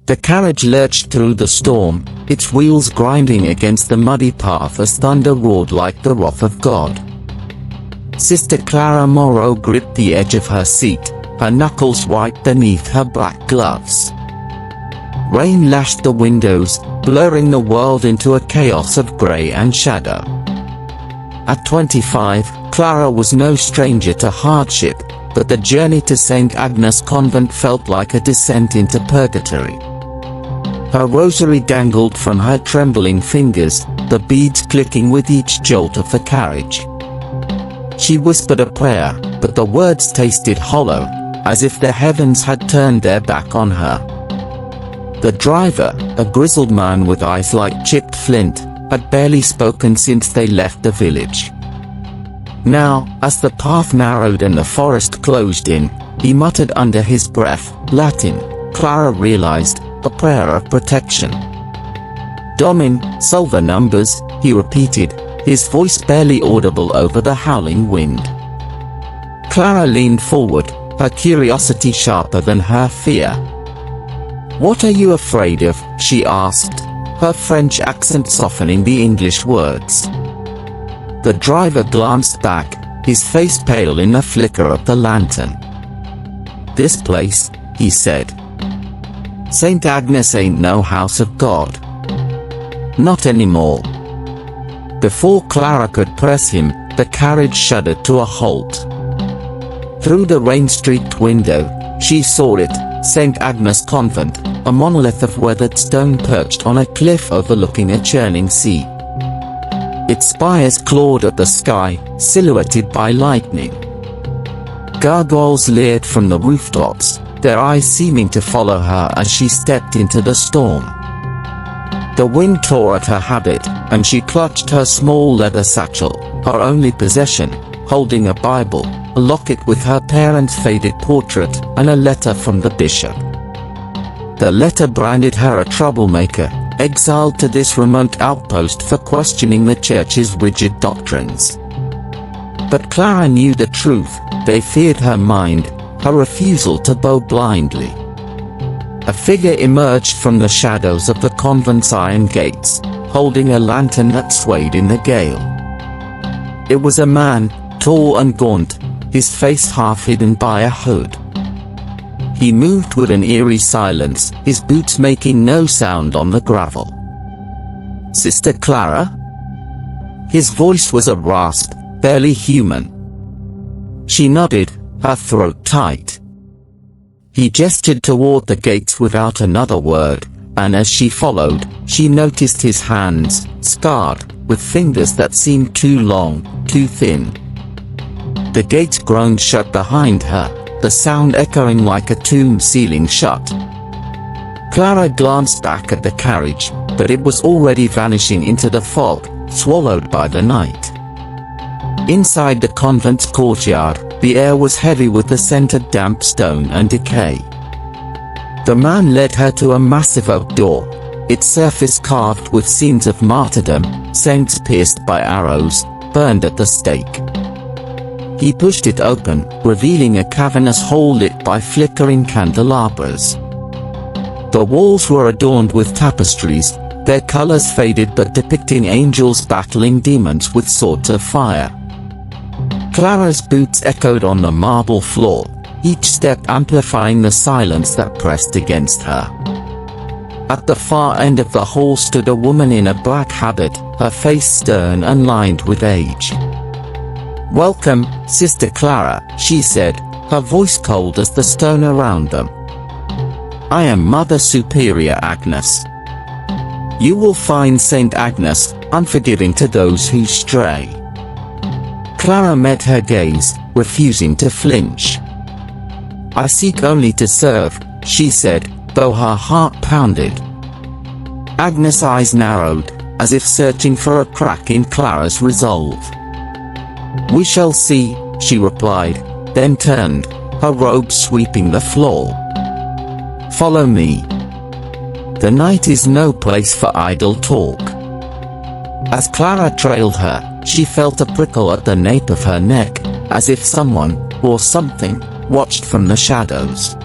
The carriage lurched through the storm, its wheels grinding against the muddy path as thunder roared like the wrath of God. Sister Clara Moreau gripped the edge of her seat, her knuckles white beneath her black gloves. Rain lashed the windows, blurring the world into a chaos of grey and shadow. At 25, Clara was no stranger to hardship, but the journey to St. Agnes Convent felt like a descent into purgatory. Her rosary dangled from her trembling fingers, the beads clicking with each jolt of the carriage. She whispered a prayer, but the words tasted hollow, as if the heavens had turned their back on her. The driver, a grizzled man with eyes like chipped flint, had barely spoken since they left the village. Now, as the path narrowed and the forest closed in, he muttered under his breath, Latin. Clara realized, a prayer of protection. Domin, solve numbers, he repeated, his voice barely audible over the howling wind. Clara leaned forward, her curiosity sharper than her fear. What are you afraid of? She asked, her French accent softening the English words. The driver glanced back, his face pale in the flicker of the lantern. This place, he said. St. Agnes ain't no house of God. Not anymore. Before Clara could press him, the carriage shuddered to a halt. Through the rain-streaked window, she saw it, St. Agnes Convent, a monolith of weathered stone perched on a cliff overlooking a churning sea. Its spires clawed at the sky, silhouetted by lightning. Gargoyles leered from the rooftops, their eyes seeming to follow her as she stepped into the storm. The wind tore at her habit, and she clutched her small leather satchel, her only possession, holding a Bible, a locket with her parents' faded portrait, and a letter from the bishop. The letter branded her a troublemaker, exiled to this remote outpost for questioning the Church's rigid doctrines. But Clara knew the truth, they feared her mind, her refusal to bow blindly. A figure emerged from the shadows of the convent's iron gates, holding a lantern that swayed in the gale. It was a man, tall and gaunt, his face half hidden by a hood. He moved with an eerie silence, his boots making no sound on the gravel. Sister Clara? His voice was a rasp, barely human. She nodded, her throat tight. He gestured toward the gates without another word, and as she followed, she noticed his hands, scarred, with fingers that seemed too long, too thin. The gates groaned shut behind her, the sound echoing like a tomb sealing shut. Clara glanced back at the carriage, but it was already vanishing into the fog, swallowed by the night. Inside the convent's courtyard, the air was heavy with the scent of damp stone and decay. The man led her to a massive oak door, its surface carved with scenes of martyrdom, saints pierced by arrows, burned at the stake. He pushed it open, revealing a cavernous hole lit by flickering candelabras. The walls were adorned with tapestries, their colors faded but depicting angels battling demons with swords of fire. Clara's boots echoed on the marble floor, each step amplifying the silence that pressed against her. At the far end of the hall stood a woman in a black habit, her face stern and lined with age. "Welcome, Sister Clara," she said, her voice cold as the stone around them. "I am Mother Superior Agnes. You will find Saint Agnes, unforgiving to those who stray." Clara met her gaze, refusing to flinch. "I seek only to serve," she said, though her heart pounded. Agnes' eyes narrowed, as if searching for a crack in Clara's resolve. "We shall see," she replied, then turned, her robe sweeping the floor. "Follow me. The night is no place for idle talk." As Clara trailed her, she felt a prickle at the nape of her neck, as if someone, or something, watched from the shadows.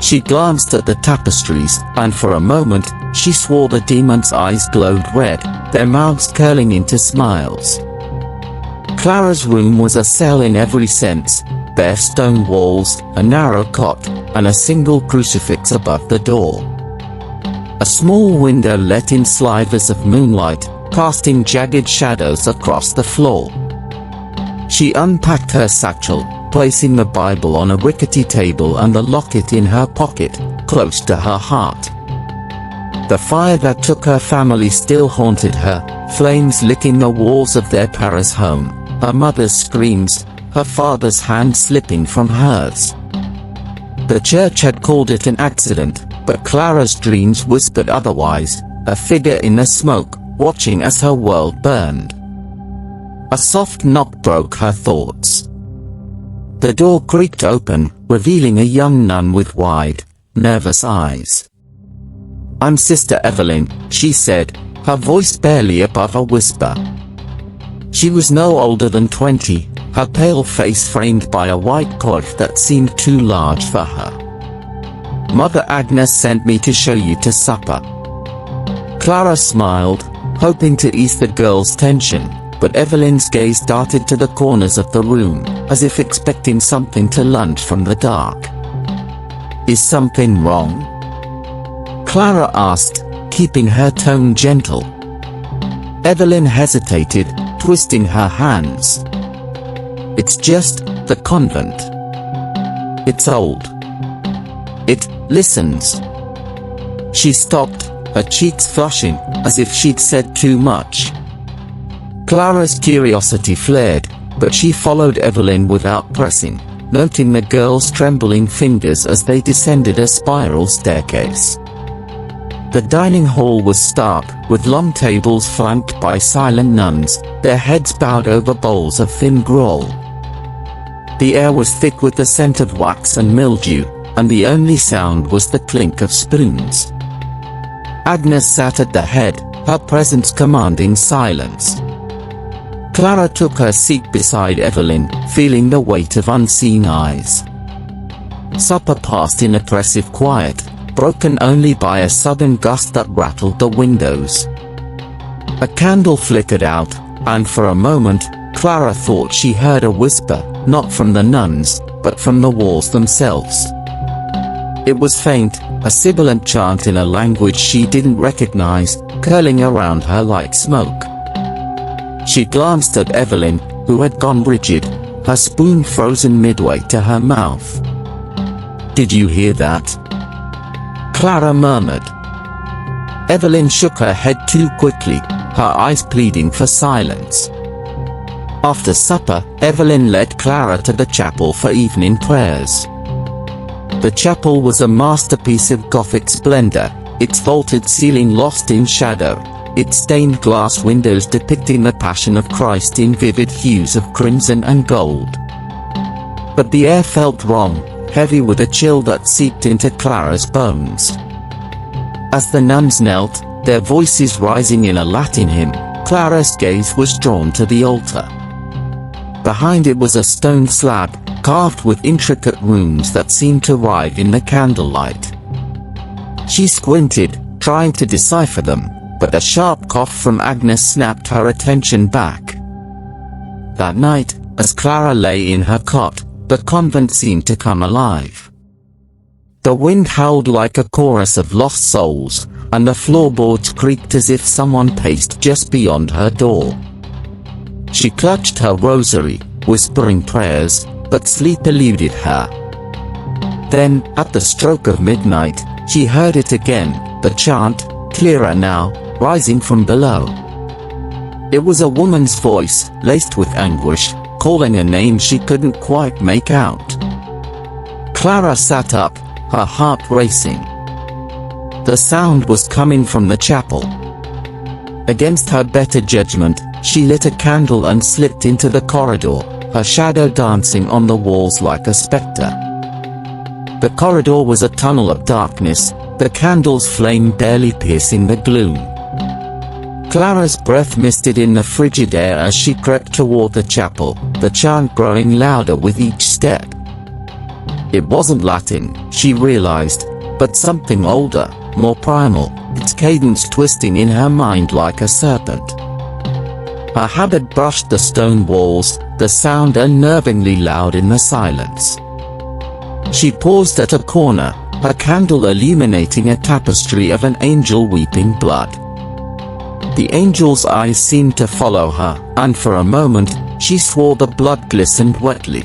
She glanced at the tapestries, and for a moment, she swore the demon's eyes glowed red, their mouths curling into smiles. Clara's room was a cell in every sense, bare stone walls, a narrow cot, and a single crucifix above the door. A small window let in slivers of moonlight, casting jagged shadows across the floor. She unpacked her satchel, placing the Bible on a rickety table and the locket in her pocket, close to her heart. The fire that took her family still haunted her, flames licking the walls of their Paris home, her mother's screams, her father's hand slipping from hers. The church had called it an accident, but Clara's dreams whispered otherwise, a figure in the smoke, watching as her world burned. A soft knock broke her thoughts. The door creaked open, revealing a young nun with wide, nervous eyes. "I'm Sister Evelyn," she said, her voice barely above a whisper. She was no older than 20, her pale face framed by a white coif that seemed too large for her. "Mother Agnes sent me to show you to supper." Clara smiled, hoping to ease the girl's tension, but Evelyn's gaze darted to the corners of the room, as if expecting something to lunge from the dark. "Is something wrong?" Clara asked, keeping her tone gentle. Evelyn hesitated, twisting her hands. "It's just the convent. It's old. It listens." She stopped, her cheeks flushing, as if she'd said too much. Clara's curiosity flared, but she followed Evelyn without pressing, noting the girl's trembling fingers as they descended a spiral staircase. The dining hall was stark, with long tables flanked by silent nuns, their heads bowed over bowls of thin gruel. The air was thick with the scent of wax and mildew, and the only sound was the clink of spoons. Agnes sat at the head, her presence commanding silence. Clara took her seat beside Evelyn, feeling the weight of unseen eyes. Supper passed in oppressive quiet, broken only by a sudden gust that rattled the windows. A candle flickered out, and for a moment, Clara thought she heard a whisper, not from the nuns, but from the walls themselves. It was faint, a sibilant chant in a language she didn't recognize, curling around her like smoke. She glanced at Evelyn, who had gone rigid, her spoon frozen midway to her mouth. "Did you hear that?" Clara murmured. Evelyn shook her head too quickly, her eyes pleading for silence. After supper, Evelyn led Clara to the chapel for evening prayers. The chapel was a masterpiece of Gothic splendor, its vaulted ceiling lost in shadow, its stained glass windows depicting the Passion of Christ in vivid hues of crimson and gold. But the air felt wrong, heavy with a chill that seeped into Clara's bones. As the nuns knelt, their voices rising in a Latin hymn, Clara's gaze was drawn to the altar. Behind it was a stone slab, carved with intricate runes that seemed to ride in the candlelight. She squinted, trying to decipher them, but a sharp cough from Agnes snapped her attention back. That night, as Clara lay in her cot, the convent seemed to come alive. The wind howled like a chorus of lost souls, and the floorboards creaked as if someone paced just beyond her door. She clutched her rosary, whispering prayers, but sleep eluded her. Then, at the stroke of midnight, she heard it again, the chant, clearer now, rising from below. It was a woman's voice, laced with anguish, calling a name she couldn't quite make out. Clara sat up, her heart racing. The sound was coming from the chapel. Against her better judgment, she lit a candle and slipped into the corridor, her shadow dancing on the walls like a spectre. The corridor was a tunnel of darkness, the candle's flame barely piercing the gloom. Clara's breath misted in the frigid air as she crept toward the chapel, the chant growing louder with each step. It wasn't Latin, she realized, but something older, more primal, its cadence twisting in her mind like a serpent. Her habit brushed the stone walls, the sound unnervingly loud in the silence. She paused at a corner, her candle illuminating a tapestry of an angel weeping blood. The angel's eyes seemed to follow her, and for a moment, she swore the blood glistened wetly.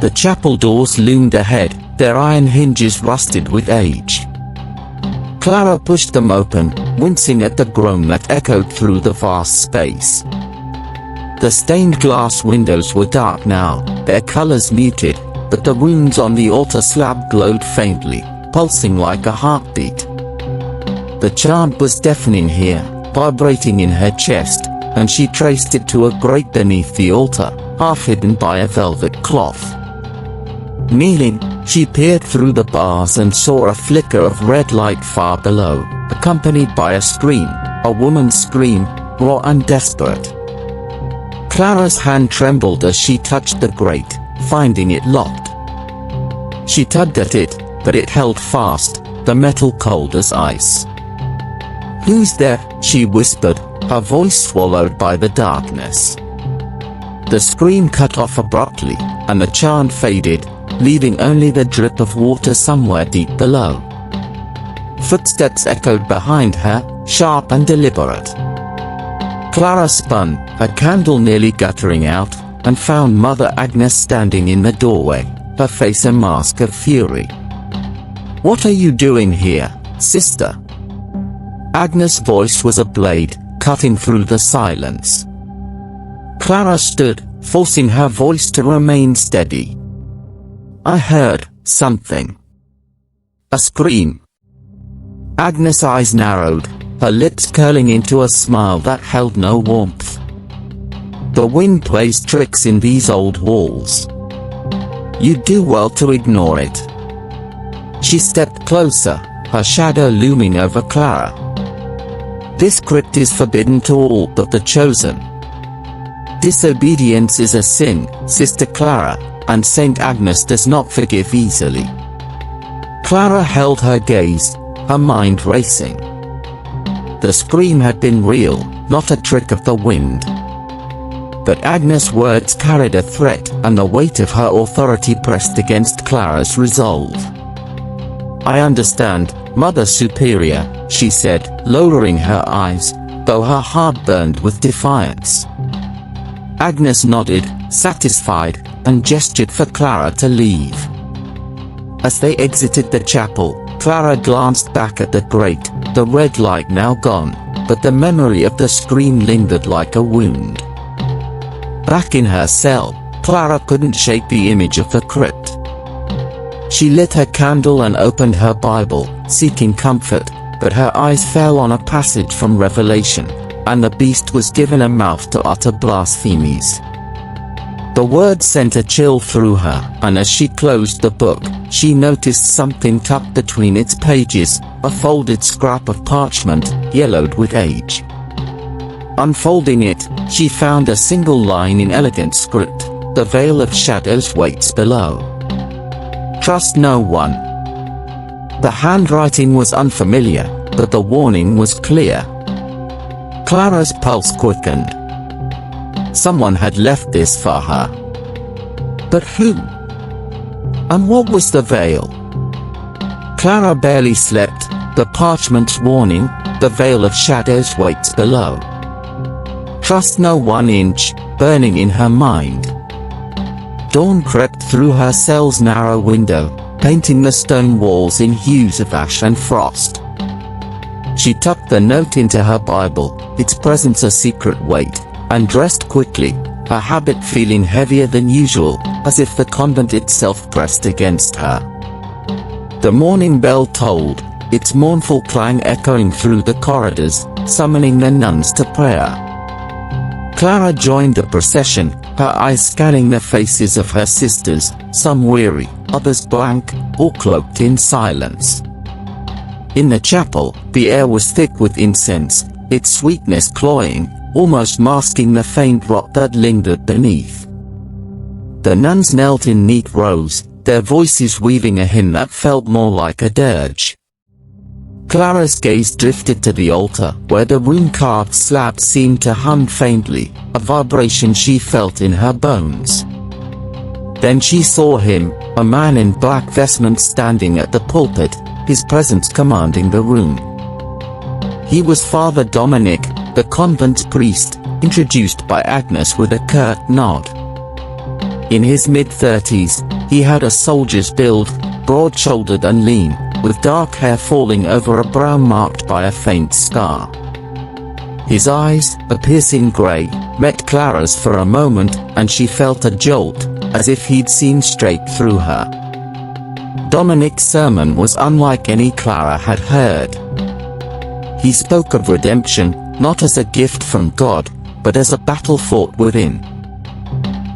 The chapel doors loomed ahead, their iron hinges rusted with age. Clara pushed them open, wincing at the groan that echoed through the vast space. The stained glass windows were dark now, their colors muted, but the runes on the altar slab glowed faintly, pulsing like a heartbeat. The chant was deafening here, vibrating in her chest, and she traced it to a grate beneath the altar, half hidden by a velvet cloth. Kneeling, she peered through the bars and saw a flicker of red light far below, accompanied by a scream, a woman's scream, raw and desperate. Clara's hand trembled as she touched the grate, finding it locked. She tugged at it, but it held fast, the metal cold as ice. "Who's there?" she whispered, her voice swallowed by the darkness. The scream cut off abruptly, and the chant faded, leaving only the drip of water somewhere deep below. Footsteps echoed behind her, sharp and deliberate. Clara spun, her candle nearly guttering out, and found Mother Agnes standing in the doorway, her face a mask of fury. "What are you doing here, sister?" Agnes' voice was a blade, cutting through the silence. Clara stood, forcing her voice to remain steady. "I heard something." A scream. Agnes' eyes narrowed, her lips curling into a smile that held no warmth. "The wind plays tricks in these old walls. You do well to ignore it." She stepped closer, her shadow looming over Clara. "This crypt is forbidden to all but the chosen. Disobedience is a sin, Sister Clara, and Saint Agnes does not forgive easily." Clara held her gaze, her mind racing. The scream had been real, not a trick of the wind. But Agnes' words carried a threat, and the weight of her authority pressed against Clara's resolve. "I understand, Mother Superior," she said, lowering her eyes, though her heart burned with defiance. Agnes nodded, satisfied, and gestured for Clara to leave. As they exited the chapel, Clara glanced back at the grate, the red light now gone, but the memory of the scream lingered like a wound. Back in her cell, Clara couldn't shake the image of the crypt. She lit her candle and opened her Bible, seeking comfort, but her eyes fell on a passage from Revelation, and the beast was given a mouth to utter blasphemies. The word sent a chill through her, and as she closed the book, she noticed something tucked between its pages, a folded scrap of parchment, yellowed with age. Unfolding it, she found a single line in elegant script: "The veil of shadows waits below. Trust no one." The handwriting was unfamiliar, but the warning was clear. Clara's pulse quickened. Someone had left this for her. But who? And what was the veil? Clara barely slept, the parchment's warning, "The veil of shadows waits below. Trust no one" inch, burning in her mind. Dawn crept through her cell's narrow window, painting the stone walls in hues of ash and frost. She tucked the note into her Bible, its presence a secret weight, and dressed quickly, her habit feeling heavier than usual, as if the convent itself pressed against her. The morning bell tolled, its mournful clang echoing through the corridors, summoning the nuns to prayer. Clara joined the procession, her eyes scanning the faces of her sisters, some weary, others blank, or cloaked in silence. In the chapel, the air was thick with incense, its sweetness cloying, almost masking the faint rot that lingered beneath. The nuns knelt in neat rows, their voices weaving a hymn that felt more like a dirge. Clara's gaze drifted to the altar, where the rune-carved slab seemed to hum faintly, a vibration she felt in her bones. Then she saw him, a man in black vestments standing at the pulpit, his presence commanding the room. He was Father Dominic, the convent's priest, introduced by Agnes with a curt nod. In his mid-30s, he had a soldier's build, broad-shouldered and lean, with dark hair falling over a brow marked by a faint scar. His eyes, a piercing grey, met Clara's for a moment, and she felt a jolt, as if he'd seen straight through her. Dominic's sermon was unlike any Clara had heard. He spoke of redemption, not as a gift from God, but as a battle fought within.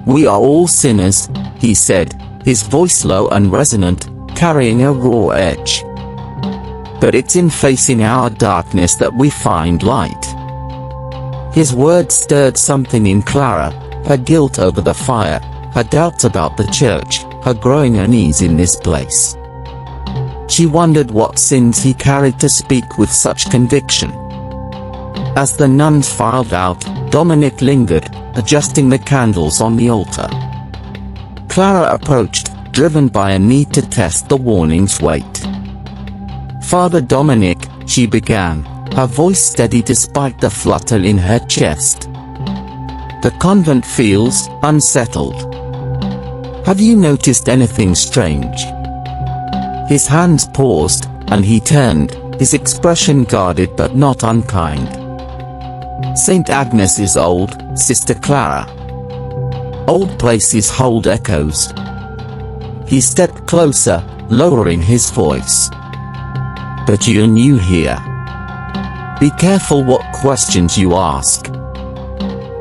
"We are all sinners," he said, his voice low and resonant, carrying a raw edge. "But it's in facing our darkness that we find light." His words stirred something in Clara, her guilt over the fire, her doubts about the church, her growing unease in this place. She wondered what sins he carried to speak with such conviction. As the nuns filed out, Dominic lingered, adjusting the candles on the altar. Clara approached, driven by a need to test the warning's weight. "Father Dominic," she began, her voice steady despite the flutter in her chest. "The convent feels unsettled. Have you noticed anything strange?" His hands paused, and he turned, his expression guarded but not unkind. "Saint Agnes is old, Sister Clara. Old places hold echoes." He stepped closer, lowering his voice. "But you're new here. Be careful what questions you ask."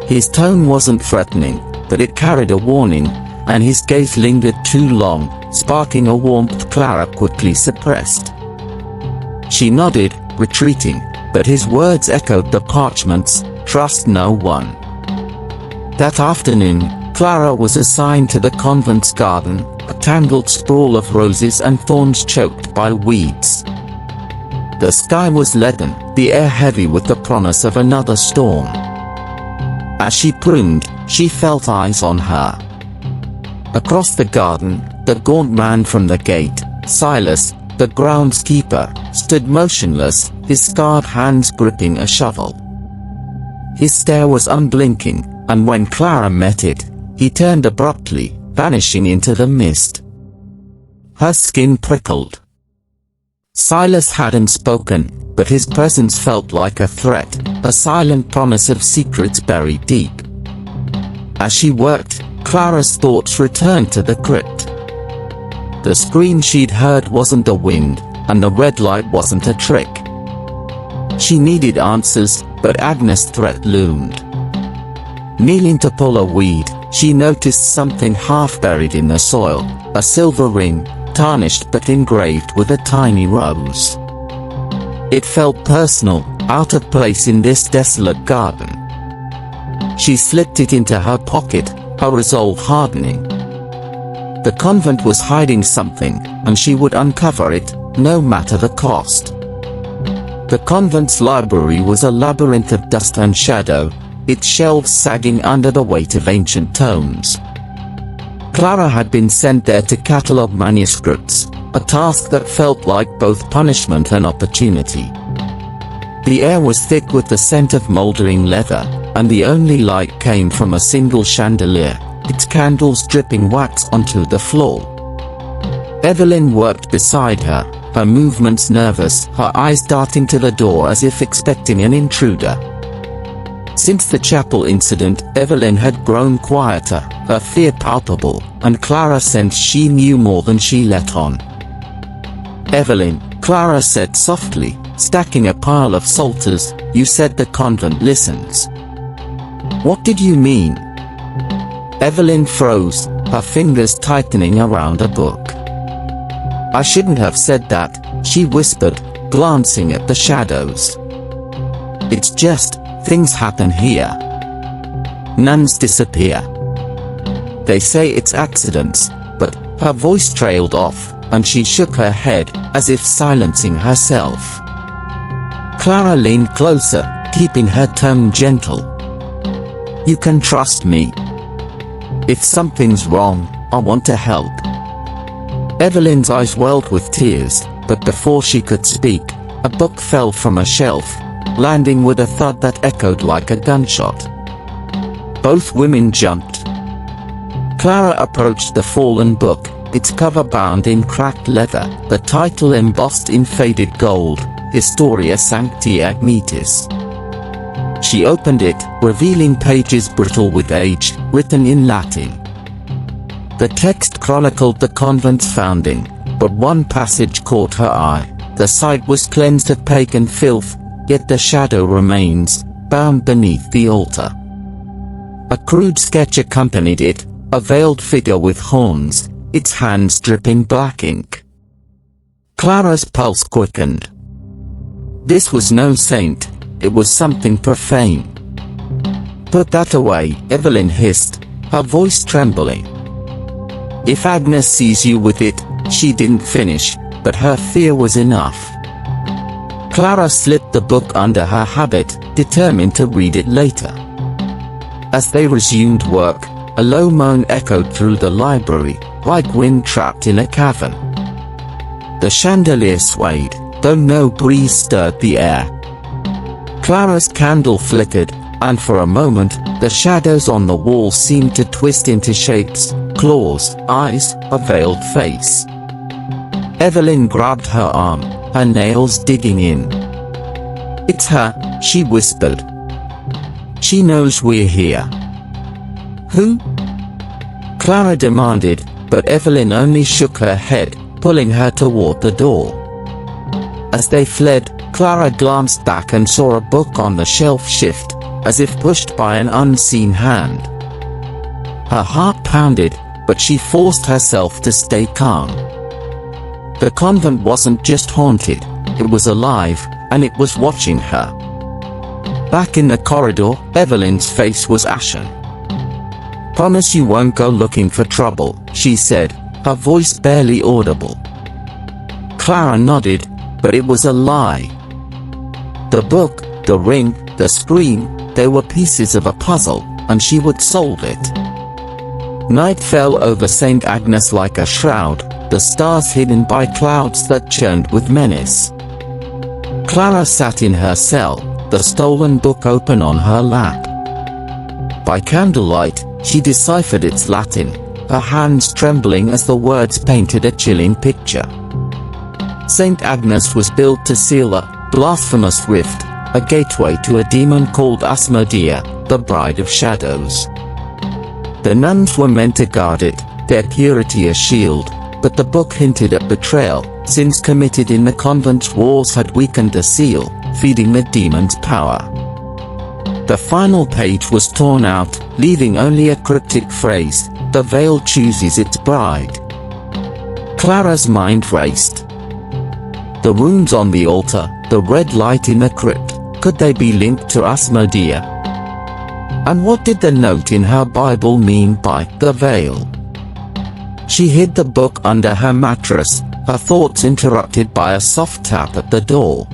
His tone wasn't threatening, but it carried a warning, and his gaze lingered too long, sparking a warmth Clara quickly suppressed. She nodded, retreating, but his words echoed the parchments, "Trust no one." That afternoon, Clara was assigned to the convent's garden, a tangled sprawl of roses and thorns choked by weeds. The sky was leaden, the air heavy with the promise of another storm. As she pruned, she felt eyes on her. Across the garden, the gaunt man from the gate, Silas, the groundskeeper, stood motionless, his scarred hands gripping a shovel. His stare was unblinking, and when Clara met it, he turned abruptly, vanishing into the mist. Her skin prickled. Silas hadn't spoken, but his presence felt like a threat, a silent promise of secrets buried deep. As she worked, Clara's thoughts returned to the crypt. The scream she'd heard wasn't the wind, and the red light wasn't a trick. She needed answers, but Agnes' threat loomed. Kneeling to pull a weed, she noticed something half buried in the soil, a silver ring, tarnished but engraved with a tiny rose. It felt personal, out of place in this desolate garden. She slipped it into her pocket, her resolve hardening. The convent was hiding something, and she would uncover it, no matter the cost. The convent's library was a labyrinth of dust and shadow, its shelves sagging under the weight of ancient tomes. Clara had been sent there to catalogue manuscripts, a task that felt like both punishment and opportunity. The air was thick with the scent of mouldering leather, and the only light came from a single chandelier, its candles dripping wax onto the floor. Evelyn worked beside her, her movements nervous, her eyes darting to the door as if expecting an intruder. Since the chapel incident, Evelyn had grown quieter, her fear palpable, and Clara sensed she knew more than she let on. "Evelyn," Clara said softly, stacking a pile of psalters, "you said the convent listens. What did you mean?" Evelyn froze, her fingers tightening around a book. "I shouldn't have said that," she whispered, glancing at the shadows. "It's just, things happen here. Nuns disappear. They say it's accidents, but Her voice trailed off, and she shook her head, as if silencing herself. Clara leaned closer, keeping her tone gentle. "You can trust me. If something's wrong, I want to help." Evelyn's eyes welled with tears, but before she could speak, a book fell from a shelf, landing with a thud that echoed like a gunshot. Both women jumped. Clara approached the fallen book, its cover bound in cracked leather, the title embossed in faded gold, Historia Sancti Agnetis. She opened it, revealing pages brittle with age, written in Latin. The text chronicled the convent's founding, but one passage caught her eye. The site was cleansed of pagan filth, yet the shadow remains, bound beneath the altar. A crude sketch accompanied it, a veiled figure with horns, its hands dripping black ink. Clara's pulse quickened. This was no saint, it was something profane. "Put that away," Evelyn hissed, her voice trembling. "If Agnes sees you with it," she didn't finish, but her fear was enough. Clara slipped the book under her habit, determined to read it later. As they resumed work, a low moan echoed through the library, like wind trapped in a cavern. The chandelier swayed, though no breeze stirred the air. Clara's candle flickered, and for a moment, the shadows on the wall seemed to twist into shapes, claws, eyes, a veiled face. Evelyn grabbed her arm, her nails digging in. "It's her," she whispered. "She knows we're here." "Who?" Clara demanded, but Evelyn only shook her head, pulling her toward the door. As they fled, Clara glanced back and saw a book on the shelf shift, as if pushed by an unseen hand. Her heart pounded, but she forced herself to stay calm. The convent wasn't just haunted, it was alive, and it was watching her. Back in the corridor, Evelyn's face was ashen. "Promise you won't go looking for trouble," she said, her voice barely audible. Clara nodded, but it was a lie. The book, the ring, the scream, they were pieces of a puzzle, and she would solve it. Night fell over St. Agnes like a shroud, the stars hidden by clouds that churned with menace. Clara sat in her cell, the stolen book open on her lap. By candlelight, she deciphered its Latin, her hands trembling as the words painted a chilling picture. St. Agnes was built to seal a blasphemous rift, a gateway to a demon called Asmodea, the Bride of Shadows. The nuns were meant to guard it, their purity a shield, but the book hinted at betrayal. Sins committed in the convent's walls had weakened the seal, feeding the demon's power. The final page was torn out, leaving only a cryptic phrase, "The veil chooses its bride." Clara's mind raced. The runes on the altar, the red light in the crypt, could they be linked to Asmodea? And what did the note in her Bible mean by "the veil"? She hid the book under her mattress, her thoughts interrupted by a soft tap at the door.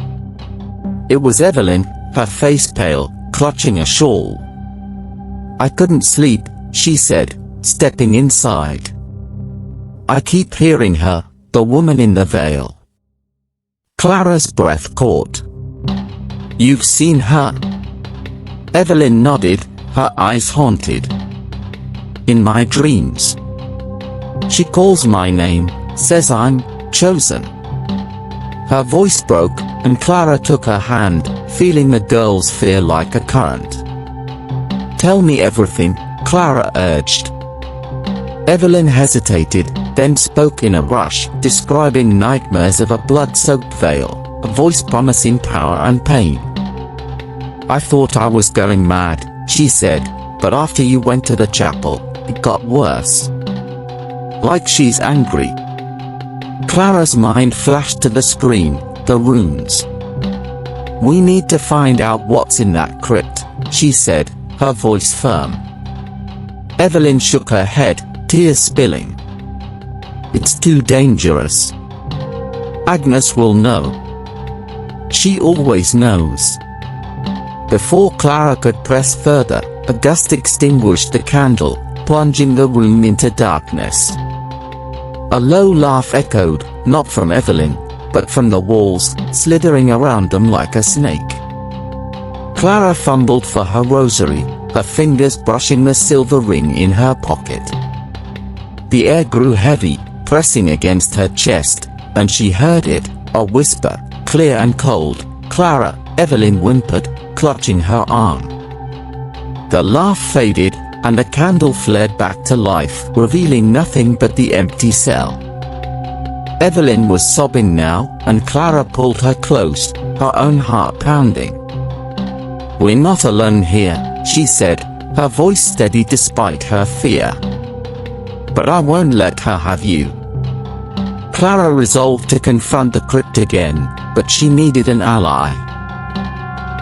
It was Evelyn, her face pale, clutching a shawl. "I couldn't sleep," she said, stepping inside. "I keep hearing her, the woman in the veil." Clara's breath caught. "You've seen her?" Evelyn nodded, her eyes haunted. "In my dreams. She calls my name, says I'm chosen." Her voice broke, and Clara took her hand, feeling the girl's fear like a current. "Tell me everything," Clara urged. Evelyn hesitated, then spoke in a rush, describing nightmares of a blood-soaked veil, a voice promising power and pain. "I thought I was going mad," she said, "but after you went to the chapel, it got worse. Like she's angry." Clara's mind flashed to the screen, the runes. "We need to find out what's in that crypt," she said, her voice firm. Evelyn shook her head, tears spilling. It's too dangerous. Agnes will know. She always knows. Before Clara could press further, a gust extinguished the candle, plunging the room into darkness. A low laugh echoed, not from Evelyn, but from the walls, slithering around them like a snake. Clara fumbled for her rosary, her fingers brushing the silver ring in her pocket. The air grew heavy, pressing against her chest, and she heard it, a whisper, clear and cold. "Clara," Evelyn whimpered, clutching her arm. The laugh faded, and the candle flared back to life, revealing nothing but the empty cell. Evelyn was sobbing now, and Clara pulled her close, her own heart pounding. "We're not alone here," she said, her voice steady despite her fear. "But I won't let her have you." Clara resolved to confront the crypt again, but she needed an ally.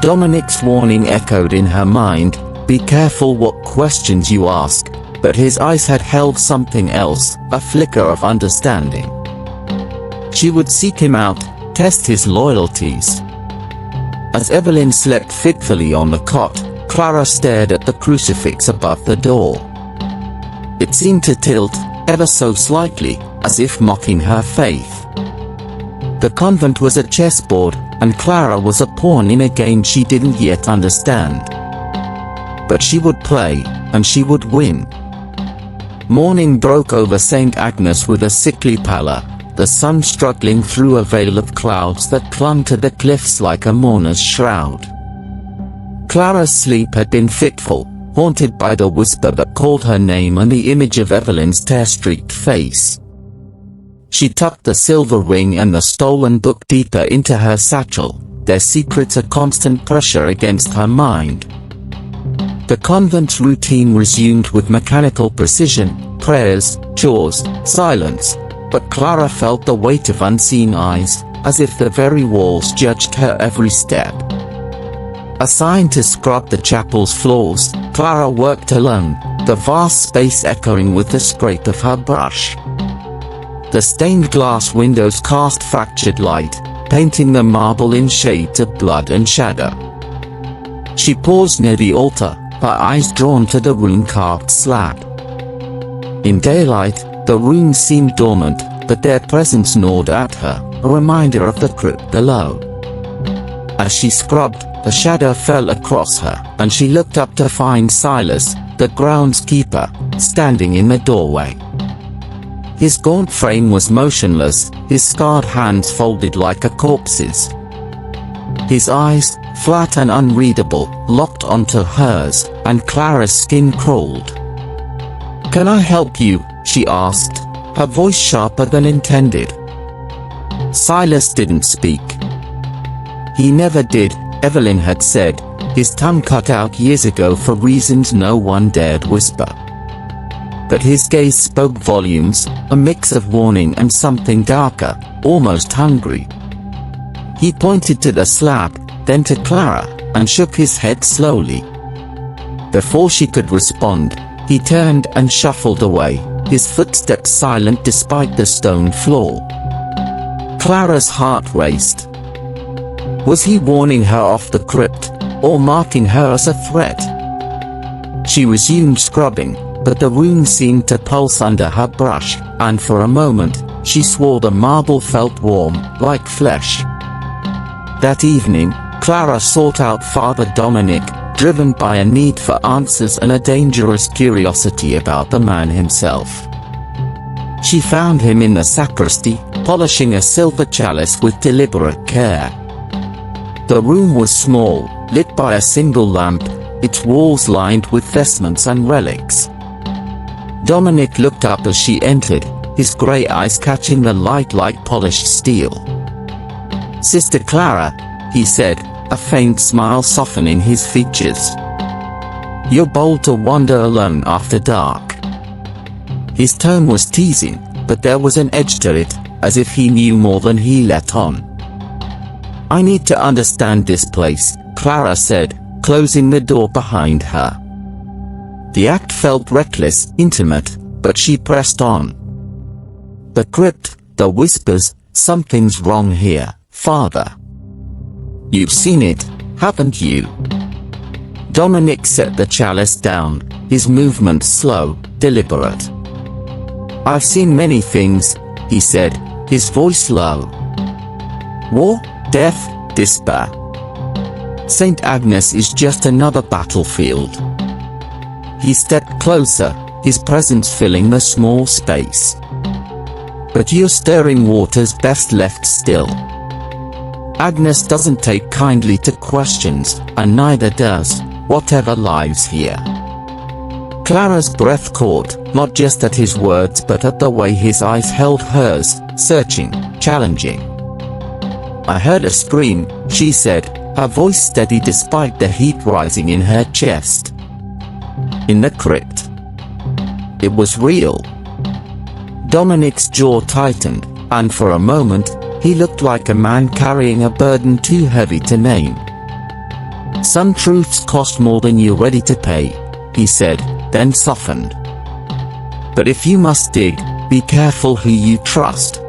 Dominic's warning echoed in her mind, "Be careful what questions you ask," but his eyes had held something else, a flicker of understanding. She would seek him out, test his loyalties. As Evelyn slept fitfully on the cot, Clara stared at the crucifix above the door. It seemed to tilt, ever so slightly, as if mocking her faith. The convent was a chessboard, and Clara was a pawn in a game she didn't yet understand. But she would play, and she would win. Morning broke over St. Agnes with a sickly pallor, the sun struggling through a veil of clouds that clung to the cliffs like a mourner's shroud. Clara's sleep had been fitful, haunted by the whisper that called her name and the image of Evelyn's tear-streaked face. She tucked the silver ring and the stolen book deeper into her satchel, their secrets a constant pressure against her mind. The convent's routine resumed with mechanical precision, prayers, chores, silence, but Clara felt the weight of unseen eyes, as if the very walls judged her every step. Assigned to scrub the chapel's floors, Clara worked alone, the vast space echoing with the scrape of her brush. The stained glass windows cast fractured light, painting the marble in shades of blood and shadow. She paused near the altar, her eyes drawn to the rune-carved slab. In daylight, the runes seemed dormant, but their presence gnawed at her, a reminder of the crypt below. As she scrubbed, the shadow fell across her, and she looked up to find Silas, the groundskeeper, standing in the doorway. His gaunt frame was motionless, his scarred hands folded like a corpse's. His eyes, flat and unreadable, locked onto hers, and Clara's skin crawled. "Can I help you?" she asked, her voice sharper than intended. Silas didn't speak. He never did, Evelyn had said, his tongue cut out years ago for reasons no one dared whisper. But his gaze spoke volumes, a mix of warning and something darker, almost hungry. He pointed to the slab, then to Clara, and shook his head slowly. Before she could respond, he turned and shuffled away, his footsteps silent despite the stone floor. Clara's heart raced. Was he warning her off the crypt, or marking her as a threat? She resumed scrubbing, but the rune seemed to pulse under her brush, and for a moment, she swore the marble felt warm, like flesh. That evening, Clara sought out Father Dominic, driven by a need for answers and a dangerous curiosity about the man himself. She found him in the sacristy, polishing a silver chalice with deliberate care. The room was small, lit by a single lamp, its walls lined with vestments and relics. Dominic looked up as she entered, his grey eyes catching the light like polished steel. "Sister Clara," he said, a faint smile softening his features. "You're bold to wander alone after dark." His tone was teasing, but there was an edge to it, as if he knew more than he let on. "I need to understand this place," Clara said, closing the door behind her. The act felt reckless, intimate, but she pressed on. The crypt, the whispers, something's wrong here, Father. You've seen it, haven't you? Dominic set the chalice down, his movements slow, deliberate. I've seen many things, he said, his voice low. War, death, despair. St. Agnes is just another battlefield. He stepped closer, his presence filling the small space. But your stirring waters best left still. Agnes doesn't take kindly to questions, and neither does whatever lies here. Clara's breath caught, not just at his words but at the way his eyes held hers, searching, challenging. I heard a scream, she said, her voice steady despite the heat rising in her chest. In the crypt. It was real. Dominic's jaw tightened, and for a moment, he looked like a man carrying a burden too heavy to name. Some truths cost more than you're ready to pay, he said, then softened. But if you must dig, be careful who you trust.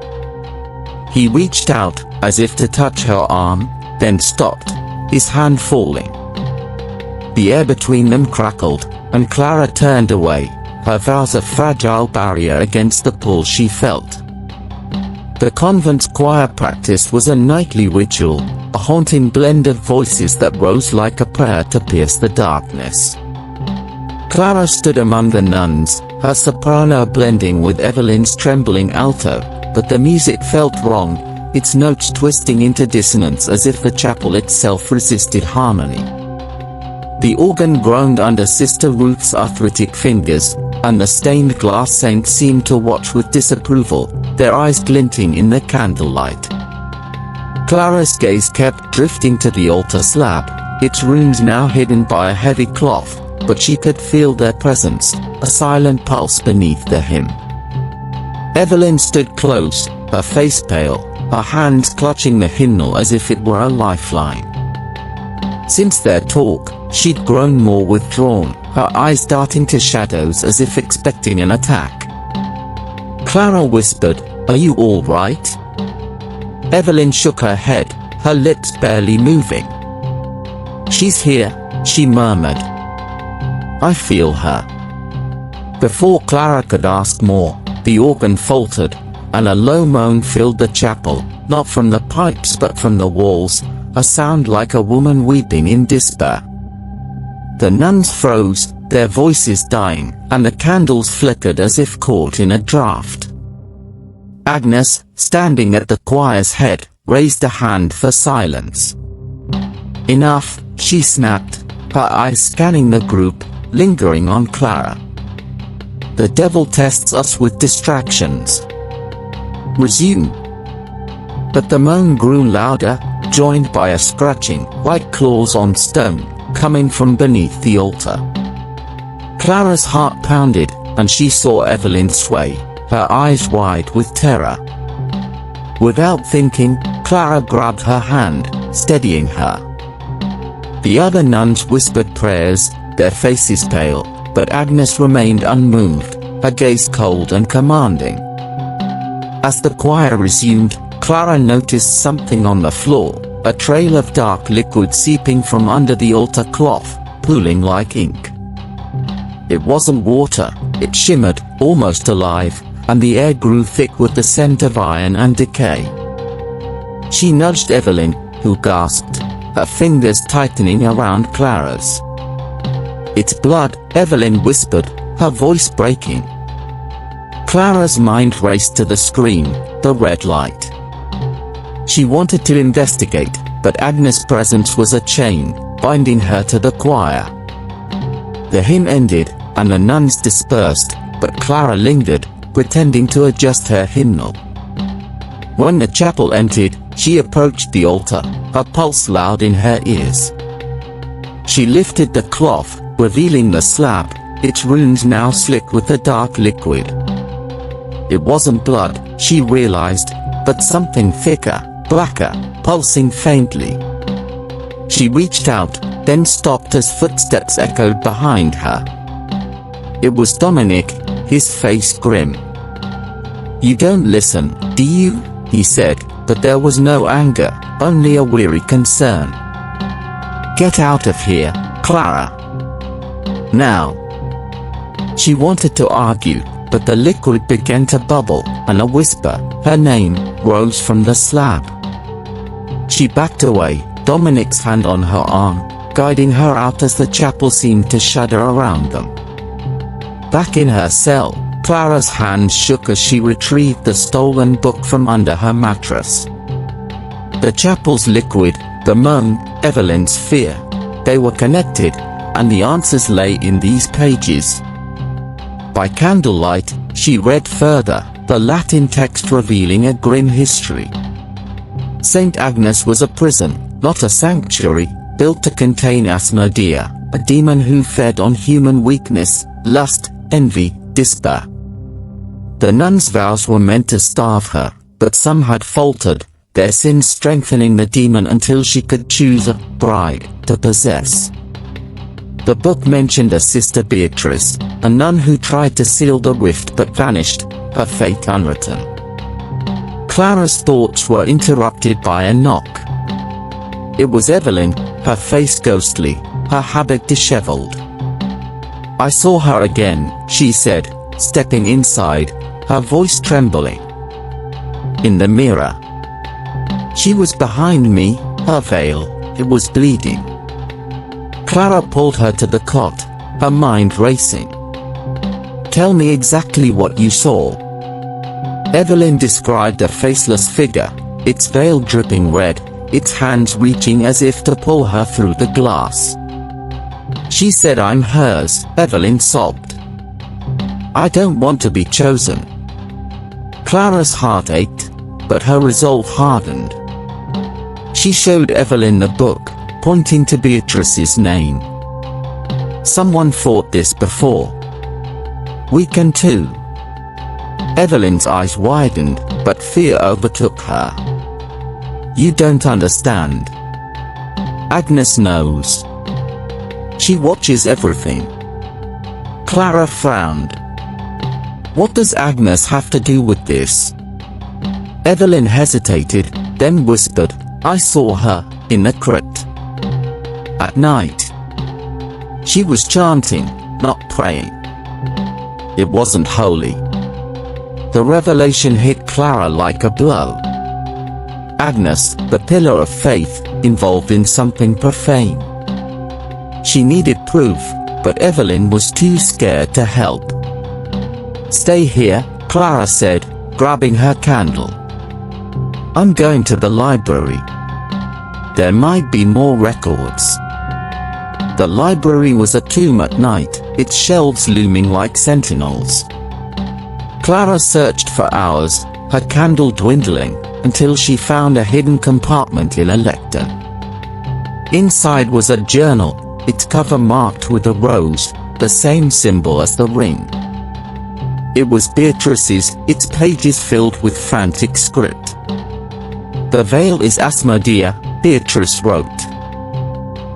He reached out, as if to touch her arm, then stopped, his hand falling. The air between them crackled, and Clara turned away, her vows a fragile barrier against the pull she felt. The convent's choir practice was a nightly ritual, a haunting blend of voices that rose like a prayer to pierce the darkness. Clara stood among the nuns, her soprano blending with Evelyn's trembling alto, but the music felt wrong, its notes twisting into dissonance as if the chapel itself resisted harmony. The organ groaned under Sister Ruth's arthritic fingers, and the stained glass saints seemed to watch with disapproval, their eyes glinting in the candlelight. Clara's gaze kept drifting to the altar slab, its runes now hidden by a heavy cloth, but she could feel their presence, a silent pulse beneath the hymn. Evelyn stood close, her face pale, her hands clutching the hymnal as if it were a lifeline. Since their talk, she'd grown more withdrawn, her eyes darting to shadows as if expecting an attack. Clara whispered, "Are you all right?" Evelyn shook her head, her lips barely moving. "She's here," she murmured. "I feel her." Before Clara could ask more, the organ faltered, and a low moan filled the chapel, not from the pipes but from the walls, a sound like a woman weeping in despair. The nuns froze, their voices dying, and the candles flickered as if caught in a draught. Agnes, standing at the choir's head, raised a hand for silence. "Enough," she snapped, her eyes scanning the group, lingering on Clara. "The devil tests us with distractions. Resume." But the moan grew louder, joined by a scratching, like claws on stone, coming from beneath the altar. Clara's heart pounded, and she saw Evelyn sway, her eyes wide with terror. Without thinking, Clara grabbed her hand, steadying her. The other nuns whispered prayers, their faces pale, but Agnes remained unmoved, her gaze cold and commanding. As the choir resumed, Clara noticed something on the floor, a trail of dark liquid seeping from under the altar cloth, pooling like ink. It wasn't water, it shimmered, almost alive, and the air grew thick with the scent of iron and decay. She nudged Evelyn, who gasped, her fingers tightening around Clara's. "It's blood," Evelyn whispered, her voice breaking. Clara's mind raced to the screen, the red light. She wanted to investigate, but Agnes' presence was a chain, binding her to the choir. The hymn ended, and the nuns dispersed, but Clara lingered, pretending to adjust her hymnal. When the chapel emptied, she approached the altar, her pulse loud in her ears. She lifted the cloth, revealing the slab, its runes now slick with the dark liquid. It wasn't blood, she realized, but something thicker, blacker, pulsing faintly. She reached out, then stopped as footsteps echoed behind her. It was Dominic, his face grim. "You don't listen, do you?" he said, but there was no anger, only a weary concern. "Get out of here, Clara. Now." She wanted to argue, but the liquid began to bubble, and a whisper, her name, rose from the slab. She backed away, Dominic's hand on her arm, guiding her out as the chapel seemed to shudder around them. Back in her cell, Clara's hands shook as she retrieved the stolen book from under her mattress. The chapel's liquid, the moan, Evelyn's fear. They were connected, and the answers lay in these pages. By candlelight, she read further, the Latin text revealing a grim history. St. Agnes was a prison, not a sanctuary, built to contain Asmodea, a demon who fed on human weakness, lust, envy, despair. The nuns' vows were meant to starve her, but some had faltered, their sins strengthening the demon until she could choose a bride to possess. The book mentioned a Sister Beatrice, a nun who tried to seal the rift but vanished, her fate unwritten. Clara's thoughts were interrupted by a knock. It was Evelyn, her face ghostly, her habit disheveled. "I saw her again," she said, stepping inside, her voice trembling. "In the mirror. She was behind me, her veil, it was bleeding." Clara pulled her to the cot, her mind racing. "Tell me exactly what you saw." Evelyn described a faceless figure, its veil dripping red, its hands reaching as if to pull her through the glass. "She said I'm hers," Evelyn sobbed. "I don't want to be chosen." Clara's heart ached, but her resolve hardened. She showed Evelyn the book, pointing to Beatrice's name. "Someone fought this before. We can too." Evelyn's eyes widened, but fear overtook her. "You don't understand. Agnes knows. She watches everything." Clara frowned. "What does Agnes have to do with this?" Evelyn hesitated, then whispered, "I saw her, in the crypt. At night. She was chanting, not praying. It wasn't holy." The revelation hit Clara like a blow. Agnes, the pillar of faith, involved in something profane. She needed proof, but Evelyn was too scared to help. "Stay here," Clara said, grabbing her candle. "I'm going to the library. There might be more records." The library was a tomb at night, its shelves looming like sentinels. Clara searched for hours, her candle dwindling, until she found a hidden compartment in a lectern. Inside was a journal, its cover marked with a rose, the same symbol as the ring. It was Beatrice's, its pages filled with frantic script. "The veil is Asmodea," Beatrice wrote.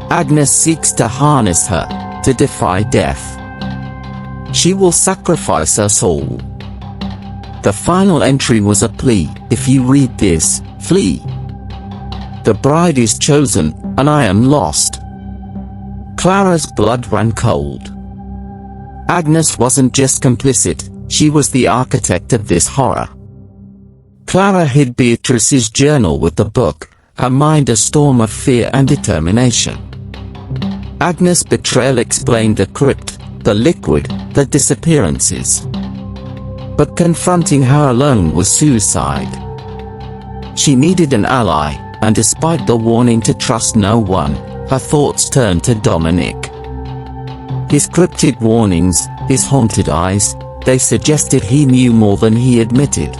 "Agnes seeks to harness her, to defy death. She will sacrifice us all." The final entry was a plea, "If you read this, flee. The bride is chosen, and I am lost." Clara's blood ran cold. Agnes wasn't just complicit, she was the architect of this horror. Clara hid Beatrice's journal with the book, her mind a storm of fear and determination. Agnes' betrayal explained the crypt, the liquid, the disappearances. But confronting her alone was suicide. She needed an ally, and despite the warning to trust no one, her thoughts turned to Dominic. His cryptic warnings, his haunted eyes, they suggested he knew more than he admitted.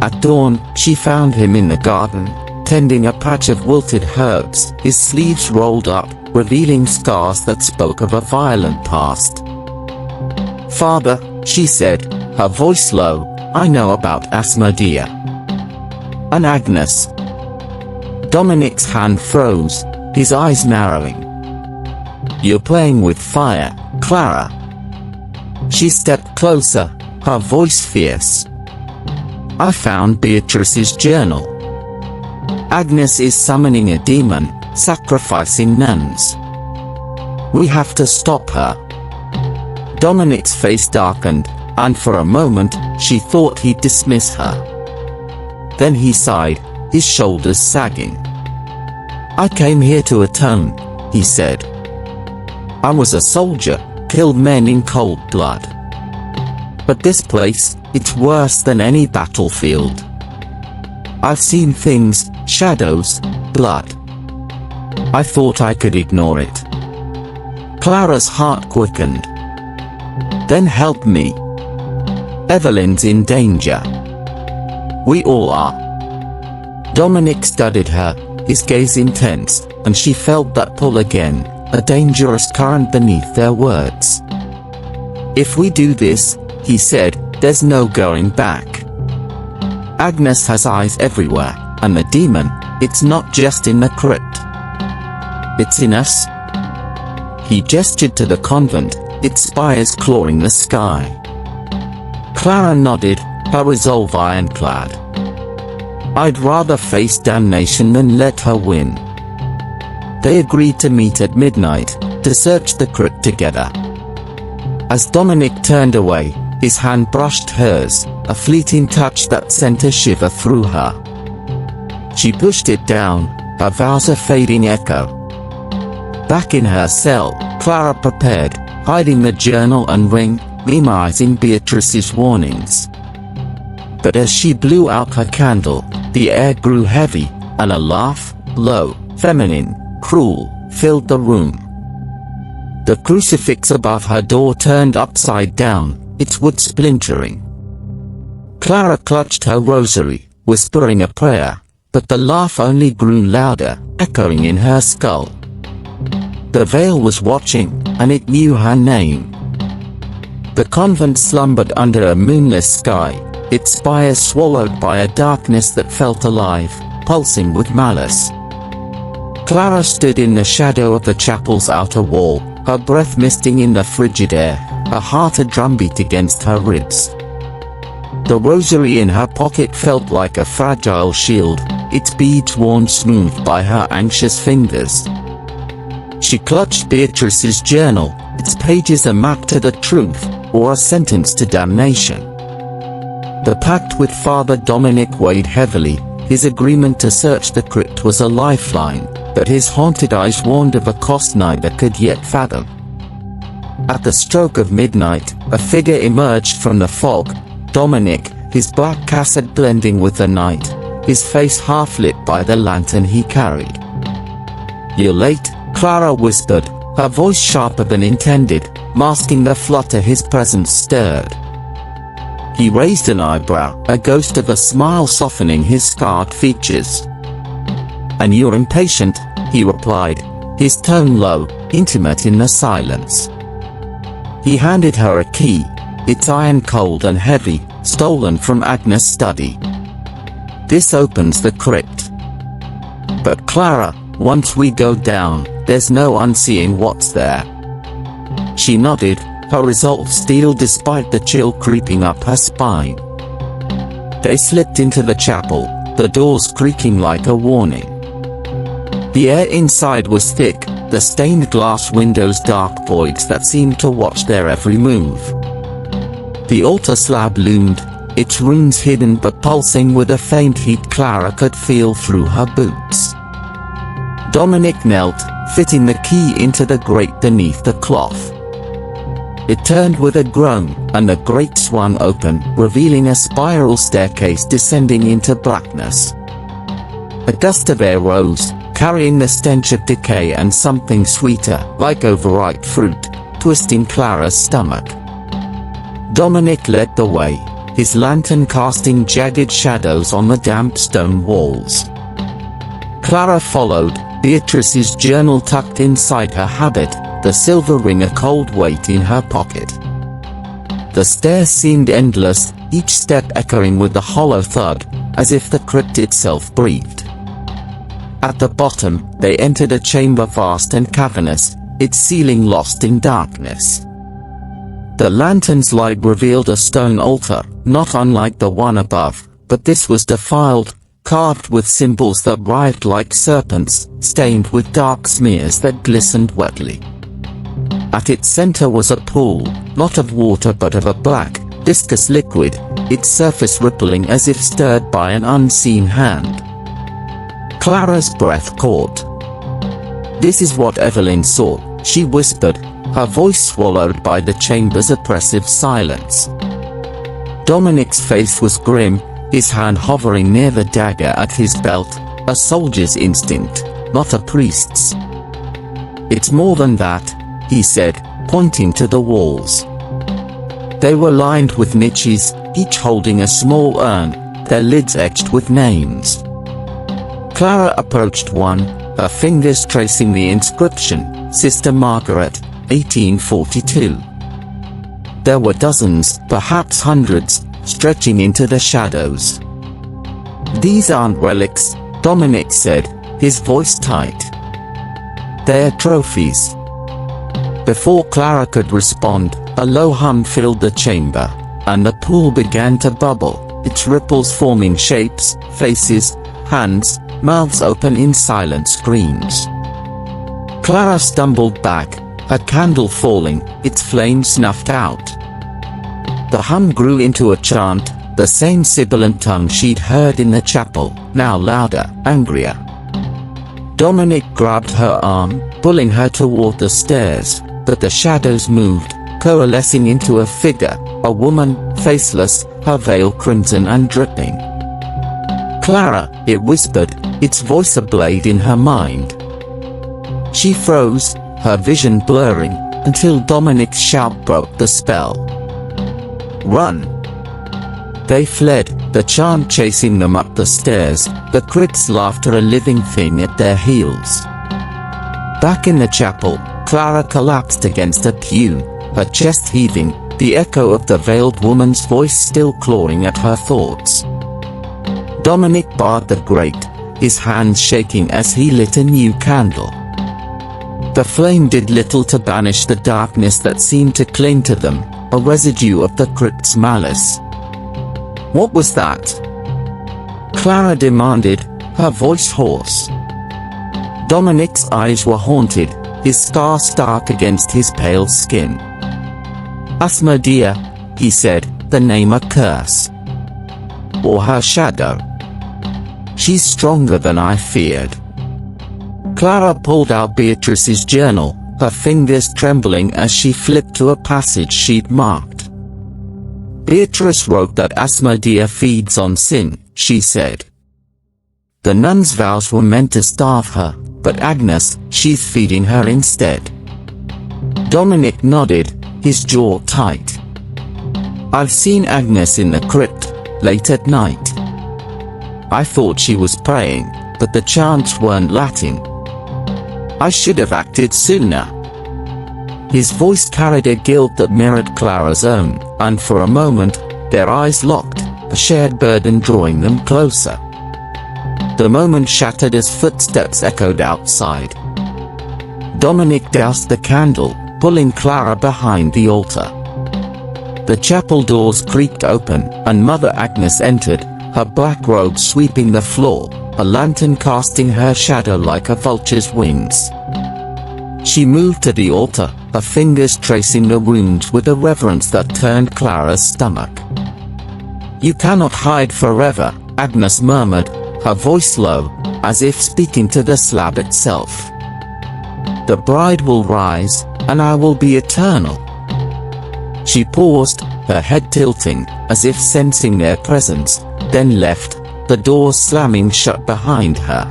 At dawn, she found him in the garden, tending a patch of wilted herbs, his sleeves rolled up, revealing scars that spoke of a violent past. "Father," she said, her voice low, "I know about Asmodea. And Agnes." Dominic's hand froze, his eyes narrowing. "You're playing with fire, Clara." She stepped closer, her voice fierce. I found Beatrice's journal. Agnes is summoning a demon, sacrificing nuns. We have to stop her. Dominic's face darkened, and for a moment, she thought he'd dismiss her. Then he sighed, his shoulders sagging. I came here to atone, he said. I was a soldier, killed men in cold blood. But this place, it's worse than any battlefield. I've seen things, shadows, blood. I thought I could ignore it. Clara's heart quickened. Then help me. Evelyn's in danger. We all are. Dominic studied her, his gaze intense, and she felt that pull again, a dangerous current beneath their words. If we do this, he said, there's no going back. Agnes has eyes everywhere, and the demon, it's not just in the crypt. It's in us. He gestured to the convent, its spires clawing the sky. Clara nodded, her resolve ironclad. I'd rather face damnation than let her win. They agreed to meet at midnight, to search the crypt together. As Dominic turned away, his hand brushed hers, a fleeting touch that sent a shiver through her. She pushed it down, her vows a fading echo. Back in her cell, Clara prepared, hiding the journal and ring, memorizing Beatrice's warnings. But as she blew out her candle, the air grew heavy, and a laugh, low, feminine, cruel, filled the room. The crucifix above her door turned upside down, its wood splintering. Clara clutched her rosary, whispering a prayer, but the laugh only grew louder, echoing in her skull. The veil was watching, and it knew her name. The convent slumbered under a moonless sky, its spires swallowed by a darkness that felt alive, pulsing with malice. Clara stood in the shadow of the chapel's outer wall, her breath misting in the frigid air, her heart a drumbeat against her ribs. The rosary in her pocket felt like a fragile shield, its beads worn smooth by her anxious fingers. She clutched Beatrice's journal, its pages a map to the truth, or a sentence to damnation. The pact with Father Dominic weighed heavily, his agreement to search the crypt was a lifeline, but his haunted eyes warned of a cost neither could yet fathom. At the stroke of midnight, a figure emerged from the fog, Dominic, his black cassock blending with the night, his face half lit by the lantern he carried. "You're late," Clara whispered, her voice sharper than intended, masking the flutter his presence stirred. He raised an eyebrow, a ghost of a smile softening his scarred features. "And you're impatient," he replied, his tone low, intimate in the silence. He handed her a key, its iron cold and heavy, stolen from Agnes' study. "This opens the crypt. But Clara, once we go down, there's no unseeing what's there." She nodded, her resolve steel despite the chill creeping up her spine. They slipped into the chapel, the doors creaking like a warning. The air inside was thick, the stained glass windows dark voids that seemed to watch their every move. The altar slab loomed, its runes hidden but pulsing with a faint heat Clara could feel through her boots. Dominic knelt, fitting the key into the grate beneath the cloth. It turned with a groan, and the grate swung open, revealing a spiral staircase descending into blackness. A gust of air rose, carrying the stench of decay and something sweeter, like overripe fruit, twisting Clara's stomach. Dominic led the way, his lantern casting jagged shadows on the damp stone walls. Clara followed, Beatrice's journal tucked inside her habit, the silver ring a cold weight in her pocket. The stairs seemed endless, each step echoing with a hollow thud, as if the crypt itself breathed. At the bottom, they entered a chamber vast and cavernous, its ceiling lost in darkness. The lantern's light revealed a stone altar, not unlike the one above, but this was defiled, carved with symbols that writhed like serpents, stained with dark smears that glistened wetly. At its center was a pool, not of water but of a black, viscous liquid, its surface rippling as if stirred by an unseen hand. Clara's breath caught. "This is what Evelyn saw," she whispered, her voice swallowed by the chamber's oppressive silence. Dominic's face was grim, his hand hovering near the dagger at his belt, a soldier's instinct, not a priest's. "It's more than that," he said, pointing to the walls. They were lined with niches, each holding a small urn, their lids etched with names. Clara approached one, her fingers tracing the inscription, "Sister Margaret, 1842. There were dozens, perhaps hundreds, stretching into the shadows. "These aren't relics," Dominic said, his voice tight. "They're trophies." Before Clara could respond, a low hum filled the chamber, and the pool began to bubble, its ripples forming shapes, faces, hands, mouths open in silent screams. Clara stumbled back, her candle falling, its flame snuffed out. The hum grew into a chant, the same sibilant tongue she'd heard in the chapel, now louder, angrier. Dominic grabbed her arm, pulling her toward the stairs, but the shadows moved, coalescing into a figure, a woman, faceless, her veil crimson and dripping. "Clara," it whispered, its voice a blade in her mind. She froze, her vision blurring, until Dominic's shout broke the spell. "Run!" They fled, the chant chasing them up the stairs, the crypt's laughter a living thing at their heels. Back in the chapel, Clara collapsed against a pew, her chest heaving, the echo of the veiled woman's voice still clawing at her thoughts. Dominic barred the grate, his hands shaking as he lit a new candle. The flame did little to banish the darkness that seemed to cling to them, a residue of the crypt's malice. "What was that?" Clara demanded, her voice hoarse. Dominic's eyes were haunted, his scar stark against his pale skin. "Asmodea," he said, the name a curse. "Or her shadow. She's stronger than I feared." Clara pulled out Beatrice's journal, her fingers trembling as she flipped to a passage she'd marked. "Beatrice wrote that Asmodea feeds on sin," she said. "The nuns' vows were meant to starve her, but Agnes, she's feeding her instead." Dominic nodded, his jaw tight. "I've seen Agnes in the crypt, late at night. I thought she was praying, but the chants weren't Latin. I should have acted sooner." His voice carried a guilt that mirrored Clara's own, and for a moment, their eyes locked, a shared burden drawing them closer. The moment shattered as footsteps echoed outside. Dominic doused the candle, pulling Clara behind the altar. The chapel doors creaked open, and Mother Agnes entered, her black robe sweeping the floor, a lantern casting her shadow like a vulture's wings. She moved to the altar, her fingers tracing the runes with a reverence that turned Clara's stomach. "You cannot hide forever," Agnes murmured, her voice low, as if speaking to the slab itself. "The bride will rise, and I will be eternal." She paused, her head tilting, as if sensing their presence, then left, the door slamming shut behind her.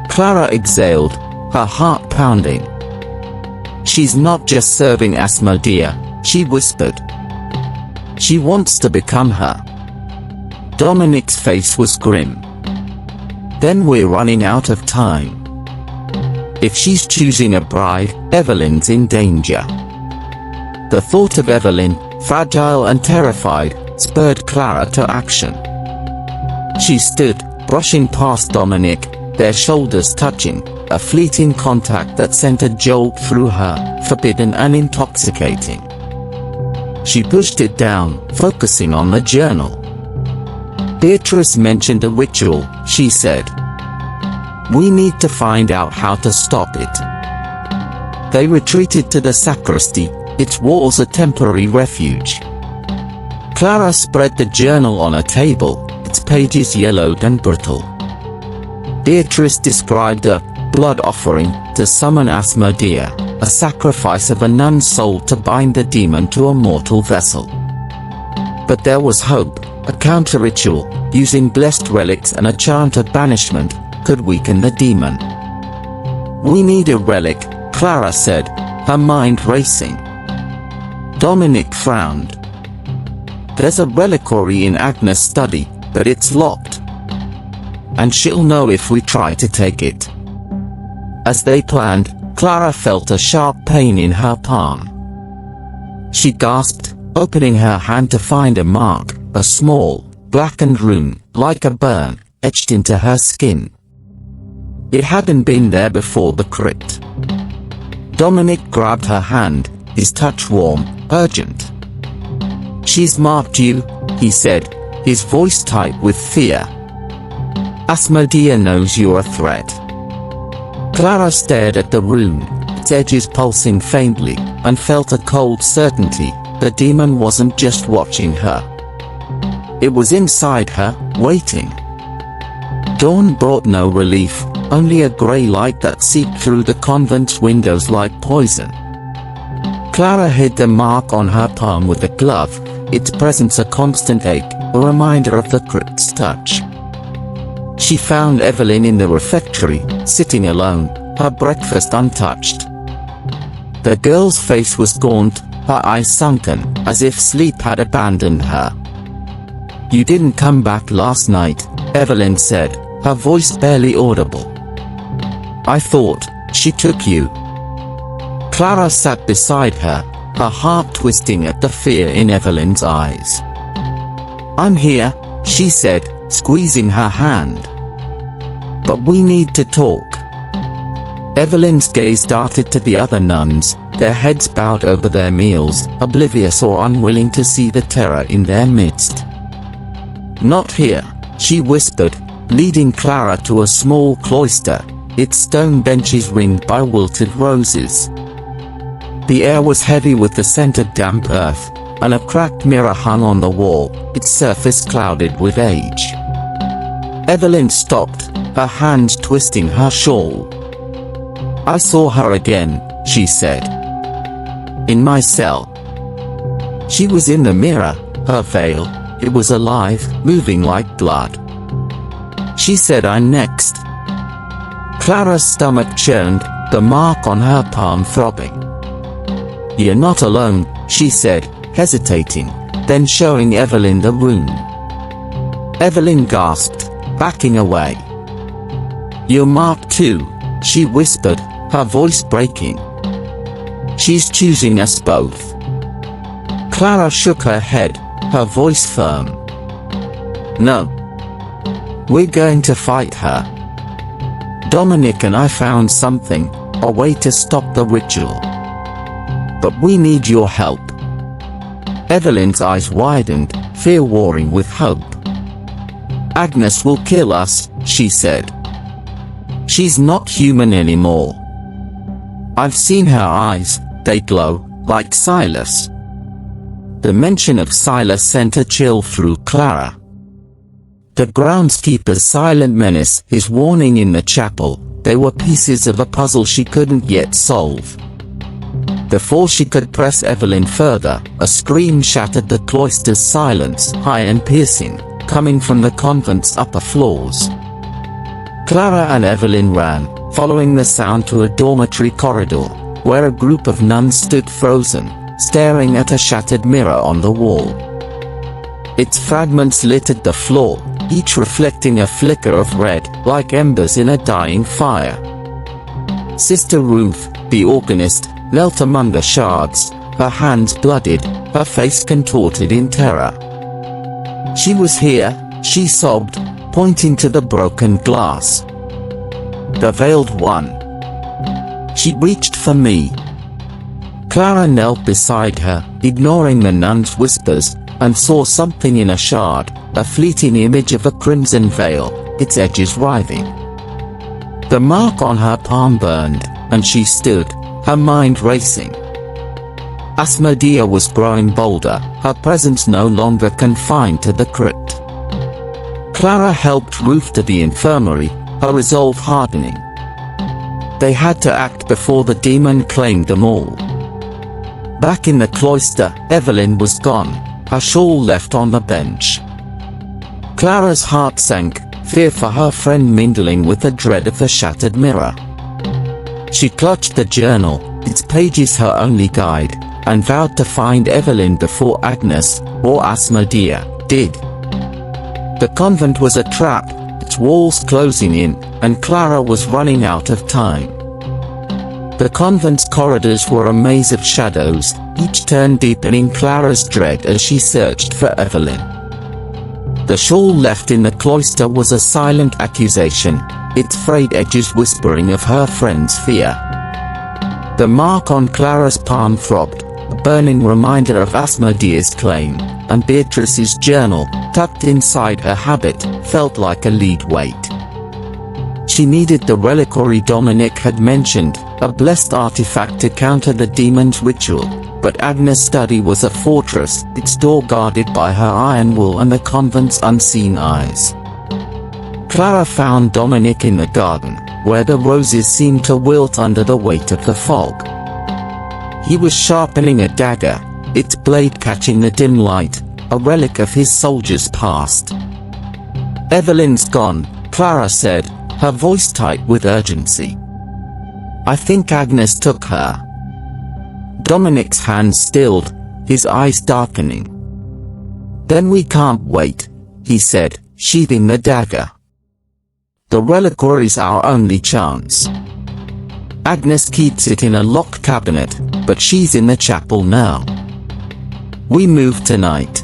Clara exhaled, her heart pounding. "She's not just serving Asmodea," she whispered. "She wants to become her." Dominic's face was grim. "Then we're running out of time. If she's choosing a bride, Evelyn's in danger." The thought of Evelyn, fragile and terrified, spurred Clara to action. She stood, brushing past Dominic, their shoulders touching, a fleeting contact that sent a jolt through her, forbidden and intoxicating. She pushed it down, focusing on the journal. Beatrice mentioned a ritual, she said. We need to find out how to stop it. They retreated to the sacristy, its walls a temporary refuge. Clara spread the journal on a table, its pages yellowed and brittle. Beatrice described a blood offering to summon Asmodea, a sacrifice of a nun's soul to bind the demon to a mortal vessel. But there was hope. A counter-ritual, using blessed relics and a chant of banishment, could weaken the demon. We need a relic, Clara said, her mind racing. Dominic frowned. There's a reliquary in Agnes' study, but it's locked. And she'll know if we try to take it. As they planned, Clara felt a sharp pain in her palm. She gasped, opening her hand to find a mark, a small, blackened rune, like a burn, etched into her skin. It hadn't been there before the crypt. Dominic grabbed her hand, his touch warm, urgent. She's marked you, he said, his voice tight with fear. Asmodea knows you're a threat. Clara stared at the rune, its edges pulsing faintly, and felt a cold certainty. The demon wasn't just watching her. It was inside her, waiting. Dawn brought no relief, only a grey light that seeped through the convent's windows like poison. Clara hid the mark on her palm with a glove, its presence a constant ache, a reminder of the crypt's touch. She found Evelyn in the refectory, sitting alone, her breakfast untouched. The girl's face was gaunt, her eyes sunken, as if sleep had abandoned her. You didn't come back last night, Evelyn said, her voice barely audible. I thought she took you. Clara sat beside her, her heart twisting at the fear in Evelyn's eyes. I'm here, she said, squeezing her hand. But we need to talk. Evelyn's gaze darted to the other nuns, their heads bowed over their meals, oblivious or unwilling to see the terror in their midst. Not here, she whispered, leading Clara to a small cloister, its stone benches ringed by wilted roses. The air was heavy with the scent of damp earth, and a cracked mirror hung on the wall, its surface clouded with age. Evelyn stopped, her hands twisting her shawl. I saw her again, she said. In my cell. She was in the mirror, her veil. It was alive, moving like blood. She said I'm next. Clara's stomach churned, the mark on her palm throbbing. You're not alone, she said, hesitating, then showing Evelyn the rune. Evelyn gasped, backing away. You're marked too, she whispered, her voice breaking. She's choosing us both. Clara shook her head, her voice firm. No. We're going to fight her. Dominic and I found something, a way to stop the ritual. But we need your help. Evelyn's eyes widened, fear warring with hope. Agnes will kill us, she said. She's not human anymore. I've seen her eyes, they glow, like Silas. The mention of Silas sent a chill through Clara. The groundskeeper's silent menace, his warning in the chapel, they were pieces of a puzzle she couldn't yet solve. Before she could press Evelyn further, a scream shattered the cloister's silence, high and piercing, coming from the convent's upper floors. Clara and Evelyn ran, following the sound to a dormitory corridor, where a group of nuns stood frozen, staring at a shattered mirror on the wall. Its fragments littered the floor, each reflecting a flicker of red, like embers in a dying fire. Sister Ruth, the organist, knelt among the shards, her hands bloodied, her face contorted in terror. She was here, she sobbed, pointing to the broken glass. The veiled one. She reached for me. Clara knelt beside her, ignoring the nun's whispers, and saw something in a shard, a fleeting image of a crimson veil, its edges writhing. The mark on her palm burned, and she stood, her mind racing. Asmodea was growing bolder, her presence no longer confined to the crypt. Clara helped Ruth to the infirmary, her resolve hardening. They had to act before the demon claimed them all. Back in the cloister, Evelyn was gone, her shawl left on the bench. Clara's heart sank, fear for her friend mingling with the dread of the shattered mirror. She clutched the journal, its pages her only guide, and vowed to find Evelyn before Agnes, or Asmodea, did. The convent was a trap, its walls closing in, and Clara was running out of time. The convent's corridors were a maze of shadows, each turn deepening Clara's dread as she searched for Evelyn. The shawl left in the cloister was a silent accusation, its frayed edges whispering of her friend's fear. The mark on Clara's palm throbbed, a burning reminder of Asmodea's claim, and Beatrice's journal, tucked inside her habit, felt like a lead weight. She needed the reliquary Dominic had mentioned, a blessed artifact to counter the demon's ritual, but Agnes' study was a fortress, its door guarded by her iron will and the convent's unseen eyes. Clara found Dominic in the garden, where the roses seemed to wilt under the weight of the fog. He was sharpening a dagger, its blade catching the dim light, a relic of his soldier's past. "Evelyn's gone," Clara said, her voice tight with urgency. "I think Agnes took her." Dominic's hand stilled, his eyes darkening. "Then we can't wait," he said, sheathing the dagger. "The reliquary's our only chance. Agnes keeps it in a locked cabinet, but she's in the chapel now. We move tonight."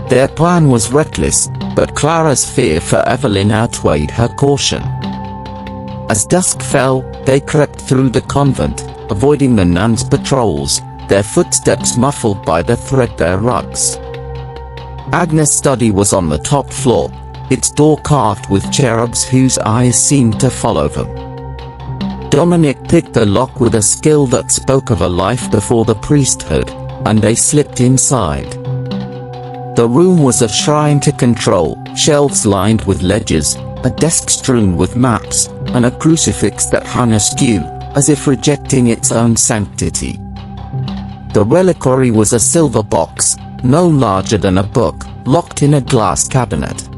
Their plan was reckless, but Clara's fear for Evelyn outweighed her caution. As dusk fell, they crept through the convent, avoiding the nuns' patrols, their footsteps muffled by the threadbare rugs. Agnes' study was on the top floor, its door carved with cherubs whose eyes seemed to follow them. Dominic picked the lock with a skill that spoke of a life before the priesthood, and they slipped inside. The room was a shrine to control, shelves lined with ledgers, a desk strewn with maps, and a crucifix that hung askew, as if rejecting its own sanctity. The reliquary was a silver box, no larger than a book, locked in a glass cabinet.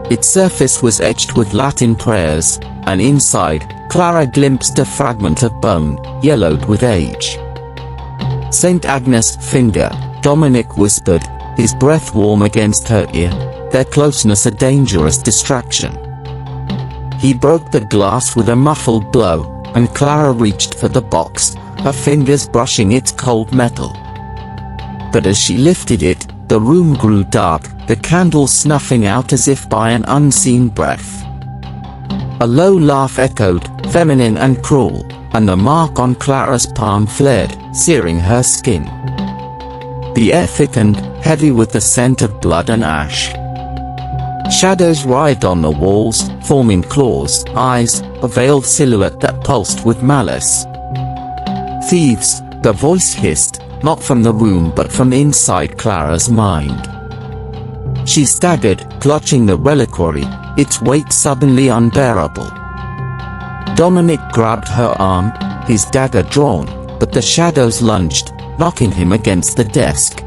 Its surface was etched with Latin prayers, and inside, Clara glimpsed a fragment of bone, yellowed with age. "Saint Agnes' finger," Dominic whispered, his breath warm against her ear, their closeness a dangerous distraction. He broke the glass with a muffled blow, and Clara reached for the box, her fingers brushing its cold metal. But as she lifted it, the room grew dark, the candle snuffing out as if by an unseen breath. A low laugh echoed, feminine and cruel, and the mark on Clara's palm flared, searing her skin. The air thickened, heavy with the scent of blood and ash. Shadows writhed on the walls, forming claws, eyes, a veiled silhouette that pulsed with malice. "Thieves," the voice hissed, not from the room but from inside Clara's mind. She staggered, clutching the reliquary, its weight suddenly unbearable. Dominic grabbed her arm, his dagger drawn, but the shadows lunged, knocking him against the desk.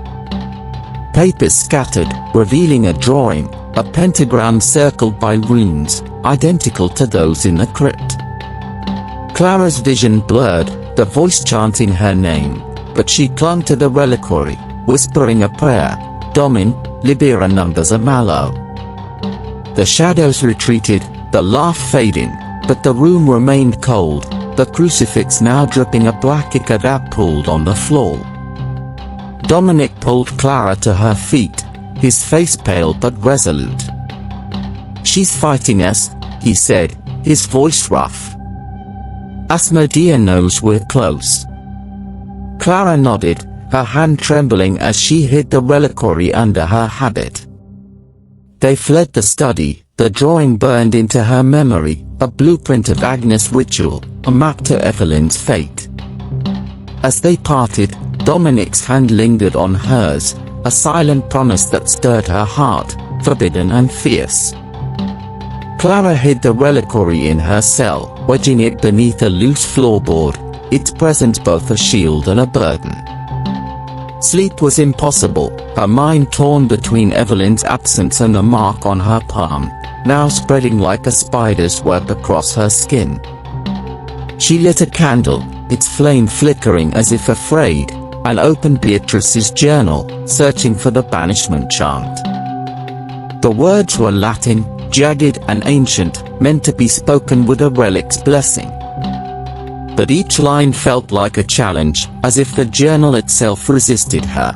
Papers scattered, revealing a drawing, a pentagram circled by runes, identical to those in the crypt. Clara's vision blurred, the voice chanting her name, but she clung to the reliquary, whispering a prayer, "Domin, libera numbers a malo." The shadows retreated, the laugh fading, but the room remained cold, the crucifix now dripping a black ichor that pooled on the floor. Dominic pulled Clara to her feet, his face pale but resolute. "She's fighting us," he said, his voice rough. "Asmodea knows we're close." Clara nodded, her hand trembling as she hid the reliquary under her habit. They fled the study, the drawing burned into her memory, a blueprint of Agnes' ritual, a map to Evelyn's fate. As they parted, Dominic's hand lingered on hers, a silent promise that stirred her heart, forbidden and fierce. Clara hid the reliquary in her cell, wedging it beneath a loose floorboard, its presence both a shield and a burden. Sleep was impossible, her mind torn between Evelyn's absence and the mark on her palm, now spreading like a spider's web across her skin. She lit a candle, its flame flickering as if afraid, and opened Beatrice's journal, searching for the banishment chant. The words were Latin, jagged and ancient, meant to be spoken with a relic's blessing. But each line felt like a challenge, as if the journal itself resisted her.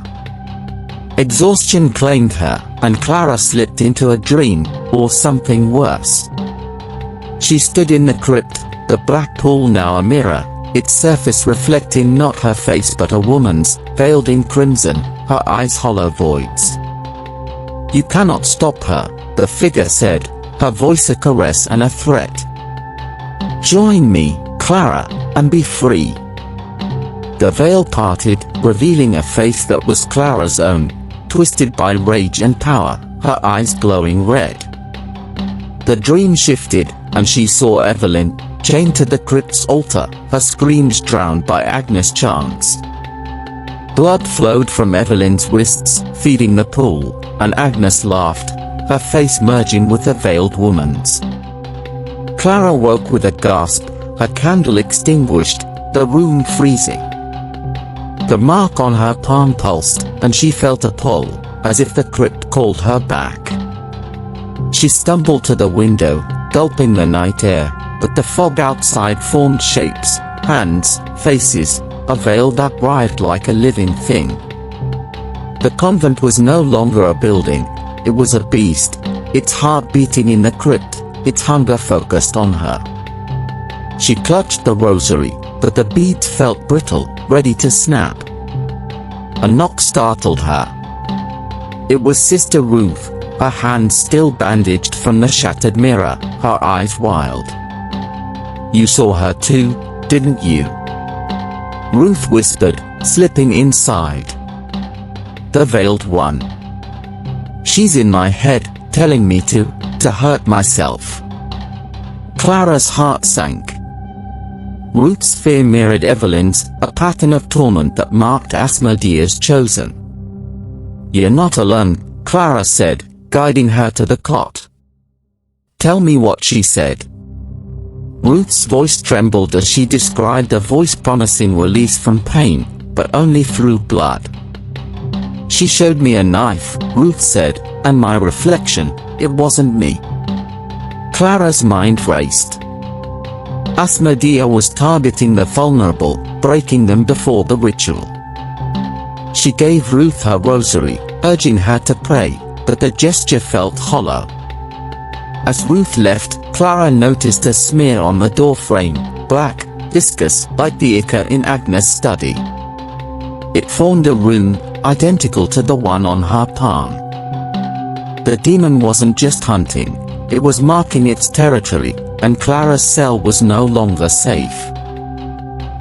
Exhaustion claimed her, and Clara slipped into a dream, or something worse. She stood in the crypt, the black pool now a mirror, its surface reflecting not her face but a woman's, veiled in crimson, her eyes hollow voids. "You cannot stop her," the figure said, her voice a caress and a threat. "Join me, Clara, and be free." The veil parted, revealing a face that was Clara's own, twisted by rage and power, her eyes glowing red. The dream shifted, and she saw Evelyn, chained to the crypt's altar, her screams drowned by Agnes' chants. Blood flowed from Evelyn's wrists, feeding the pool, and Agnes laughed, her face merging with the veiled woman's. Clara woke with a gasp, her candle extinguished, the room freezing. The mark on her palm pulsed, and she felt a pull, as if the crypt called her back. She stumbled to the window, gulping the night air, but the fog outside formed shapes, hands, faces, a veil that writhed like a living thing. The convent was no longer a building, it was a beast, its heart beating in the crypt, its hunger focused on her. She clutched the rosary, but the beads felt brittle, ready to snap. A knock startled her. It was Sister Ruth, her hands still bandaged from the shattered mirror, her eyes wild. "You saw her too, didn't you?" Ruth whispered, slipping inside. "The veiled one. She's in my head, telling me to hurt myself." Clara's heart sank. Ruth's fear mirrored Evelyn's, a pattern of torment that marked Asmodea's chosen. "You're not alone," Clara said, guiding her to the cot. "Tell me what she said." Ruth's voice trembled as she described a voice promising release from pain, but only through blood. "She showed me a knife," Ruth said, "and my reflection, it wasn't me." Clara's mind raced. Asmodea was targeting the vulnerable, breaking them before the ritual. She gave Ruth her rosary, urging her to pray, but the gesture felt hollow. As Ruth left, Clara noticed a smear on the doorframe, black, viscous, like the ichor in Agnes' study. It formed a rune, identical to the one on her palm. The demon wasn't just hunting, it was marking its territory, and Clara's cell was no longer safe.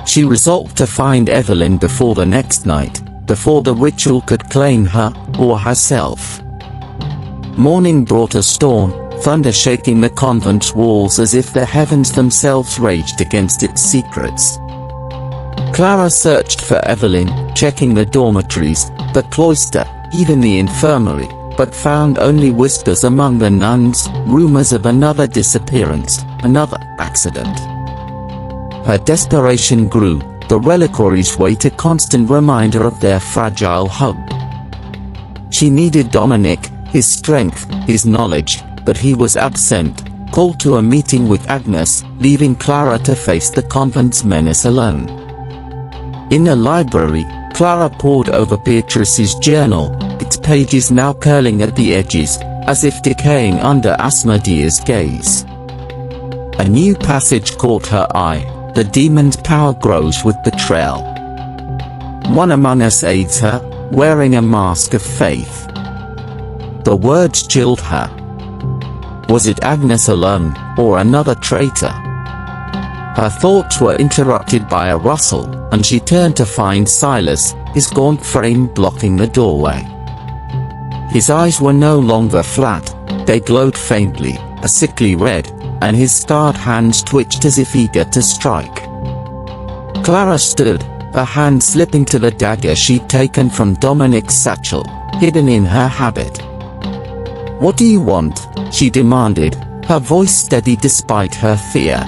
She resolved to find Evelyn before the next night, before the ritual could claim her, or herself. Morning brought a storm, thunder shaking the convent's walls as if the heavens themselves raged against its secrets. Clara searched for Evelyn, checking the dormitories, the cloister, even the infirmary, but found only whispers among the nuns, rumors of another disappearance, another accident. Her desperation grew, the reliquaries weight a constant reminder of their fragile hope. She needed Dominic, his strength, his knowledge, but he was absent, called to a meeting with Agnes, leaving Clara to face the convent's menace alone. In the library, Clara pored over Beatrice's journal, its pages now curling at the edges, as if decaying under Asmodea's gaze. A new passage caught her eye, the demon's power grows with betrayal. One among us aids her, wearing a mask of faith. The words chilled her. Was it Agnes alone, or another traitor? Her thoughts were interrupted by a rustle, and she turned to find Silas, his gaunt frame blocking the doorway. His eyes were no longer flat, they glowed faintly, a sickly red, and his scarred hands twitched as if eager to strike. Clara stood, her hand slipping to the dagger she'd taken from Dominic's satchel, hidden in her habit. "What do you want?" she demanded, her voice steady despite her fear.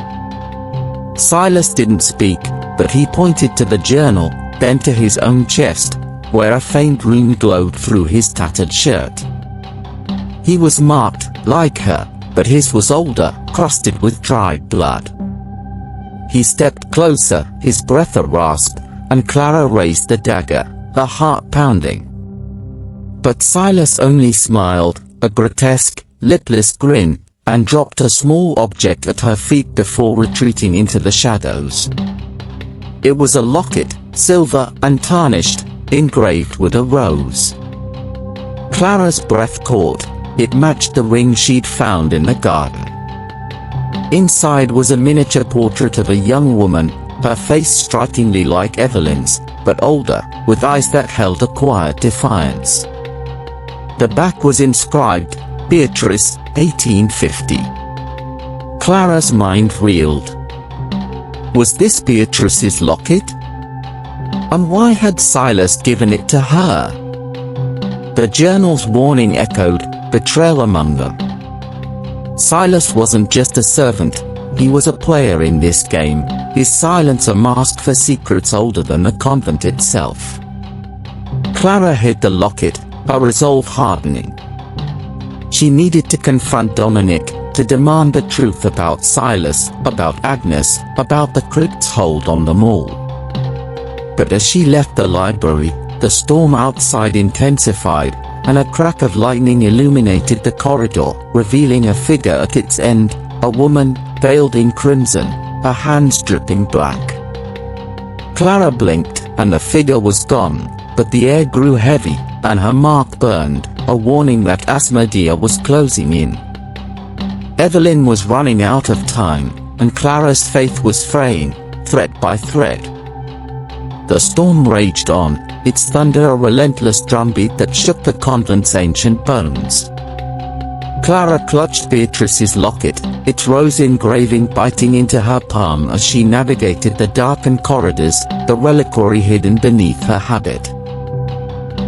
Silas didn't speak, but he pointed to the journal, then to his own chest, where a faint rune glowed through his tattered shirt. He was marked, like her, but his was older, crusted with dried blood. He stepped closer, his breath a rasp, and Clara raised the dagger, her heart pounding. But Silas only smiled, a grotesque, lipless grin, and dropped a small object at her feet before retreating into the shadows. It was a locket, silver and tarnished, engraved with a rose. Clara's breath caught. It matched the ring she'd found in the garden. Inside was a miniature portrait of a young woman, her face strikingly like Evelyn's, but older, with eyes that held a quiet defiance. The back was inscribed, Beatrice, 1850. Clara's mind reeled. Was this Beatrice's locket? And why had Silas given it to her? The journal's warning echoed, betrayal among them. Silas wasn't just a servant, he was a player in this game, his silence a mask for secrets older than the convent itself. Clara hid the locket, her resolve hardening. She needed to confront Dominic, to demand the truth about Silas, about Agnes, about the crypt's hold on them all. But as she left the library, the storm outside intensified, and a crack of lightning illuminated the corridor, revealing a figure at its end, a woman, veiled in crimson, her hands dripping black. Clara blinked, and the figure was gone, but the air grew heavy, and her mark burned, a warning that Asmodea was closing in. Evelyn was running out of time, and Clara's faith was fraying, thread by thread. The storm raged on, its thunder a relentless drumbeat that shook the convent's ancient bones. Clara clutched Beatrice's locket, its rose engraving biting into her palm as she navigated the darkened corridors, the reliquary hidden beneath her habit.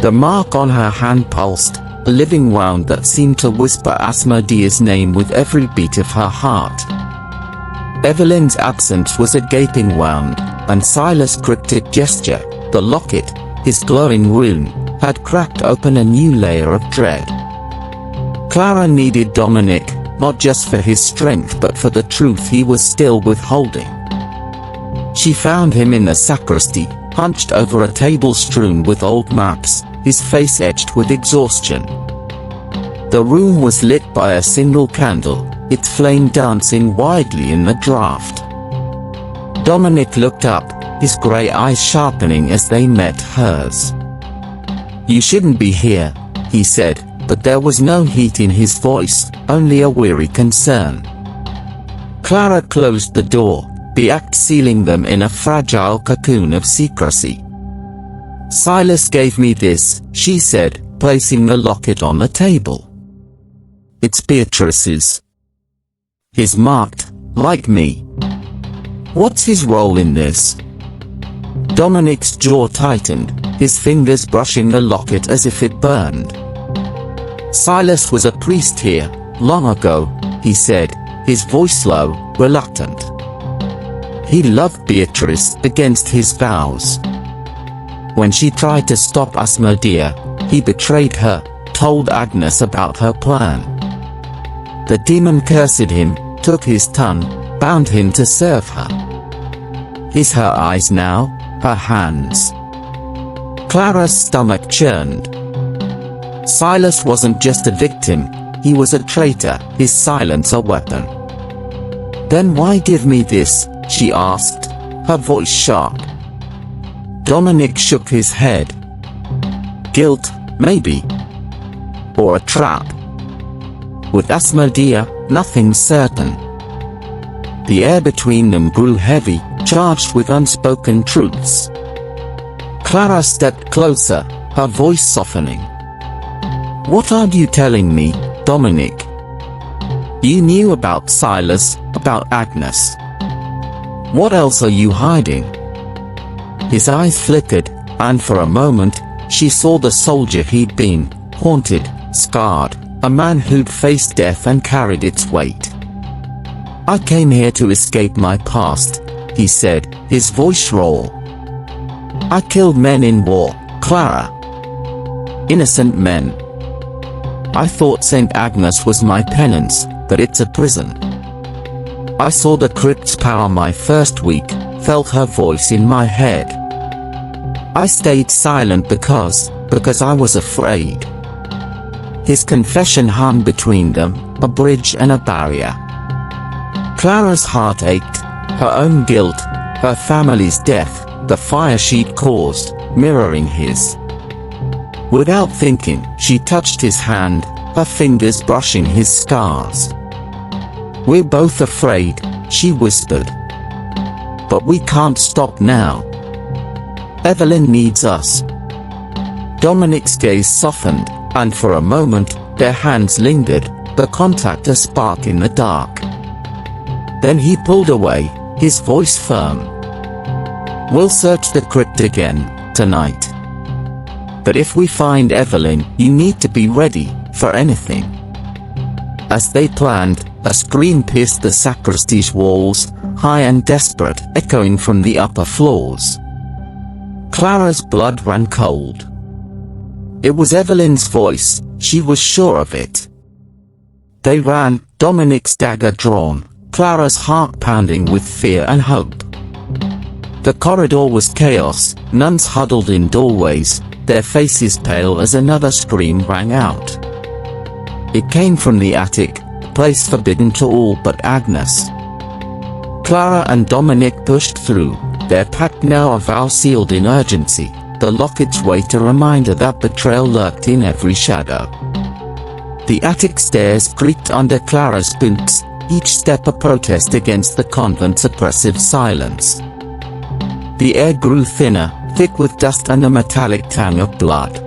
The mark on her hand pulsed, a living wound that seemed to whisper Asmodea's name with every beat of her heart. Evelyn's absence was a gaping wound, and Silas' cryptic gesture, the locket, his glowing rune, had cracked open a new layer of dread. Clara needed Dominic, not just for his strength but for the truth he was still withholding. She found him in the sacristy, hunched over a table strewn with old maps, his face etched with exhaustion. The room was lit by a single candle, its flame dancing widely in the draught. Dominic looked up, his grey eyes sharpening as they met hers. "You shouldn't be here," he said, but there was no heat in his voice, only a weary concern. Clara closed the door, the act sealing them in a fragile cocoon of secrecy. "Silas gave me this," she said, placing the locket on the table. "It's Beatrice's. He's marked, like me. What's his role in this?" Dominic's jaw tightened, his fingers brushing the locket as if it burned. "Silas was a priest here, long ago," he said, his voice low, reluctant. "He loved Beatrice against his vows. When she tried to stop Asmodea, he betrayed her, told Agnes about her plan. The demon cursed him, took his tongue, bound him to serve her. Is her eyes now, her hands?" Clara's stomach churned. Silas wasn't just a victim, he was a traitor, his silence a weapon. "Then why give me this?" she asked, her voice sharp. Dominic shook his head. "Guilt, maybe. or a trap? With Asmodea, nothing certain. The air between them grew heavy, charged with unspoken truths. Clara stepped closer, her voice softening. "What are you telling me, Dominic? You knew about Silas, about Agnes. What else are you hiding?" His eyes flickered, and for a moment, she saw the soldier he'd been, haunted, scarred, a man who'd faced death and carried its weight. "I came here to escape my past," he said, his voice raw. "I killed men in war, Clara. Innocent men. I thought St. Agnes was my penance, but it's a prison. I saw the crypt's power my first week, felt her voice in my head. I stayed silent because I was afraid." His confession hung between them, a bridge and a barrier. Clara's heart ached, her own guilt, her family's death, the fire she'd caused, mirroring his. Without thinking, she touched his hand, her fingers brushing his scars. "We're both afraid," she whispered. "But we can't stop now. Evelyn needs us." Dominic's gaze softened, and for a moment, their hands lingered, the contact a spark in the dark. Then he pulled away, his voice firm. "We'll search the crypt again, tonight. But if we find Evelyn, you need to be ready for anything." As they planned, a scream pierced the sacristy's walls, high and desperate, echoing from the upper floors. Clara's blood ran cold. It was Evelyn's voice, she was sure of it. They ran, Dominic's dagger drawn, Clara's heart pounding with fear and hope. The corridor was chaos, nuns huddled in doorways, their faces pale as another scream rang out. It came from the attic, a place forbidden to all but Agnes. Clara and Dominic pushed through, their pact now a vow sealed in urgency, the locket's weight a reminder that betrayal lurked in every shadow. The attic stairs creaked under Clara's boots, each step a protest against the convent's oppressive silence. The air grew thinner, thick with dust and a metallic tang of blood.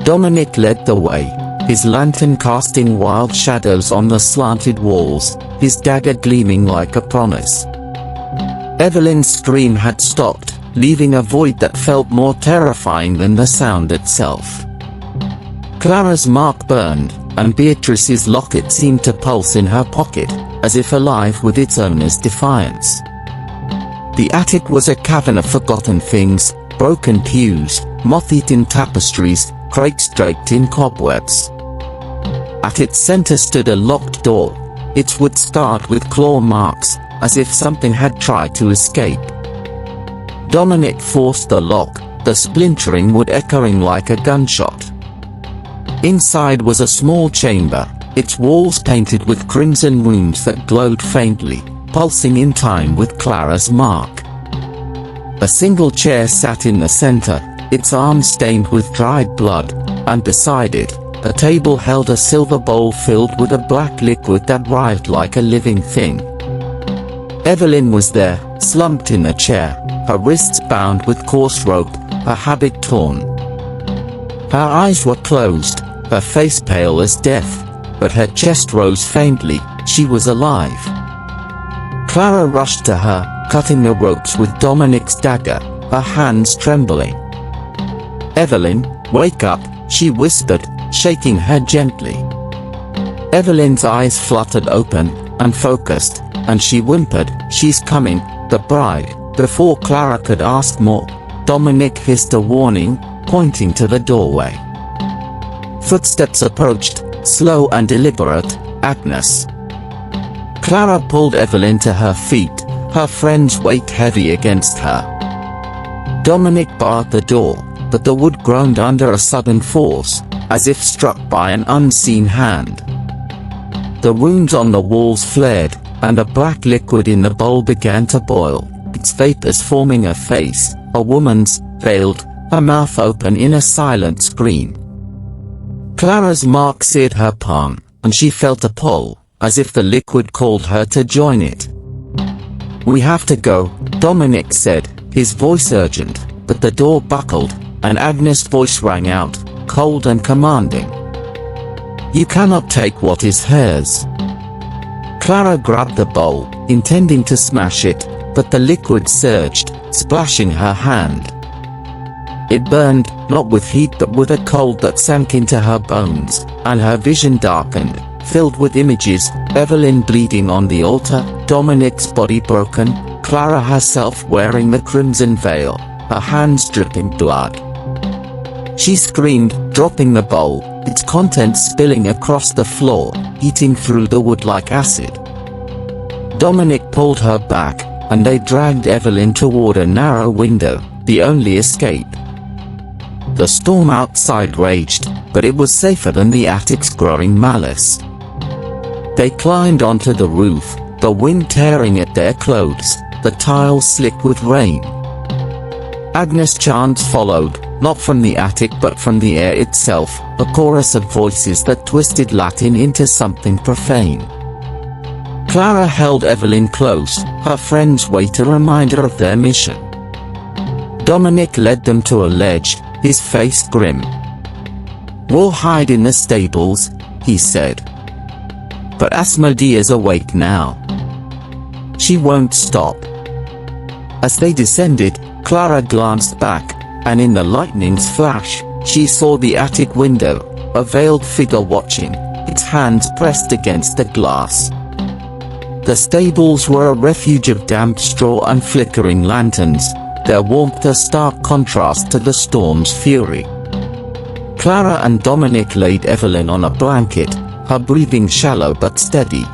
Dominic led the way, his lantern casting wild shadows on the slanted walls, his dagger gleaming like a promise. Evelyn's scream had stopped, leaving a void that felt more terrifying than the sound itself. Clara's mark burned, and Beatrice's locket seemed to pulse in her pocket, as if alive with its owner's defiance. The attic was a cavern of forgotten things, broken pews, moth-eaten tapestries, crates draped in cobwebs. At its center stood a locked door, its wood scarred with claw marks, as if something had tried to escape. Dominic forced the lock, the splintering wood echoing like a gunshot. Inside was a small chamber, its walls painted with crimson runes that glowed faintly, pulsing in time with Clara's mark. A single chair sat in the center, its arms stained with dried blood, and beside it, a table held a silver bowl filled with a black liquid that writhed like a living thing. Evelyn was there, slumped in a chair, her wrists bound with coarse rope, her habit torn. Her eyes were closed, her face pale as death, but her chest rose faintly, she was alive. Clara rushed to her, cutting the ropes with Dominic's dagger, her hands trembling. "Evelyn, wake up," she whispered, shaking her gently. Evelyn's eyes fluttered open, unfocused, and she whimpered, "She's coming, the bride." Before Clara could ask more, Dominic hissed a warning, pointing to the doorway. Footsteps approached, slow and deliberate. "Agnes." Clara pulled Evelyn to her feet, her friend's weight heavy against her. Dominic barred the door, but the wood groaned under a sudden force, as if struck by an unseen hand. The runes on the walls flared, and a black liquid in the bowl began to boil, its vapors forming a face, a woman's, veiled, her mouth open in a silent scream. Clara's mark seared her palm, and she felt a pull, as if the liquid called her to join it. "We have to go," Dominic said, his voice urgent, but the door buckled, and Agnes' voice rang out, cold and commanding. "You cannot take what is hers." Clara grabbed the bowl, intending to smash it, but the liquid surged, splashing her hand. It burned, not with heat but with a cold that sank into her bones, and her vision darkened, filled with images: Evelyn bleeding on the altar, Dominic's body broken, Clara herself wearing the crimson veil, her hands dripping blood. She screamed, dropping the bowl, its contents spilling across the floor, eating through the wood like acid. Dominic pulled her back, and they dragged Evelyn toward a narrow window, the only escape. The storm outside raged, but it was safer than the attic's growing malice. They climbed onto the roof, the wind tearing at their clothes, the tiles slick with rain. Agnes' chants followed, not from the attic but from the air itself, a chorus of voices that twisted Latin into something profane. Clara held Evelyn close, her friends wait a reminder of their mission. Dominic led them to a ledge, his face grim. "We'll hide in the stables," he said. "But Asmodea's awake now. She won't stop." As they descended, Clara glanced back, and in the lightning's flash, she saw the attic window, a veiled figure watching, its hands pressed against the glass. The stables were a refuge of damp straw and flickering lanterns, their warmth a stark contrast to the storm's fury. Clara and Dominic laid Evelyn on a blanket, her breathing shallow but steady.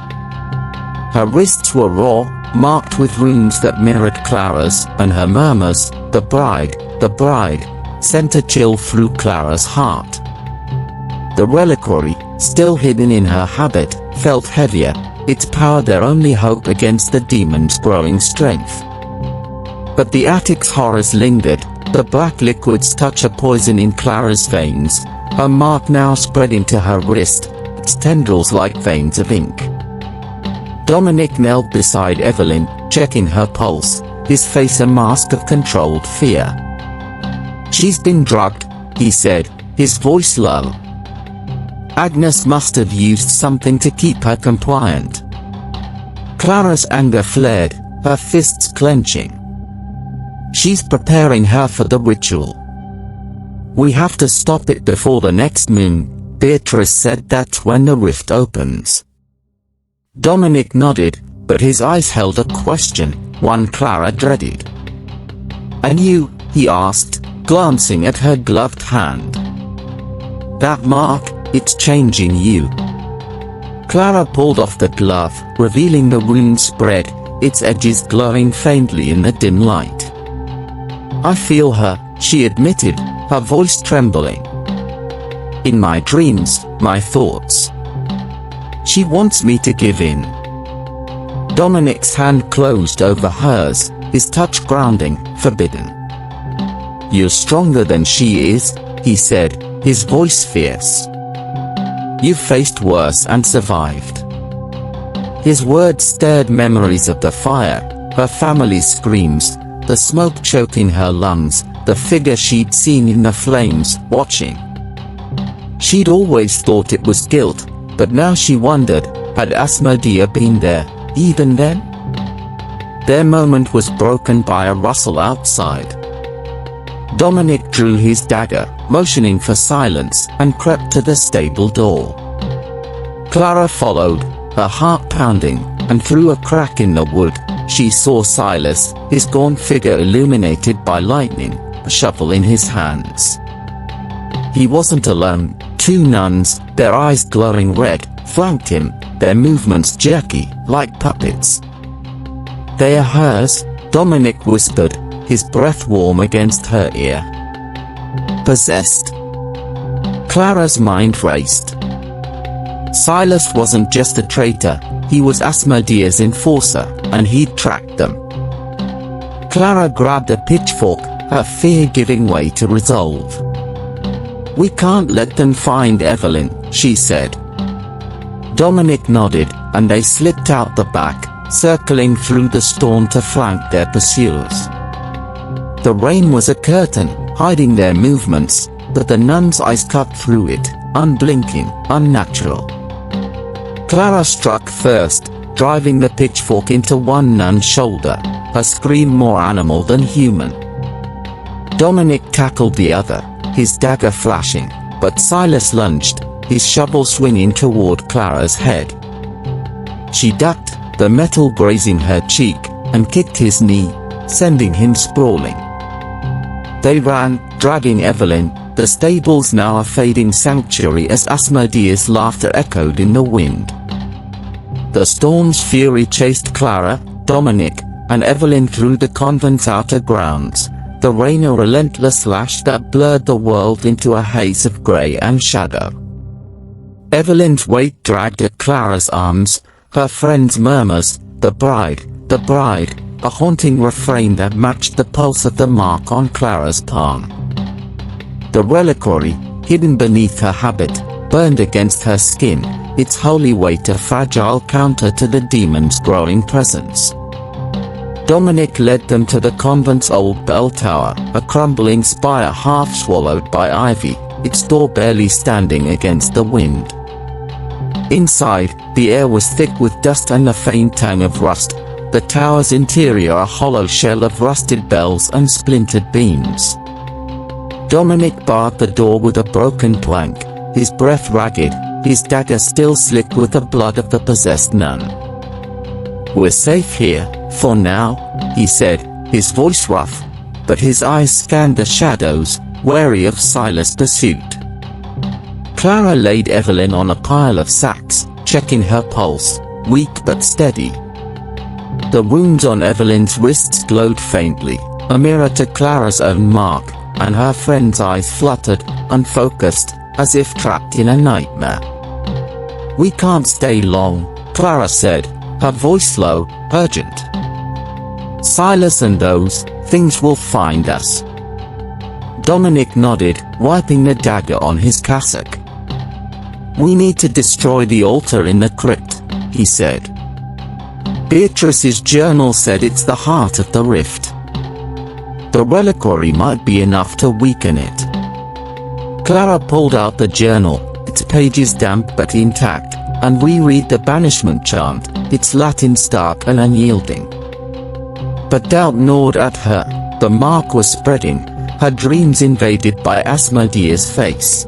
Her wrists were raw, marked with runes that mirrored Clara's, and her murmurs, the bride," sent a chill through Clara's heart. The reliquary, still hidden in her habit, felt heavier, its power their only hope against the demon's growing strength. But the attic's horrors lingered, the black liquid's touch a poison in Clara's veins, her mark now spreading to her wrist, its tendrils like veins of ink. Dominic knelt beside Evelyn, checking her pulse, his face a mask of controlled fear. "She's been drugged," he said, his voice low. Agnes must have used something to keep her compliant. Clara's anger flared, her fists clenching. "She's preparing her for the ritual. We have to stop it before the next moon," Beatrice said. "That's when the rift opens." Dominic nodded, but his eyes held a question, one Clara dreaded. "And you?" he asked, glancing at her gloved hand. "That mark, it's changing you." Clara pulled off the glove, revealing the rune spread, its edges glowing faintly in the dim light. "I feel her," she admitted, her voice trembling. "In my dreams, my thoughts. She wants me to give in." Dominic's hand closed over hers, his touch grounding, forbidden. "You're stronger than she is," he said, his voice fierce. "You've faced worse and survived." His words stirred memories of the fire, her family's screams, the smoke choking her lungs, the figure she'd seen in the flames, watching. She'd always thought it was guilt, but now she wondered, had Asmodea been there, even then? Their moment was broken by a rustle outside. Dominic drew his dagger, motioning for silence, and crept to the stable door. Clara followed, her heart pounding, and through a crack in the wood, she saw Silas, his gaunt figure illuminated by lightning, a shovel in his hands. He wasn't alone. Two nuns, their eyes glowing red, flanked him, their movements jerky, like puppets. "They are hers," Dominic whispered, his breath warm against her ear. "Possessed." Clara's mind raced. Silas wasn't just a traitor, he was Asmodea's enforcer, and he'd tracked them. Clara grabbed a pitchfork, her fear giving way to resolve. "We can't let them find Evelyn," she said. Dominic nodded, and they slipped out the back, circling through the storm to flank their pursuers. The rain was a curtain, hiding their movements, but the nun's eyes cut through it, unblinking, unnatural. Clara struck first, driving the pitchfork into one nun's shoulder, her scream more animal than human. Dominic tackled the other, his dagger flashing, but Silas lunged, his shovel swinging toward Clara's head. She ducked, the metal grazing her cheek, and kicked his knee, sending him sprawling. They ran, dragging Evelyn, the stables now a fading sanctuary as Asmodea's laughter echoed in the wind. The storm's fury chased Clara, Dominic, and Evelyn through the convent's outer grounds, the rain a relentless lash that blurred the world into a haze of grey and shadow. Evelyn's weight dragged at Clara's arms, her friends' murmurs, the bride, a haunting refrain that matched the pulse of the mark on Clara's palm. The reliquary, hidden beneath her habit, burned against her skin, its holy weight a fragile counter to the demon's growing presence. Dominic led them to the convent's old bell tower, a crumbling spire half swallowed by ivy, its door barely standing against the wind. Inside, the air was thick with dust and a faint tang of rust, the tower's interior a hollow shell of rusted bells and splintered beams. Dominic barred the door with a broken plank, his breath ragged, his dagger still slick with the blood of the possessed nun. "We're safe here, for now," he said, his voice rough, but his eyes scanned the shadows, wary of Silas' pursuit. Clara laid Evelyn on a pile of sacks, checking her pulse, weak but steady. The wounds on Evelyn's wrists glowed faintly, a mirror to Clara's own mark, and her friend's eyes fluttered, unfocused, as if trapped in a nightmare. "We can't stay long," Clara said, her voice low, urgent. "Silas and those things will find us." Dominic nodded, wiping the dagger on his cassock. "We need to destroy the altar in the crypt," he said. "Beatrice's journal said it's the heart of the rift. The reliquary might be enough to weaken it." Clara pulled out the journal, its pages damp but intact, and reread the banishment chant, its Latin stark and unyielding. But doubt gnawed at her, the mark was spreading, her dreams invaded by Asmodea's face.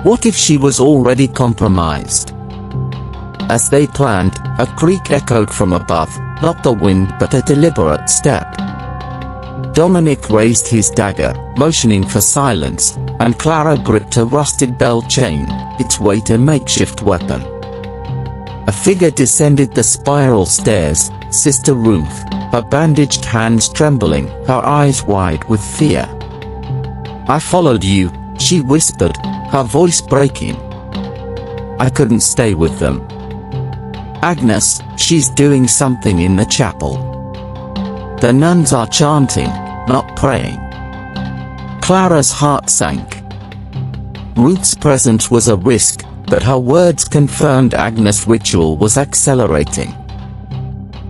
What if she was already compromised? As they planned, a creak echoed from above, not the wind but a deliberate step. Dominic raised his dagger, motioning for silence, and Clara gripped a rusted bell chain, its weight a makeshift weapon. A figure descended the spiral stairs, Sister Ruth, her bandaged hands trembling, her eyes wide with fear. "I followed you," she whispered, her voice breaking. "I couldn't stay with them. Agnes, she's doing something in the chapel. The nuns are chanting, not praying." Clara's heart sank. Ruth's presence was a risk, but her words confirmed Agnes' ritual was accelerating.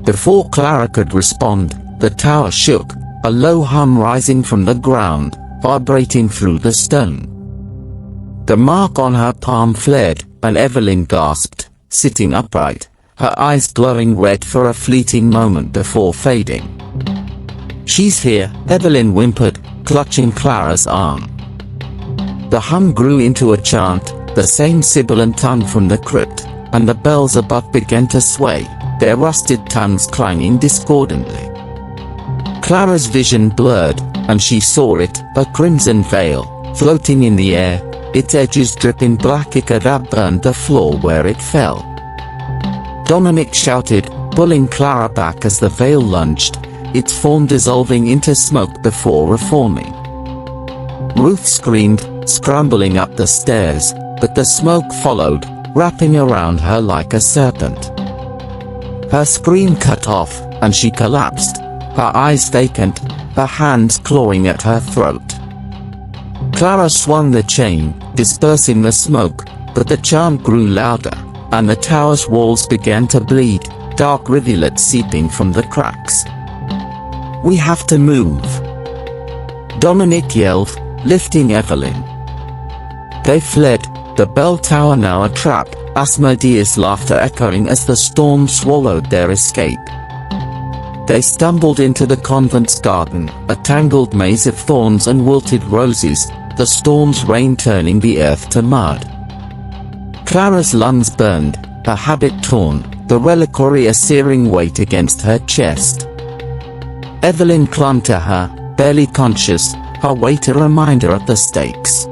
Before Clara could respond, the tower shook, a low hum rising from the ground, vibrating through the stone. The mark on her palm flared, and Evelyn gasped, sitting upright, her eyes glowing red for a fleeting moment before fading. "She's here," Evelyn whimpered, clutching Clara's arm. The hum grew into a chant, the same sibilant tongue from the crypt, and the bells above began to sway, their rusted tongues clanging discordantly. Clara's vision blurred, and she saw it, a crimson veil, floating in the air, its edges dripping black ichor that burned the floor where it fell. Dominic shouted, pulling Clara back as the veil lunged, its form dissolving into smoke before reforming. Ruth screamed, scrambling up the stairs, but the smoke followed, wrapping around her like a serpent. Her scream cut off, and she collapsed, her eyes vacant, her hands clawing at her throat. Clara swung the chain, dispersing the smoke, but the chant grew louder, and the tower's walls began to bleed, dark rivulets seeping from the cracks. "We have to move," Dominic yelled, lifting Evelyn. They fled, the bell tower now a trap, Asmodea's laughter echoing as the storm swallowed their escape. They stumbled into the convent's garden, a tangled maze of thorns and wilted roses, the storm's rain turning the earth to mud. Clara's lungs burned, her habit torn, the reliquary a searing weight against her chest. Evelyn clung to her, barely conscious, her weight a reminder of the stakes.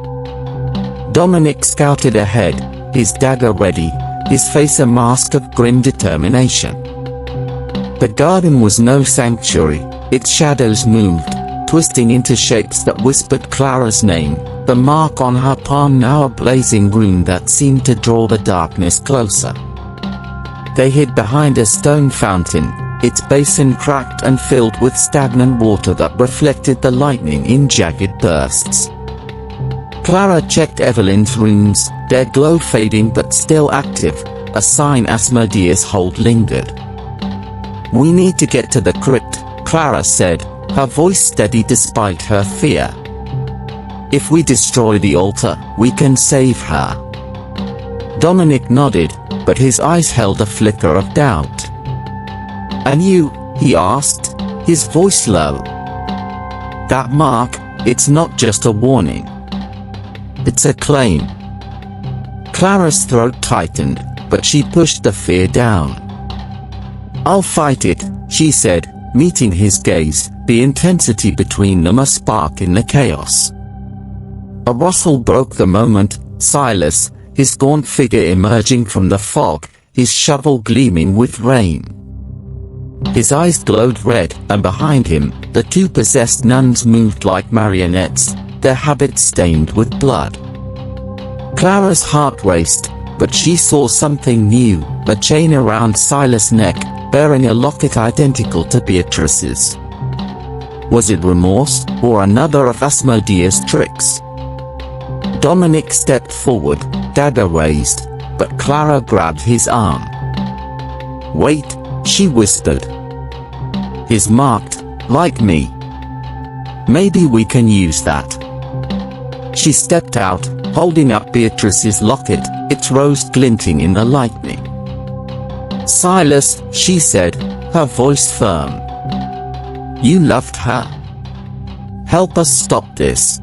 Dominic scouted ahead, his dagger ready, his face a mask of grim determination. The garden was no sanctuary, its shadows moved, twisting into shapes that whispered Clara's name, the mark on her palm now a blazing rune that seemed to draw the darkness closer. They hid behind a stone fountain, its basin cracked and filled with stagnant water that reflected the lightning in jagged bursts. Clara checked Evelyn's runes, their glow fading but still active, a sign Asmodea's hold lingered. "We need to get to the crypt," Clara said, her voice steady despite her fear. "If we destroy the altar, we can save her." Dominic nodded, but his eyes held a flicker of doubt. "And you?" he asked, his voice low. "That mark, it's not just a warning. It's a claim." Clara's throat tightened, but she pushed the fear down. "I'll fight it," she said, meeting his gaze, the intensity between them a spark in the chaos. A rustle broke the moment, Silas, his gaunt figure emerging from the fog, his shovel gleaming with rain. His eyes glowed red, and behind him, the two possessed nuns moved like marionettes, their habits stained with blood. Clara's heart raced, but she saw something new, a chain around Silas' neck, bearing a locket identical to Beatrice's. Was it remorse, or another of Asmodea's tricks? Dominic stepped forward, dagger raised, but Clara grabbed his arm. "Wait," she whispered. "He's marked, like me. Maybe we can use that." She stepped out, holding up Beatrice's locket, its rose glinting in the lightning. "Silas," she said, her voice firm. "You loved her. Help us stop this."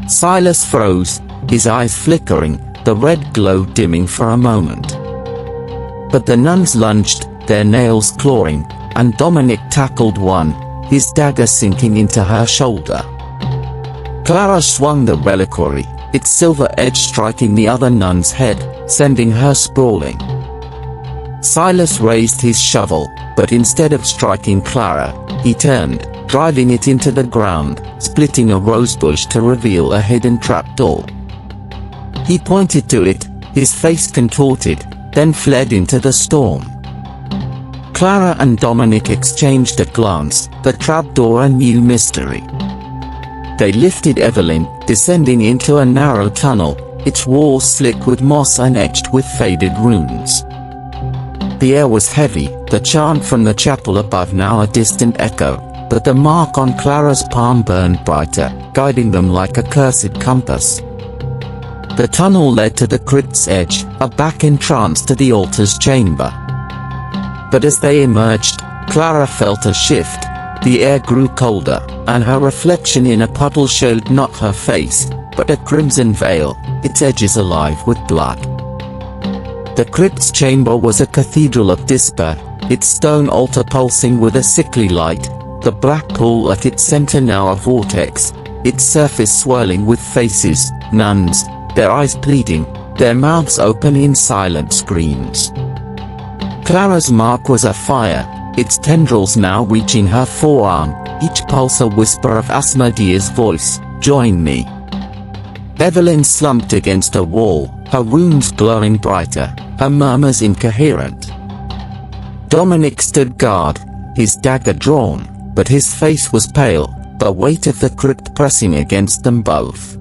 Silas froze, his eyes flickering, the red glow dimming for a moment. But the nuns lunged, their nails clawing, and Dominic tackled one, his dagger sinking into her shoulder. Clara swung the reliquary, its silver edge striking the other nun's head, sending her sprawling. Silas raised his shovel, but instead of striking Clara, he turned, driving it into the ground, splitting a rosebush to reveal a hidden trapdoor. He pointed to it, his face contorted, then fled into the storm. Clara and Dominic exchanged a glance, the trapdoor a new mystery. They lifted Evelyn, descending into a narrow tunnel, its walls slick with moss and etched with faded runes. The air was heavy, the chant from the chapel above now a distant echo, but the mark on Clara's palm burned brighter, guiding them like a cursed compass. The tunnel led to the crypt's edge, a back entrance to the altar's chamber. But as they emerged, Clara felt a shift. The air grew colder, and her reflection in a puddle showed not her face, but a crimson veil, its edges alive with blood. The crypt's chamber was a cathedral of despair, its stone altar pulsing with a sickly light, the black pool at its center now a vortex, its surface swirling with faces, nuns, their eyes pleading, their mouths open in silent screams. Clara's mark was a fire, its tendrils now reaching her forearm, each pulse a whisper of Asmodea's voice, "Join me." Evelyn slumped against a wall, her runes glowing brighter, her murmurs incoherent. Dominic stood guard, his dagger drawn, but his face was pale, the weight of the crypt pressing against them both.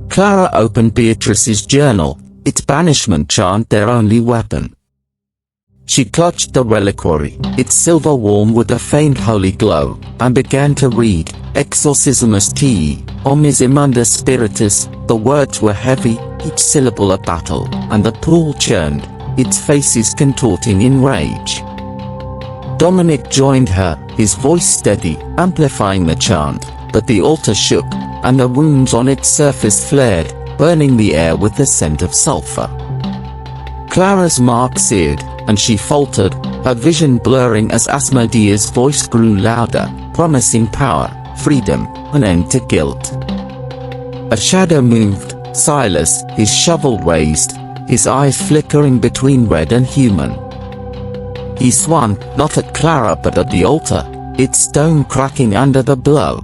Clara opened Beatrice's journal, its banishment chant their only weapon. She clutched the reliquary, its silver warm with a faint holy glow, and began to read, Exorcismus te, omnis immunda spiritus. The words were heavy, each syllable a battle, and the pool churned, its faces contorting in rage. Dominic joined her, his voice steady, amplifying the chant, but the altar shook, and the runes on its surface flared, burning the air with the scent of sulfur. Clara's mark seared, and she faltered, her vision blurring as Asmodea's voice grew louder, promising power, freedom, an end to guilt. A shadow moved, Silas, his shovel raised, his eyes flickering between red and human. He swung, not at Clara but at the altar, its stone cracking under the blow.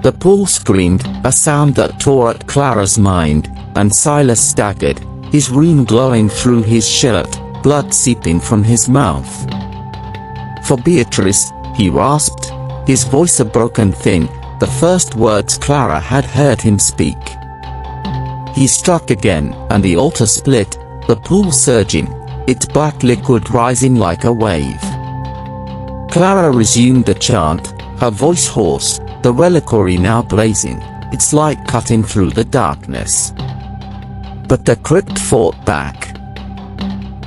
The pool screamed, a sound that tore at Clara's mind, and Silas staggered, his rune glowing through his shirt, blood seeping from his mouth. For Beatrice, he rasped, his voice a broken thing, the first words Clara had heard him speak. He struck again, and the altar split, the pool surging, its black liquid rising like a wave. Clara resumed the chant, her voice hoarse, the reliquary now blazing, its light cutting through the darkness. But the crypt fought back.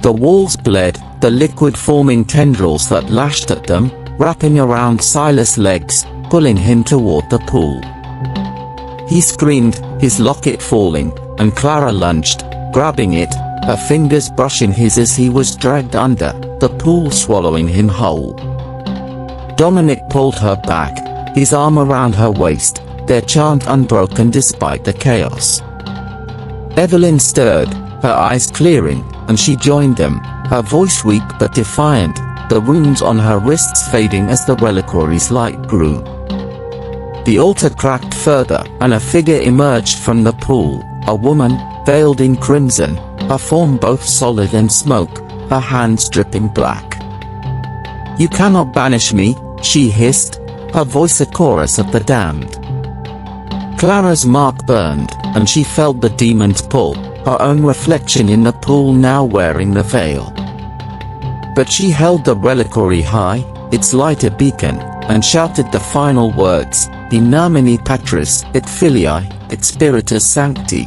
The walls bled, the liquid forming tendrils that lashed at them, wrapping around Silas' legs, pulling him toward the pool. He screamed, his locket falling, and Clara lunged, grabbing it, her fingers brushing his as he was dragged under, the pool swallowing him whole. Dominic pulled her back, his arm around her waist, their chant unbroken despite the chaos. Evelyn stirred, her eyes clearing, and she joined them, her voice weak but defiant, the runes on her wrists fading as the reliquary's light grew. The altar cracked further, and a figure emerged from the pool, a woman, veiled in crimson, her form both solid and smoke, her hands dripping black. "You cannot banish me," she hissed, her voice a chorus of the damned. Clara's mark burned, and she felt the demon's pull, her own reflection in the pool now wearing the veil. But she held the reliquary high, its light a beacon, and shouted the final words, In nomine Patris, et Filii, et Spiritus Sancti.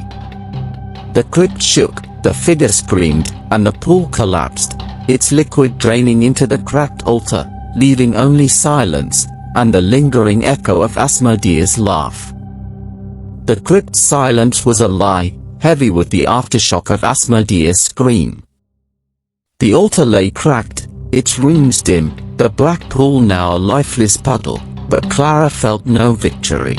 The crypt shook, the figure screamed, and the pool collapsed, its liquid draining into the cracked altar, leaving only silence, and the lingering echo of Asmodea's laugh. The crypt's silence was a lie, heavy with the aftershock of Asmodea's scream. The altar lay cracked, its runes dim, the black pool now a lifeless puddle, but Clara felt no victory.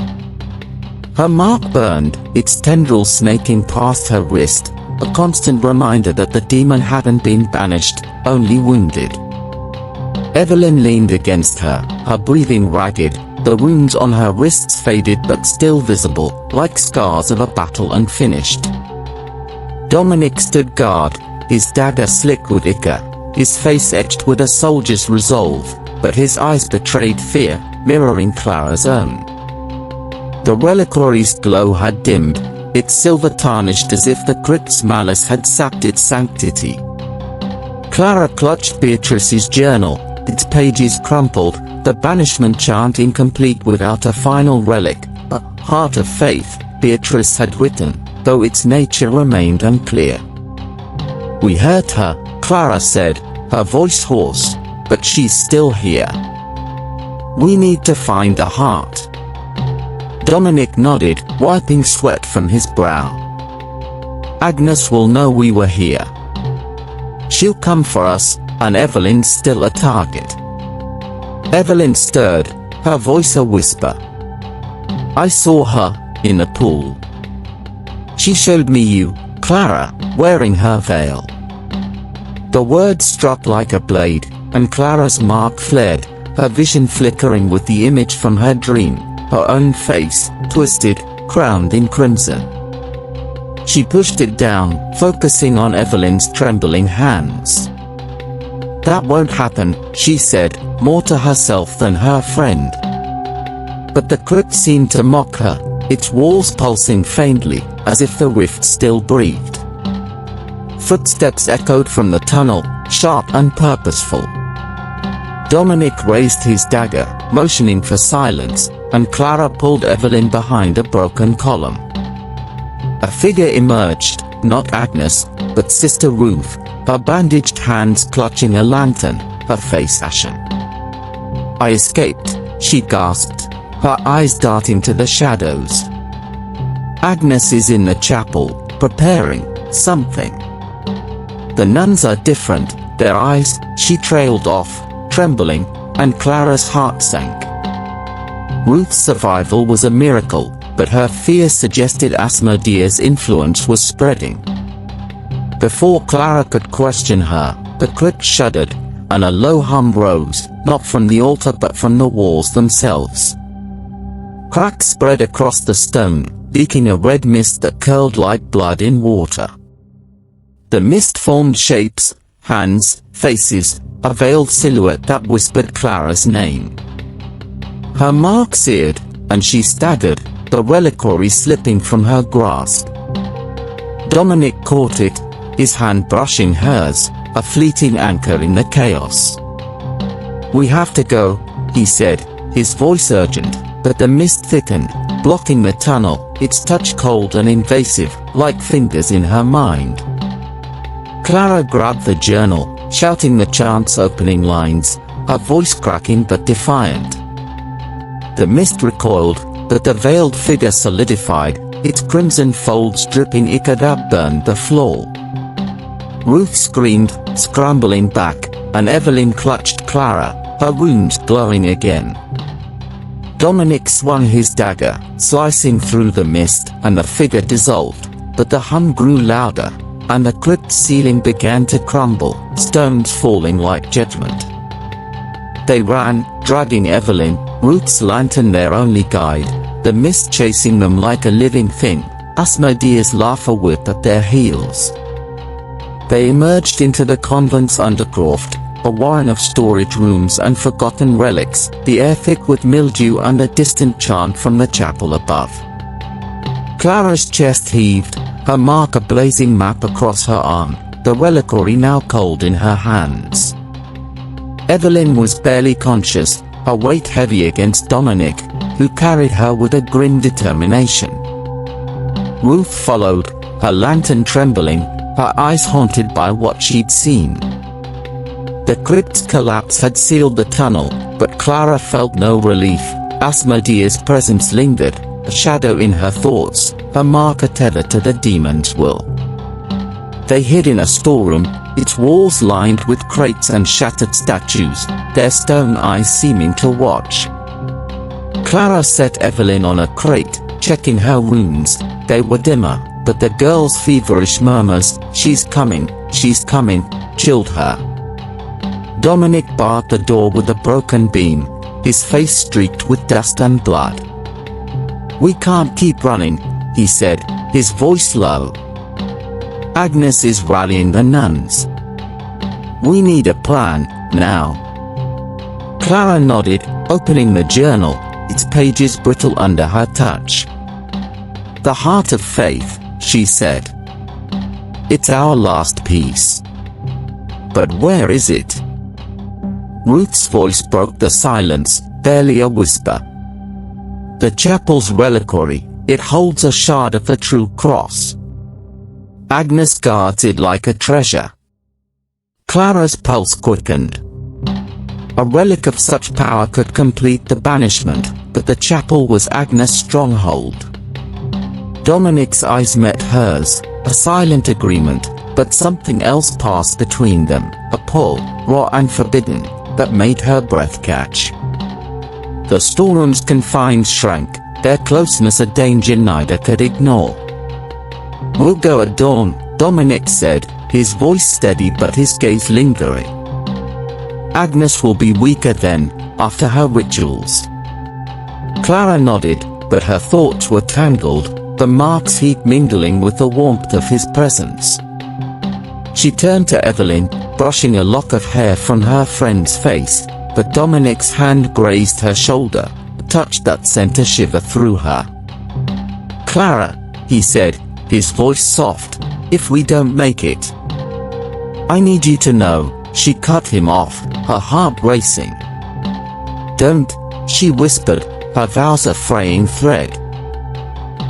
Her mark burned, its tendrils snaking past her wrist, a constant reminder that the demon hadn't been banished, only wounded. Evelyn leaned against her, her breathing ragged, the runes on her wrists faded but still visible, like scars of a battle unfinished. Dominic stood guard, his dagger slick with ichor, his face etched with a soldier's resolve, but his eyes betrayed fear, mirroring Clara's own. The reliquary's glow had dimmed, its silver tarnished as if the crypt's malice had sapped its sanctity. Clara clutched Beatrice's journal, its pages crumpled, the banishment chant incomplete without a final relic, a heart of faith, Beatrice had written, though its nature remained unclear. "We hurt her," Clara said, her voice hoarse, "but she's still here. We need to find the heart." Dominic nodded, wiping sweat from his brow. "Agnes will know we were here. She'll come for us, and Evelyn's still a target." Evelyn stirred, her voice a whisper. "I saw her, in the pool. She showed me you, Clara, wearing her veil." The words struck like a blade, and Clara's mark flared, her vision flickering with the image from her dream, her own face, twisted, crowned in crimson. She pushed it down, focusing on Evelyn's trembling hands. "That won't happen," she said, more to herself than her friend. But the crypt seemed to mock her, its walls pulsing faintly, as if the rift still breathed. Footsteps echoed from the tunnel, sharp and purposeful. Dominic raised his dagger, motioning for silence, and Clara pulled Evelyn behind a broken column. A figure emerged, not Agnes, but Sister Ruth, her bandaged hands clutching a lantern, her face ashen. "I escaped," she gasped, her eyes darting to the shadows. "Agnes is in the chapel, preparing something. The nuns are different, their eyes," she trailed off, trembling, and Clara's heart sank. Ruth's survival was a miracle, but her fear suggested Asmodea's influence was spreading. Before Clara could question her, the crypt shuddered, and a low hum rose, not from the altar but from the walls themselves. Cracks spread across the stone, leaking a red mist that curled like blood in water. The mist formed shapes, hands, faces, a veiled silhouette that whispered Clara's name. Her mark seared, and she staggered, the reliquary slipping from her grasp. Dominic caught it, his hand brushing hers, a fleeting anchor in the chaos. "We have to go," he said, his voice urgent, but the mist thickened, blocking the tunnel, its touch cold and invasive, like fingers in her mind. Clara grabbed the journal, shouting the chant's opening lines, her voice cracking but defiant. The mist recoiled, but the veiled figure solidified, its crimson folds dripping ichabod burned the floor. Ruth screamed, scrambling back, and Evelyn clutched Clara, her wounds glowing again. Dominic swung his dagger, slicing through the mist, and the figure dissolved, but the hum grew louder, and the crypt ceiling began to crumble, stones falling like judgment. They ran, dragging Evelyn, Ruth's lantern their only guide, the mist chasing them like a living thing, Asmodea's laughter whip at their heels. They emerged into the convent's undercroft, a warren of storage rooms and forgotten relics, the air thick with mildew and a distant chant from the chapel above. Clara's chest heaved, her mark a blazing map across her arm, the reliquary now cold in her hands. Evelyn was barely conscious, her weight heavy against Dominic, who carried her with a grim determination. Ruth followed, her lantern trembling, her eyes haunted by what she'd seen. The crypt's collapse had sealed the tunnel, but Clara felt no relief. Asmodea's presence lingered, a shadow in her thoughts, her marker tethered to the demon's will. They hid in a storeroom, its walls lined with crates and shattered statues, their stone eyes seeming to watch. Clara set Evelyn on a crate, checking her wounds. They were dimmer, but the girl's feverish murmurs, she's coming," chilled her. Dominic barred the door with a broken beam, his face streaked with dust and blood. "We can't keep running," he said, his voice low. "Agnes is rallying the nuns. We need a plan, now." Clara nodded, opening the journal, its pages brittle under her touch. "The heart of faith," she said. "It's our last piece. But where is it?" Ruth's voice broke the silence, barely a whisper. "The chapel's reliquary, it holds a shard of the true cross. Agnes guards it like a treasure." Clara's pulse quickened. A relic of such power could complete the banishment, but the chapel was Agnes' stronghold. Dominic's eyes met hers, a silent agreement, but something else passed between them, a pull, raw and forbidden, that made her breath catch. The storeroom's confines shrank, their closeness a danger neither could ignore. "We'll go at dawn," Dominic said, his voice steady but his gaze lingering. "Agnes will be weaker then, after her rituals." Clara nodded, but her thoughts were tangled, the mark's heat mingling with the warmth of his presence. She turned to Evelyn, brushing a lock of hair from her friend's face, but Dominic's hand grazed her shoulder, a touch that sent a shiver through her. "Clara," he said, his voice soft, "if we don't make it, I need you to know," she cut him off, her heart racing. "Don't," she whispered, her vows a fraying thread.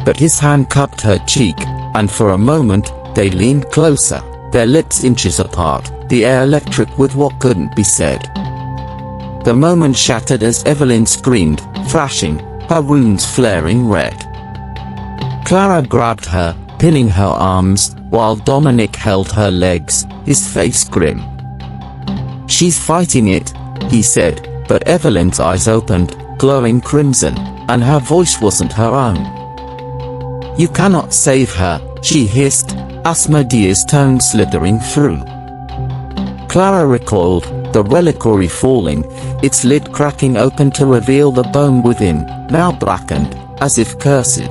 But his hand cupped her cheek, and for a moment, they leaned closer, their lips inches apart, the air electric with what couldn't be said. The moment shattered as Evelyn screamed, flashing, her wounds flaring red. Clara grabbed her, pinning her arms, while Dominic held her legs, his face grim. "She's fighting it," he said, but Evelyn's eyes opened, glowing crimson, and her voice wasn't her own. "You cannot save her," she hissed, Asmodea's tone slithering through. Clara recoiled, the reliquary falling, its lid cracking open to reveal the bone within, now blackened, as if cursed.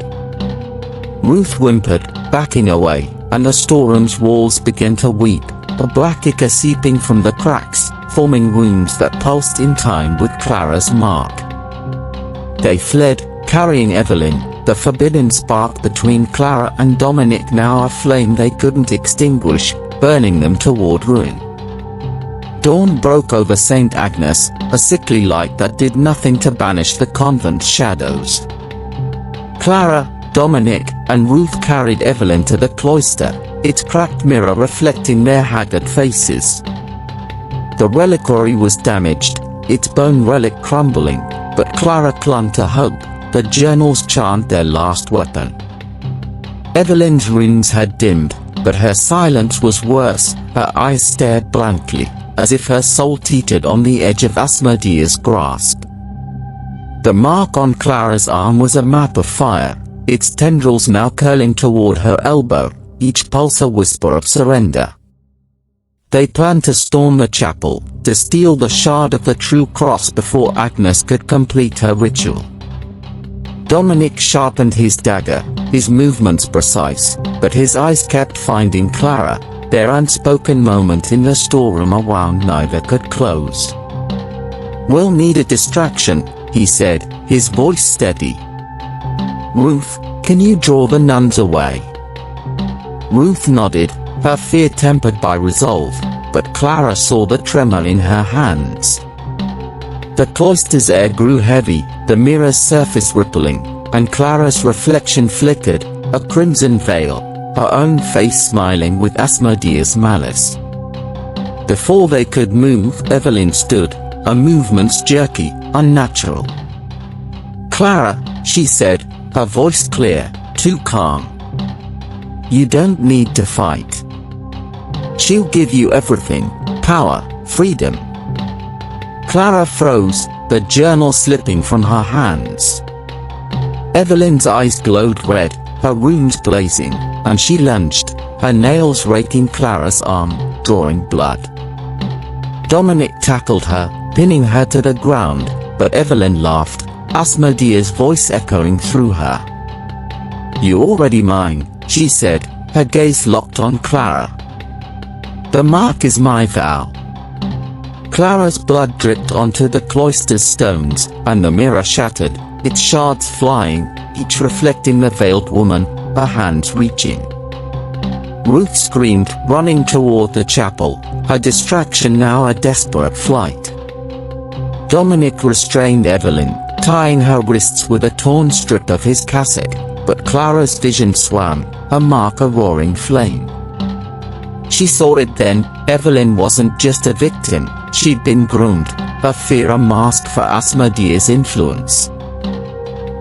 Ruth whimpered, backing away, and the storeroom's walls began to weep, the black ichor seeping from the cracks, forming wounds that pulsed in time with Clara's mark. They fled, carrying Evelyn, the forbidden spark between Clara and Dominic now a flame they couldn't extinguish, burning them toward ruin. Dawn broke over St. Agnes, a sickly light that did nothing to banish the convent's shadows. Clara, Dominic, and Ruth carried Evelyn to the cloister, its cracked mirror reflecting their haggard faces. The reliquary was damaged, its bone relic crumbling, but Clara clung to hope, the journal's chant their last weapon. Evelyn's runes had dimmed, but her silence was worse, her eyes stared blankly, as if her soul teetered on the edge of Asmodea's grasp. The mark on Clara's arm was a map of fire, its tendrils now curling toward her elbow, each pulse a whisper of surrender. They planned to storm the chapel, to steal the shard of the true cross before Agnes could complete her ritual. Dominic sharpened his dagger, his movements precise, but his eyes kept finding Clara, their unspoken moment in the storeroom a wound neither could close. "We'll need a distraction," he said, his voice steady. "Ruth, can you draw the nuns away?" Ruth nodded, her fear tempered by resolve, but Clara saw the tremor in her hands. The cloister's air grew heavy, the mirror's surface rippling, and Clara's reflection flickered, a crimson veil, her own face smiling with Asmodea's malice. Before they could move, Evelyn stood, her movements jerky, unnatural. "Clara," she said, her voice clear, too calm. "You don't need to fight. She'll give you everything, power, freedom." Clara froze, the journal slipping from her hands. Evelyn's eyes glowed red, her runes blazing, and she lunged, her nails raking Clara's arm, drawing blood. Dominic tackled her, pinning her to the ground, but Evelyn laughed, Asmodea's voice echoing through her. "You're already mine," she said, her gaze locked on Clara. "The mark is my vow." Clara's blood dripped onto the cloister's stones, and the mirror shattered, its shards flying, each reflecting the veiled woman, her hands reaching. Ruth screamed, running toward the chapel, her distraction now a desperate flight. Dominic restrained Evelyn, tying her wrists with a torn strip of his cassock, but Clara's vision swam, her mark a roaring flame. She saw it then, Evelyn wasn't just a victim, she'd been groomed, her fear a mask for Asmodea's influence.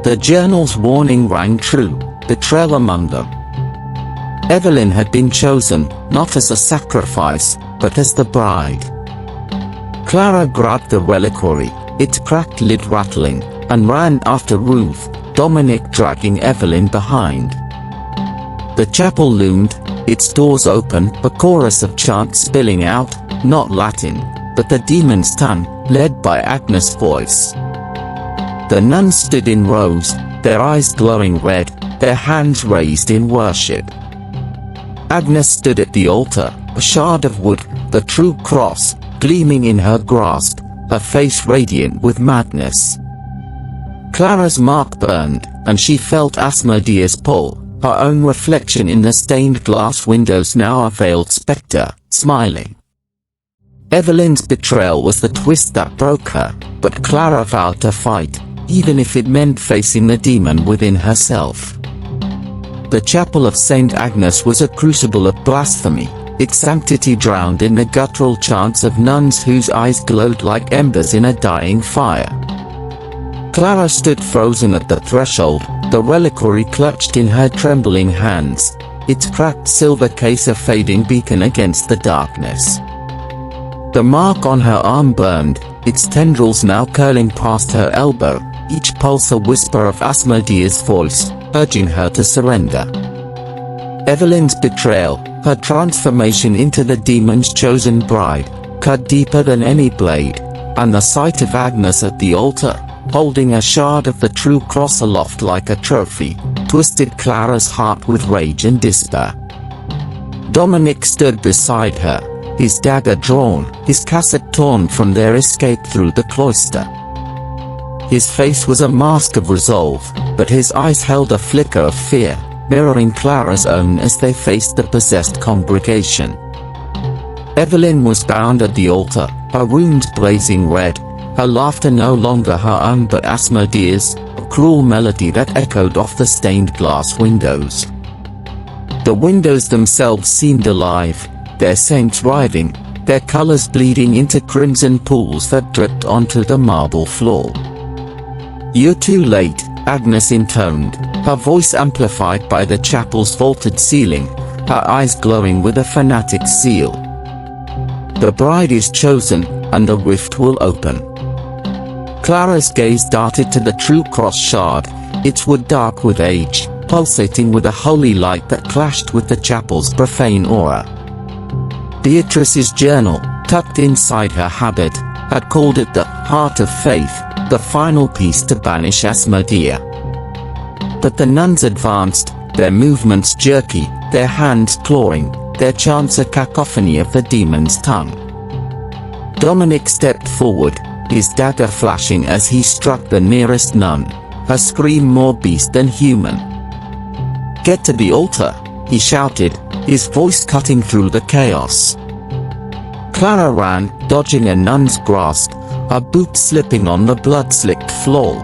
The journal's warning rang true, betrayal among them. Evelyn had been chosen, not as a sacrifice, but as the bride. Clara grabbed the reliquary, its cracked lid rattling, and ran after Ruth, Dominic dragging Evelyn behind. The chapel loomed, its doors open, a chorus of chants spilling out, not Latin, but the demon's tongue, led by Agnes' voice. The nuns stood in rows, their eyes glowing red, their hands raised in worship. Agnes stood at the altar, a shard of wood, the true cross, gleaming in her grasp, her face radiant with madness. Clara's mark burned, and she felt Asmodea's pull, her own reflection in the stained glass windows, now a veiled spectre, smiling. Evelyn's betrayal was the twist that broke her, but Clara vowed to fight, even if it meant facing the demon within herself. The chapel of St. Agnes was a crucible of blasphemy, its sanctity drowned in the guttural chants of nuns whose eyes glowed like embers in a dying fire. Clara stood frozen at the threshold, the reliquary clutched in her trembling hands, its cracked silver case a fading beacon against the darkness. The mark on her arm burned, its tendrils now curling past her elbow, each pulse a whisper of Asmodea's voice, urging her to surrender. Evelyn's betrayal, her transformation into the demon's chosen bride, cut deeper than any blade, and the sight of Agnes at the altar, holding a shard of the true cross aloft like a trophy, twisted Clara's heart with rage and despair. Dominic stood beside her, his dagger drawn, his cassock torn from their escape through the cloister. His face was a mask of resolve, but his eyes held a flicker of fear, mirroring Clara's own as they faced the possessed congregation. Evelyn was bound at the altar, her wounds blazing red, her laughter no longer her own but Asmodea's, a cruel melody that echoed off the stained glass windows. The windows themselves seemed alive, their saints writhing, their colors bleeding into crimson pools that dripped onto the marble floor. "You're too late," Agnes intoned, her voice amplified by the chapel's vaulted ceiling, her eyes glowing with a fanatic's zeal. "The bride is chosen, and the rift will open." Clara's gaze darted to the true cross shard, its wood dark with age, pulsating with a holy light that clashed with the chapel's profane aura. Beatrice's journal, tucked inside her habit, had called it the heart of faith, the final piece to banish Asmodea. But the nuns advanced, their movements jerky, their hands clawing, their chants a cacophony of the demon's tongue. Dominic stepped forward, his dagger flashing as he struck the nearest nun, her scream more beast than human. "Get to the altar," he shouted, his voice cutting through the chaos. Clara ran, dodging a nun's grasp, her boots slipping on the blood-slicked floor.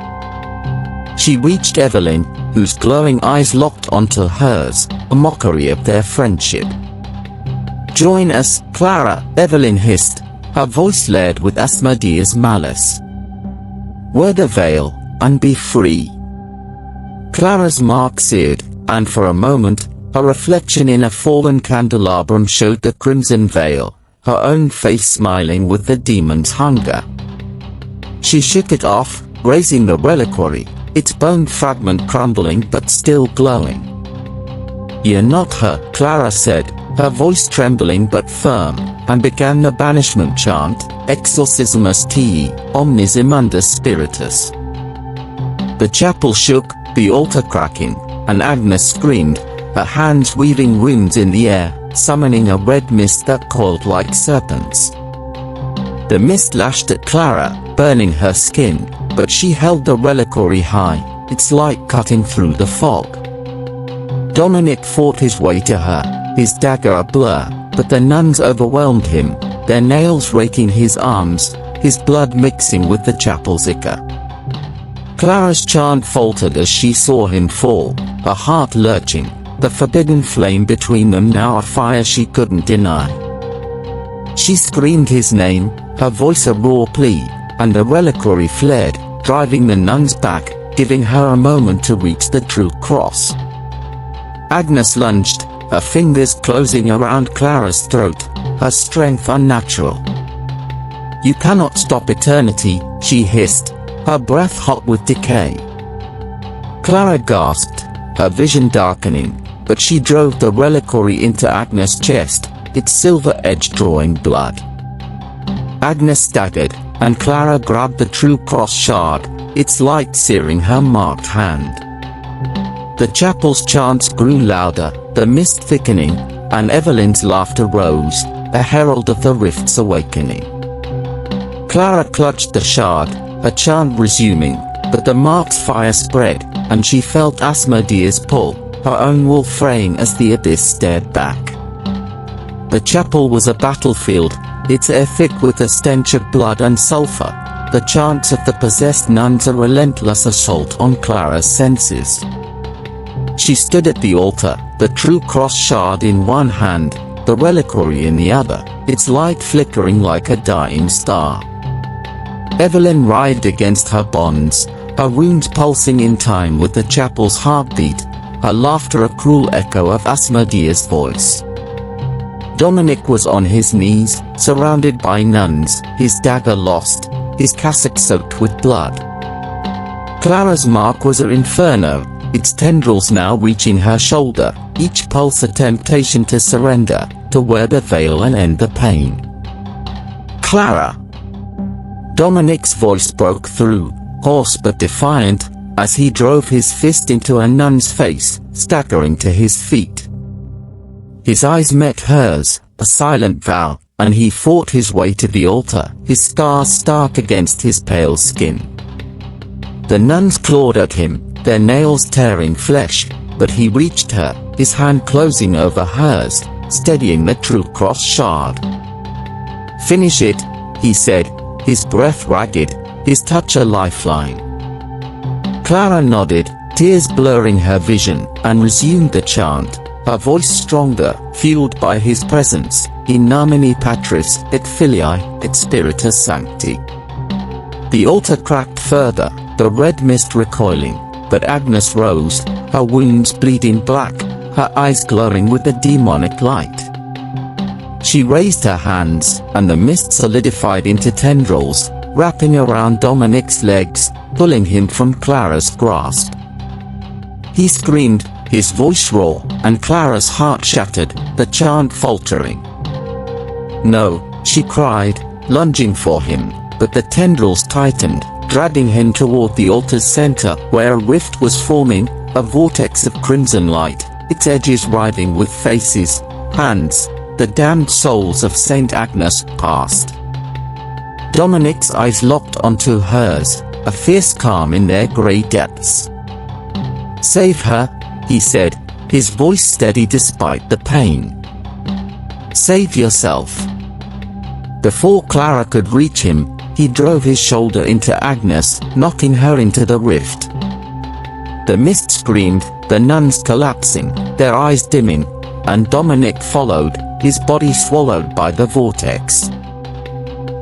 She reached Evelyn, whose glowing eyes locked onto hers, a mockery of their friendship. "Join us, Clara," Evelyn hissed, her voice layered with Asmodea's malice. "Wear the veil, and be free." Clara's mark seared, and for a moment, her reflection in a fallen candelabrum showed the crimson veil, her own face smiling with the demon's hunger. She shook it off, raising the reliquary, its bone fragment crumbling but still glowing. "You're not her," Clara said, her voice trembling but firm, and began the banishment chant, Exorcismus te, omnis immunda spiritus. The chapel shook, the altar cracking, and Agnes screamed, her hands weaving runes in the air, summoning a red mist that coiled like serpents. The mist lashed at Clara, burning her skin, but she held the reliquary high, its light cutting through the fog. Dominic fought his way to her, his dagger a blur, but the nuns overwhelmed him, their nails raking his arms, his blood mixing with the chapel's ichor. Clara's chant faltered as she saw him fall, her heart lurching, the forbidden flame between them now a fire she couldn't deny. She screamed his name, her voice a raw plea, and the reliquary flared, driving the nuns back, giving her a moment to reach the true cross. Agnes lunged, her fingers closing around Clara's throat, her strength unnatural. "You cannot stop eternity," she hissed, her breath hot with decay. Clara gasped, her vision darkening, but she drove the reliquary into Agnes' chest, its silver edge drawing blood. Agnes staggered, and Clara grabbed the true cross shard, its light searing her marked hand. The chapel's chants grew louder, the mist thickening, and Evelyn's laughter rose, a herald of the rift's awakening. Clara clutched the shard, her chant resuming, but the mark's fire spread, and she felt Asmodea's pull, her own wolf fraying as the abyss stared back. The chapel was a battlefield, its air thick with the stench of blood and sulfur, the chants of the possessed nuns a relentless assault on Clara's senses. She stood at the altar, the true cross shard in one hand, the reliquary in the other, its light flickering like a dying star. Evelyn writhed against her bonds, her wounds pulsing in time with the chapel's heartbeat, her laughter a cruel echo of Asmodea's voice. Dominic was on his knees, surrounded by nuns, his dagger lost, his cassock soaked with blood. Clara's mark was her inferno, its tendrils now reaching her shoulder, each pulse a temptation to surrender, to wear the veil and end the pain. "Clara!" Dominic's voice broke through, hoarse but defiant, as he drove his fist into a nun's face, staggering to his feet. His eyes met hers, a silent vow, and he fought his way to the altar, his scars stark against his pale skin. The nuns clawed at him, their nails tearing flesh, but he reached her, his hand closing over hers, steadying the true cross shard. "Finish it," he said, his breath ragged, his touch a lifeline. Clara nodded, tears blurring her vision, and resumed the chant, her voice stronger, fueled by his presence, in nomine Patris, et Filii, et Spiritus Sancti. The altar cracked further, the red mist recoiling, but Agnes rose, her wounds bleeding black, her eyes glowing with a demonic light. She raised her hands, and the mist solidified into tendrils, wrapping around Dominic's legs, pulling him from Clara's grasp. He screamed, his voice raw, and Clara's heart shattered, the chant faltering. "No," she cried, lunging for him, but the tendrils tightened, dragging him toward the altar's center, where a rift was forming, a vortex of crimson light, its edges writhing with faces, hands, the damned souls of Saint Agnes, past. Dominic's eyes locked onto hers, a fierce calm in their grey depths. "Save her," he said, his voice steady despite the pain. "Save yourself." Before Clara could reach him, he drove his shoulder into Agnes, knocking her into the rift. The mist screamed, the nuns collapsing, their eyes dimming, and Dominic followed, his body swallowed by the vortex.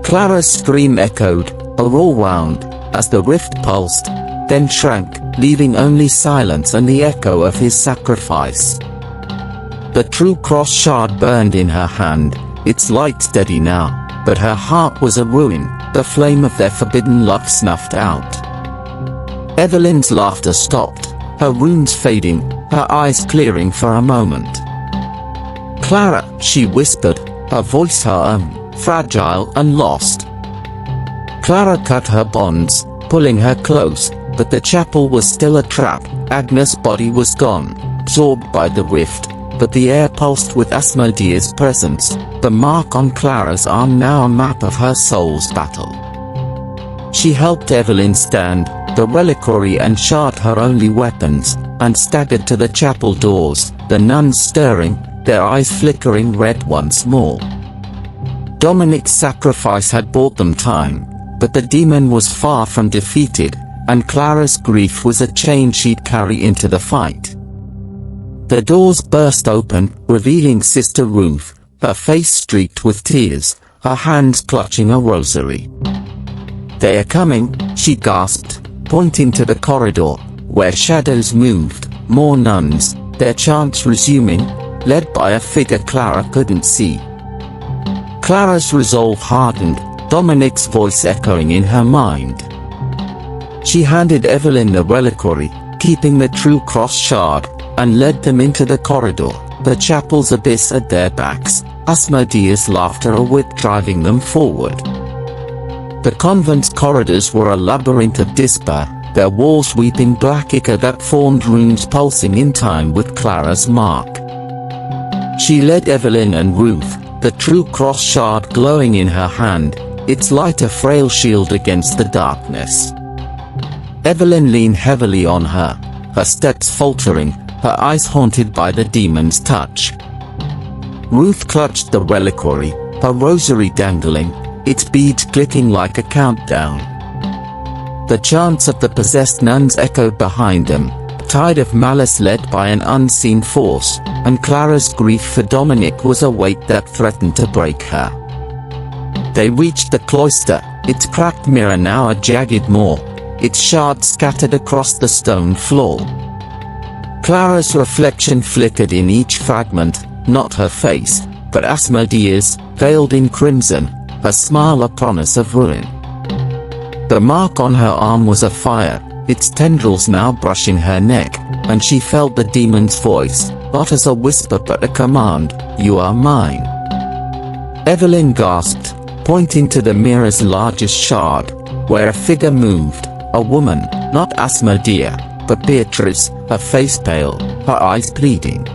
Clara's scream echoed, a raw wound, as the rift pulsed, then shrank, leaving only silence and the echo of his sacrifice. The true cross shard burned in her hand, its light steady now, but her heart was a ruin, the flame of their forbidden love snuffed out. Evelyn's laughter stopped, her wounds fading, her eyes clearing for a moment. "Clara," she whispered, her voice her own, fragile and lost. Clara cut her bonds, pulling her close, but the chapel was still a trap. Agnes' body was gone, absorbed by the rift, but the air pulsed with Asmodea's presence, the mark on Clara's arm now a map of her soul's battle. She helped Evelyn stand, the reliquary and shard her only weapons, and staggered to the chapel doors, the nuns stirring, their eyes flickering red once more. Dominic's sacrifice had bought them time, but the demon was far from defeated, and Clara's grief was a chain she'd carry into the fight. The doors burst open, revealing Sister Ruth, her face streaked with tears, her hands clutching a rosary. "They are coming," she gasped, pointing to the corridor, where shadows moved, more nuns, their chants resuming, led by a figure Clara couldn't see. Clara's resolve hardened, Dominic's voice echoing in her mind. She handed Evelyn the reliquary, keeping the true cross shard, and led them into the corridor, the chapel's abyss at their backs, Asmodea's laughter a whip driving them forward. The convent's corridors were a labyrinth of despair, their walls weeping black ichor that formed runes pulsing in time with Clara's mark. She led Evelyn and Ruth, the true cross shard glowing in her hand, its light a frail shield against the darkness. Evelyn leaned heavily on her, her steps faltering, her eyes haunted by the demon's touch. Ruth clutched the reliquary, her rosary dangling, its beads clicking like a countdown. The chants of the possessed nuns echoed behind them, a tide of malice led by an unseen force, and Clara's grief for Dominic was a weight that threatened to break her. They reached the cloister, its cracked mirror now a jagged maw, its shards scattered across the stone floor. Clara's reflection flickered in each fragment, not her face, but Asmodea's, veiled in crimson, her smile a promise of ruin. The mark on her arm was afire, its tendrils now brushing her neck, and she felt the demon's voice, not as a whisper but a command, "You are mine." Evelyn gasped, pointing to the mirror's largest shard, where a figure moved, a woman, not Asmodea, but Beatrice, her face pale, her eyes pleading.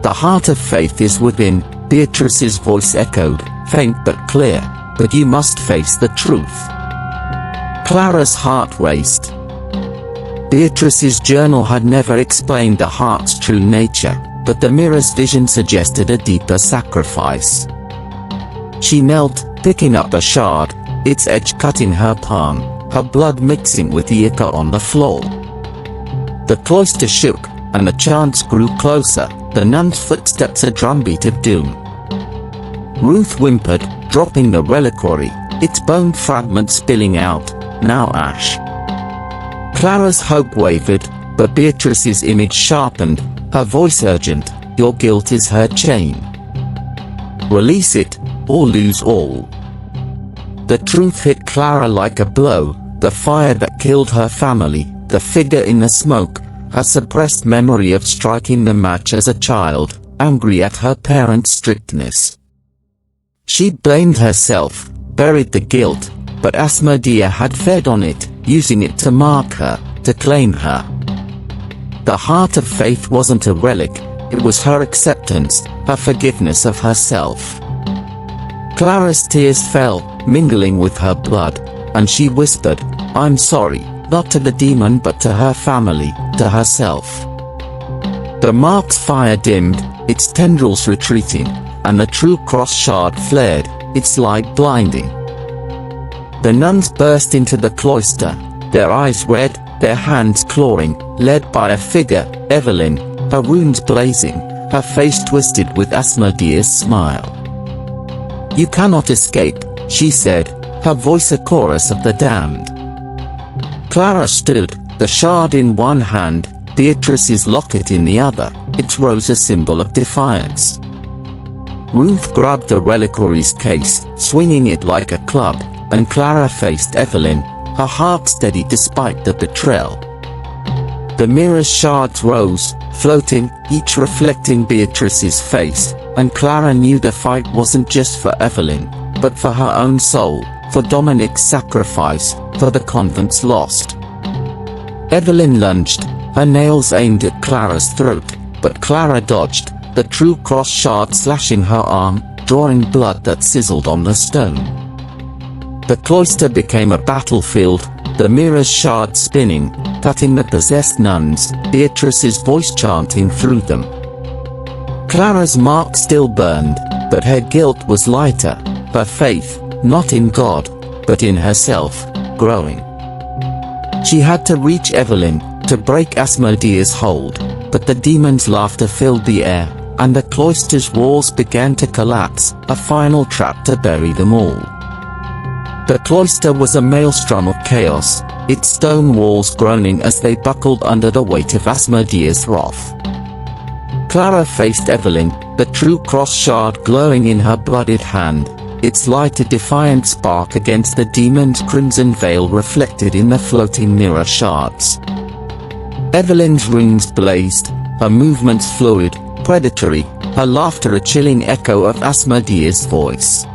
"The heart of faith is within," Beatrice's voice echoed, faint but clear, "but you must face the truth." Clara's heart raced. Beatrice's journal had never explained the heart's true nature, but the mirror's vision suggested a deeper sacrifice. She knelt, picking up a shard, its edge cutting her palm, her blood mixing with the ichor on the floor. The cloister shook, and the chants grew closer, the nun's footsteps a drumbeat of doom. Ruth whimpered, dropping the reliquary, its bone fragment spilling out, now ash. Clara's hope wavered, but Beatrice's image sharpened, her voice urgent, "Your guilt is her chain. Release it, or lose all." The truth hit Clara like a blow, the fire that killed her family, the figure in the smoke, her suppressed memory of striking the match as a child, angry at her parents' strictness. She blamed herself, buried the guilt, but Asmodea had fed on it, using it to mark her, to claim her. The heart of faith wasn't a relic, it was her acceptance, her forgiveness of herself. Clara's tears fell, mingling with her blood, and she whispered, "I'm sorry, not to the demon but to her family, to herself." The mark's fire dimmed, its tendrils retreating, and the true cross shard flared, its light blinding. The nuns burst into the cloister, their eyes red, their hands clawing, led by a figure, Evelyn, her wounds blazing, her face twisted with Asmodea's smile. "You cannot escape," she said, her voice a chorus of the damned. Clara stood, the shard in one hand, Beatrice's locket in the other, its rose a symbol of defiance. Ruth grabbed the reliquary's case, swinging it like a club, and Clara faced Evelyn, her heart steady despite the betrayal. The mirror's shards rose, floating, each reflecting Beatrice's face, and Clara knew the fight wasn't just for Evelyn, but for her own soul, for Dominic's sacrifice, for the convent's lost. Evelyn lunged, her nails aimed at Clara's throat, but Clara dodged, the true cross shard slashing her arm, drawing blood that sizzled on the stone. The cloister became a battlefield, the mirror's shard spinning, cutting the possessed nuns, Beatrice's voice chanting through them. Clara's mark still burned, but her guilt was lighter, her faith, not in God, but in herself, growing. She had to reach Evelyn, to break Asmodea's hold, but the demon's laughter filled the air, and the cloister's walls began to collapse, a final trap to bury them all. The cloister was a maelstrom of chaos, its stone walls groaning as they buckled under the weight of Asmodea's wrath. Clara faced Evelyn, the true cross shard glowing in her bloodied hand, its light a defiant spark against the demon's crimson veil reflected in the floating mirror shards. Evelyn's runes blazed, her movements fluid, predatory, her laughter a chilling echo of Asmodea's voice.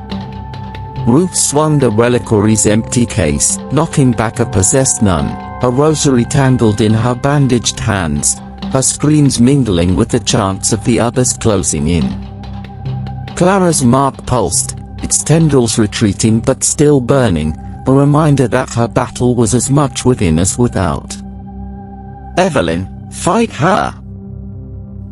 Ruth swung the reliquary's empty case, knocking back a possessed nun, her rosary tangled in her bandaged hands, her screams mingling with the chants of the others closing in. Clara's mark pulsed, its tendrils retreating but still burning, a reminder that her battle was as much within as without. "Evelyn, fight her!"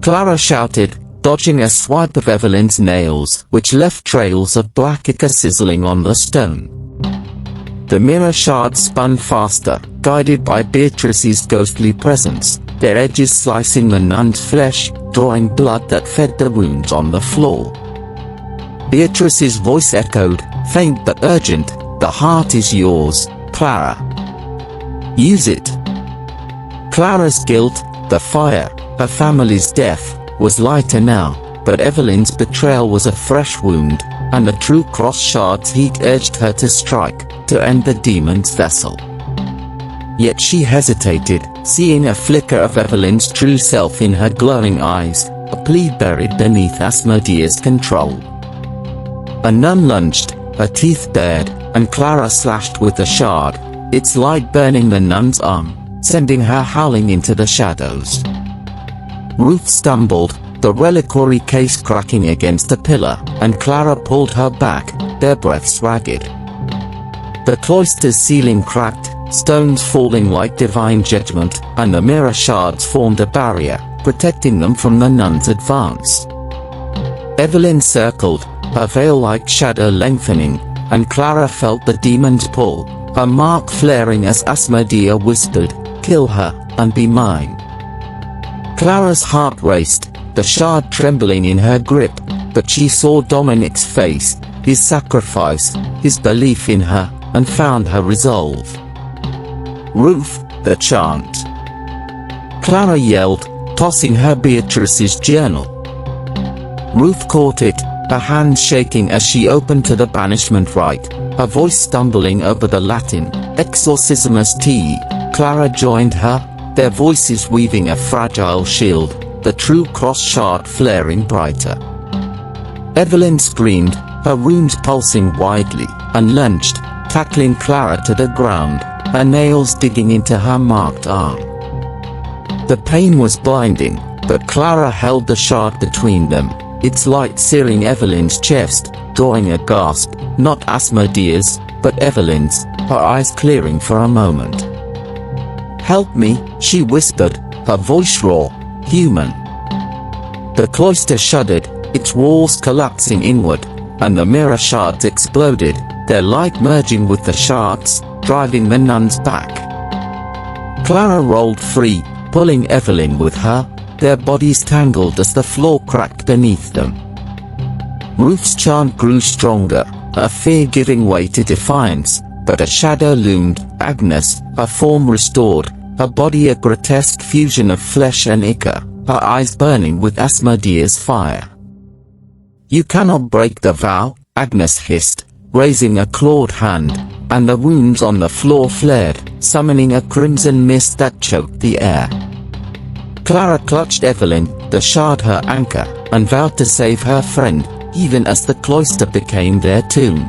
Clara shouted, dodging a swipe of Evelyn's nails, which left trails of black ichor sizzling on the stone. The mirror shards spun faster, guided by Beatrice's ghostly presence, their edges slicing the nun's flesh, drawing blood that fed the wounds on the floor. Beatrice's voice echoed, faint but urgent, "The heart is yours, Clara. Use it." Clara's guilt, the fire, her family's death, was lighter now, but Evelyn's betrayal was a fresh wound, and the true cross shard's heat urged her to strike, to end the demon's vessel. Yet she hesitated, seeing a flicker of Evelyn's true self in her glowing eyes, a plea buried beneath Asmodea's control. A nun lunged, her teeth bared, and Clara slashed with the shard, its light burning the nun's arm, sending her howling into the shadows. Ruth stumbled, the reliquary case cracking against a pillar, and Clara pulled her back, their breaths ragged. The cloister's ceiling cracked, stones falling like divine judgment, and the mirror shards formed a barrier, protecting them from the nun's advance. Evelyn circled, her veil-like shadow lengthening, and Clara felt the demon's pull, her mark flaring as Asmodea whispered, "Kill her, and be mine." Clara's heart raced, the shard trembling in her grip, but she saw Dominic's face, his sacrifice, his belief in her, and found her resolve. "Ruth," the chant. Clara yelled, tossing her Beatrice's journal. Ruth caught it, her hands shaking as she opened to the banishment rite, her voice stumbling over the Latin, "Exorcismus te." Clara joined her, their voices weaving a fragile shield, the true cross shard flaring brighter. Evelyn screamed, her wounds pulsing widely, and lunged, tackling Clara to the ground, her nails digging into her marked arm. The pain was blinding, but Clara held the shard between them, its light searing Evelyn's chest, drawing a gasp, not Asmodea's, but Evelyn's, her eyes clearing for a moment. "Help me," she whispered, her voice raw, human. The cloister shuddered, its walls collapsing inward, and the mirror shards exploded, their light merging with the shards, driving the nuns back. Clara rolled free, pulling Evelyn with her, their bodies tangled as the floor cracked beneath them. Ruth's chant grew stronger, her fear giving way to defiance, but a shadow loomed, Agnes, her form restored, her body a grotesque fusion of flesh and ichor, her eyes burning with Asmodea's fire. "You cannot break the vow," Agnes hissed, raising a clawed hand, and the wounds on the floor flared, summoning a crimson mist that choked the air. Clara clutched Evelyn, the shard her anchor, and vowed to save her friend, even as the cloister became their tomb.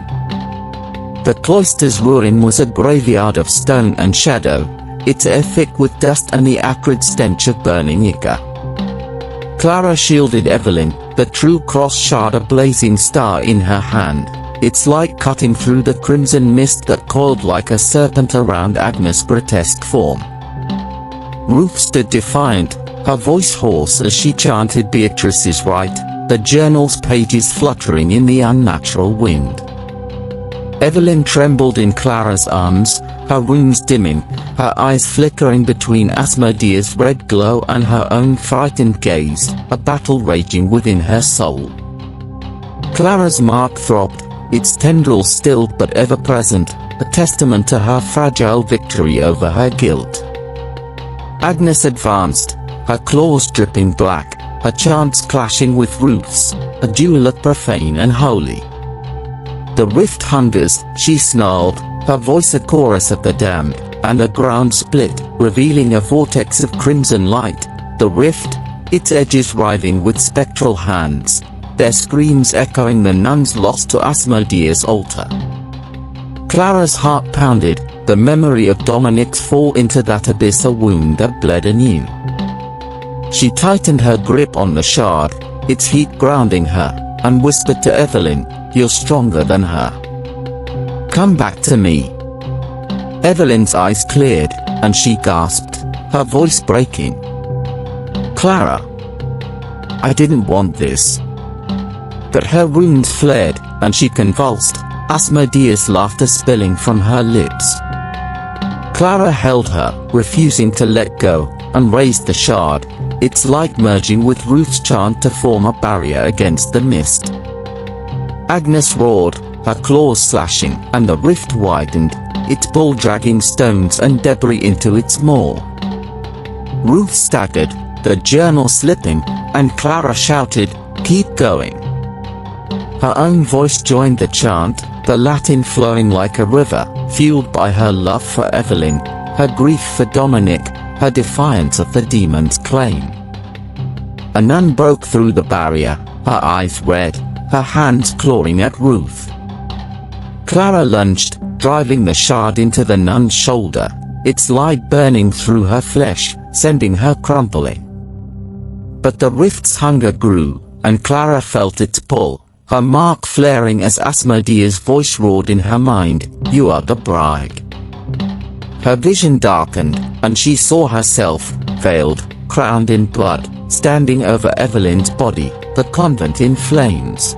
The cloister's ruin was a graveyard of stone and shadow, its air thick with dust and the acrid stench of burning ichor. Clara shielded Evelyn, the true cross shard a blazing star in her hand, its light cutting through the crimson mist that coiled like a serpent around Agnes' grotesque form. Ruth stood defiant, her voice hoarse as she chanted Beatrice's rite, the journal's pages fluttering in the unnatural wind. Evelyn trembled in Clara's arms, her wounds dimming, her eyes flickering between Asmodea's red glow and her own frightened gaze, a battle raging within her soul. Clara's mark throbbed, its tendrils still but ever present, a testament to her fragile victory over her guilt. Agnes advanced, her claws dripping black, her chants clashing with Ruth's, a duel of profane and holy. "The rift hungers," she snarled, her voice a chorus of the damned, and the ground split, revealing a vortex of crimson light. The rift, its edges writhing with spectral hands, their screams echoing the nuns lost to Asmodea's altar. Clara's heart pounded, the memory of Dominic's fall into that abyss a wound that bled anew. She tightened her grip on the shard, its heat grounding her, and whispered to Evelyn, "You're stronger than her. Come back to me." Evelyn's eyes cleared, and she gasped, her voice breaking. "Clara! I didn't want this." But her wounds fled, and she convulsed, Asmodea's laughter spilling from her lips. Clara held her, refusing to let go, and raised the shard, its light merging with Ruth's chant to form a barrier against the mist. Agnes roared, her claws slashing, and the rift widened, its ball dragging stones and debris into its maw. Ruth staggered, the journal slipping, and Clara shouted, "Keep going." Her own voice joined the chant, the Latin flowing like a river, fueled by her love for Evelyn, her grief for Dominic, her defiance of the demon's claim. A nun broke through the barrier, her eyes red, her hands clawing at Ruth. Clara lunged, driving the shard into the nun's shoulder, its light burning through her flesh, sending her crumpling. But the rift's hunger grew, and Clara felt its pull, her mark flaring as Asmodea's voice roared in her mind, "You are the bride." Her vision darkened, and she saw herself, veiled, crowned in blood, standing over Evelyn's body, the convent in flames.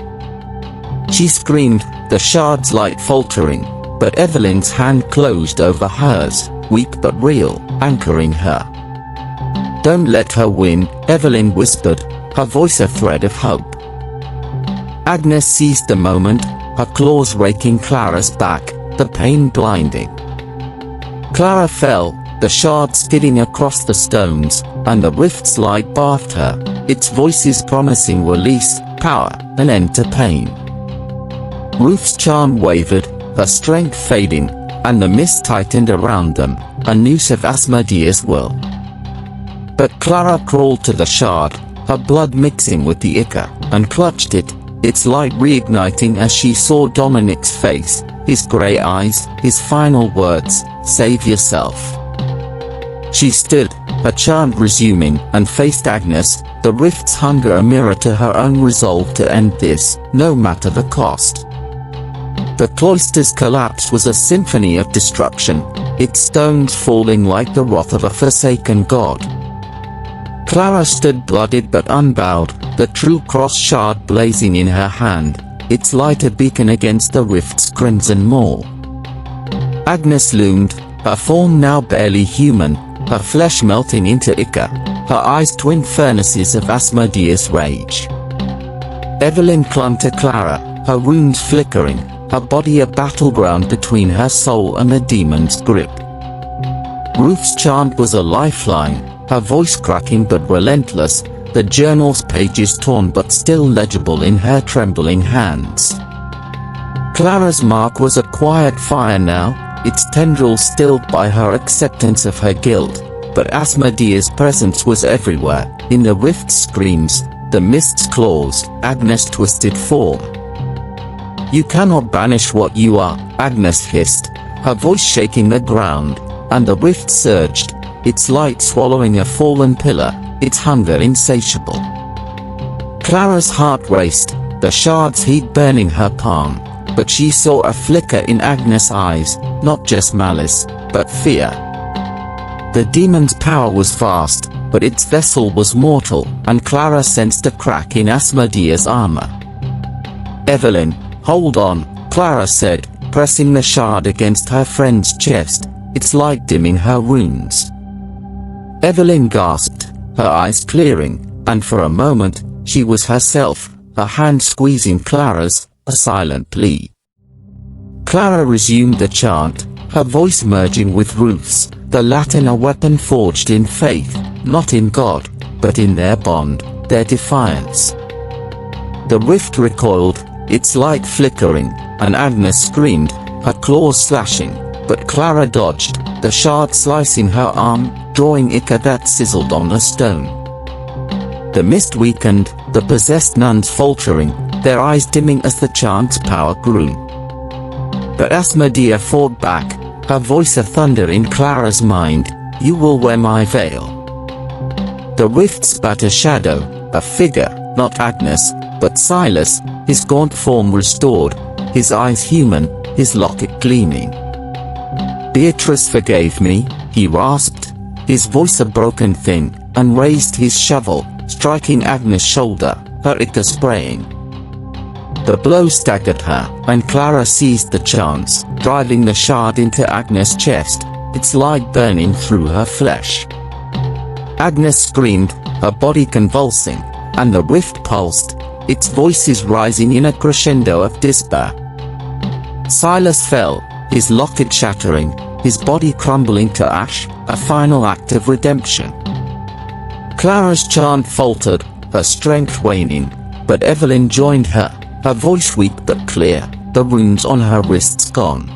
She screamed, the shard's light faltering, but Evelyn's hand closed over hers, weak but real, anchoring her. "Don't let her win," Evelyn whispered, her voice a thread of hope. Agnes seized the moment, her claws raking Clara's back, the pain blinding. Clara fell, the shard skidding across the stones, and the rift's light bathed her, its voices promising release, power, an end to pain. Ruth's charm wavered, her strength fading, and the mist tightened around them, a noose of Asmodea's will. But Clara crawled to the shard, her blood mixing with the ichor, and clutched it, its light reigniting as she saw Dominic's face, his grey eyes, his final words, "Save yourself." She stood, her chant resuming, and faced Agnes, the rift's hunger a mirror to her own resolve to end this, no matter the cost. The cloister's collapse was a symphony of destruction, its stones falling like the wrath of a forsaken god. Clara stood bloodied but unbowed, the true cross shard blazing in her hand, its light a beacon against the rift's crimson maw. Agnes loomed, her form now barely human, her flesh melting into ichor, her eyes twin furnaces of Asmodea's rage. Evelyn clung to Clara, her wounds flickering, her body a battleground between her soul and the demon's grip. Ruth's chant was a lifeline, her voice cracking but relentless, the journal's pages torn but still legible in her trembling hands. Clara's mark was a quiet fire now, its tendrils stilled by her acceptance of her guilt, but Asmodea's presence was everywhere, in the rift's screams, the mist's claws, Agnes' twisted form. "You cannot banish what you are," Agnes hissed, her voice shaking the ground, and the rift surged, its light swallowing a fallen pillar, its hunger insatiable. Clara's heart raced, the shard's heat burning her palm, but she saw a flicker in Agnes' eyes, not just malice, but fear. The demon's power was vast, but its vessel was mortal, and Clara sensed a crack in Asmodea's armor. "Evelyn, hold on," Clara said, pressing the shard against her friend's chest, its light dimming her wounds. Evelyn gasped, her eyes clearing, and for a moment, she was herself, her hand squeezing Clara's, a silent plea. Clara resumed the chant, her voice merging with Ruth's, the Latin a weapon forged in faith, not in God, but in their bond, their defiance. The rift recoiled, its light flickering, and Agnes screamed, her claws slashing, but Clara dodged, the shard slicing her arm, drawing ichor that sizzled on the stone. The mist weakened, the possessed nuns faltering, their eyes dimming as the chant's power grew. But Asmodea fought back, her voice a thunder in Clara's mind, "You will wear my veil." The rift spat a shadow, a figure, not Agnes, but Silas, his gaunt form restored, his eyes human, his locket gleaming. Beatrice forgave me, he rasped, his voice a broken thing, and raised his shovel, striking Agnes' shoulder, her ichor spraying. The blow staggered her, and Clara seized the chance, driving the shard into Agnes' chest, its light burning through her flesh. Agnes screamed, her body convulsing, and the rift pulsed, its voices rising in a crescendo of despair. Silas fell, his locket shattering, his body crumbling to ash, a final act of redemption. Clara's chant faltered, her strength waning, but Evelyn joined her, her voice weak but clear, the runes on her wrists gone.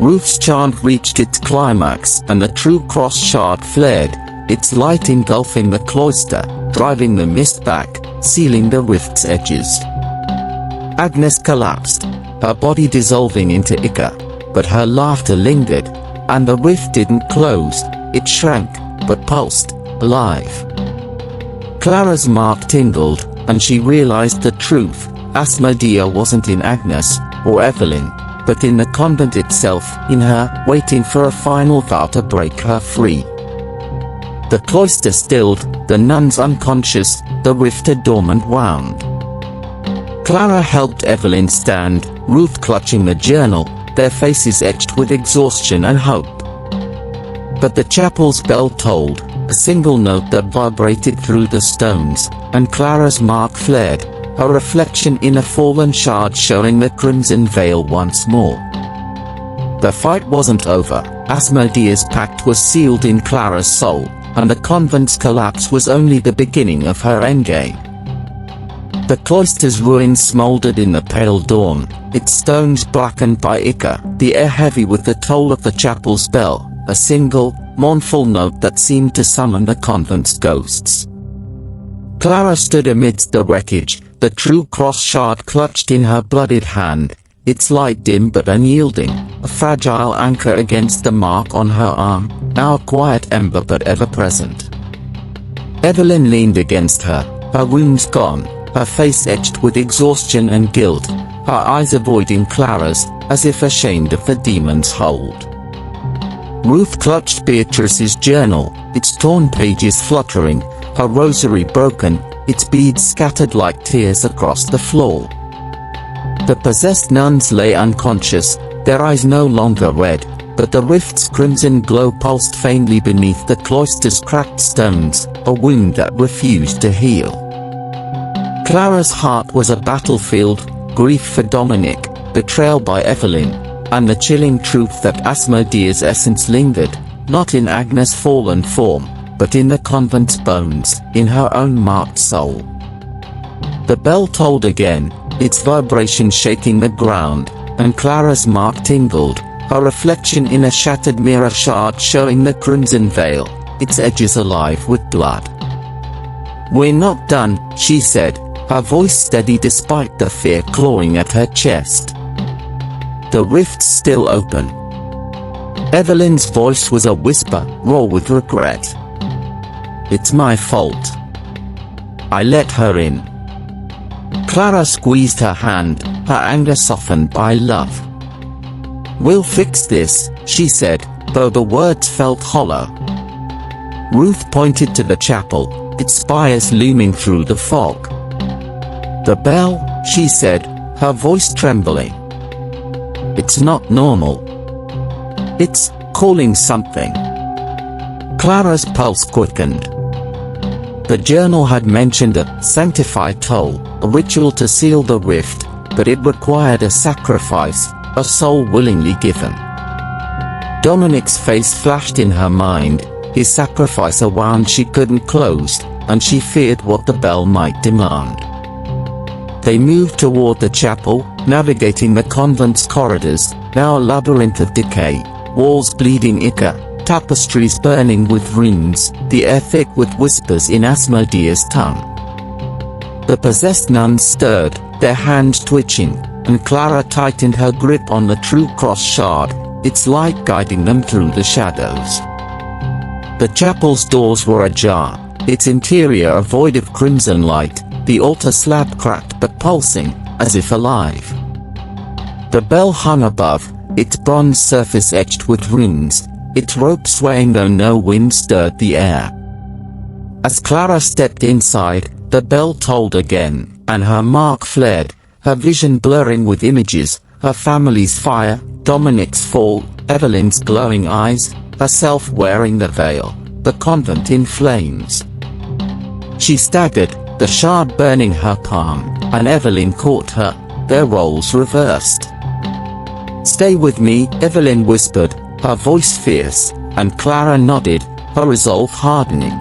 Ruth's chant reached its climax, and the true cross shard flared, its light engulfing the cloister, driving the mist back, sealing the rift's edges. Agnes collapsed, her body dissolving into ichor, but her laughter lingered, and the rift didn't close, it shrank, but pulsed, alive. Clara's mark tingled, and she realized the truth. Asmodea wasn't in Agnes, or Evelyn, but in the convent itself, in her, waiting for a final vow to break her free. The cloister stilled, the nuns unconscious, the rift a dormant wound. Clara helped Evelyn stand, Ruth clutching the journal, their faces etched with exhaustion and hope. But the chapel's bell tolled, a single note that vibrated through the stones, and Clara's mark flared, her reflection in a fallen shard showing the crimson veil once more. The fight wasn't over, Asmodea's pact was sealed in Clara's soul, and the convent's collapse was only the beginning of her endgame. The cloister's ruins smoldered in the pale dawn, its stones blackened by ichor, the air heavy with the toll of the chapel's bell, a single, mournful note that seemed to summon the convent's ghosts. Clara stood amidst the wreckage, the true cross shard clutched in her bloodied hand, its light dim but unyielding, a fragile anchor against the mark on her arm, now a quiet ember but ever present. Evelyn leaned against her, her wounds gone, her face etched with exhaustion and guilt, her eyes avoiding Clara's, as if ashamed of the demon's hold. Ruth clutched Beatrice's journal, its torn pages fluttering, her rosary broken, its beads scattered like tears across the floor. The possessed nuns lay unconscious, their eyes no longer red, but the rift's crimson glow pulsed faintly beneath the cloister's cracked stones, a wound that refused to heal. Clara's heart was a battlefield, grief for Dominic, betrayal by Evelyn, and the chilling truth that Asmodea's essence lingered, not in Agnes' fallen form, but in the convent's bones, in her own marked soul. The bell tolled again, its vibration shaking the ground, and Clara's mark tingled, her reflection in a shattered mirror shard showing the crimson veil, its edges alive with blood. "We're not done," she said, her voice steady despite the fear clawing at her chest. "The rift's still open." Evelyn's voice was a whisper, raw with regret. "It's my fault. I let her in." Clara squeezed her hand, her anger softened by love. "We'll fix this," she said, though the words felt hollow. Ruth pointed to the chapel, its spires looming through the fog. "The bell," she said, her voice trembling. "It's not normal. It's calling something." Clara's pulse quickened. The journal had mentioned a sanctified toll, a ritual to seal the rift, but it required a sacrifice, a soul willingly given. Dominic's face flashed in her mind, his sacrifice a wound she couldn't close, and she feared what the bell might demand. They moved toward the chapel, navigating the convent's corridors, now a labyrinth of decay, walls bleeding ichor, tapestries burning with runes, the air thick with whispers in Asmodea's tongue. The possessed nuns stirred, their hands twitching, and Clara tightened her grip on the true cross shard, its light guiding them through the shadows. The chapel's doors were ajar, its interior a void of crimson light, the altar slab cracked but pulsing, as if alive. The bell hung above, its bronze surface etched with runes, its rope swaying though no wind stirred the air. As Clara stepped inside, the bell tolled again, and her mark flared, her vision blurring with images, her family's fire, Dominic's fall, Evelyn's glowing eyes, herself wearing the veil, the convent in flames. She staggered, the shard burning her palm, and Evelyn caught her, their roles reversed. "Stay with me," Evelyn whispered, her voice fierce, and Clara nodded, her resolve hardening.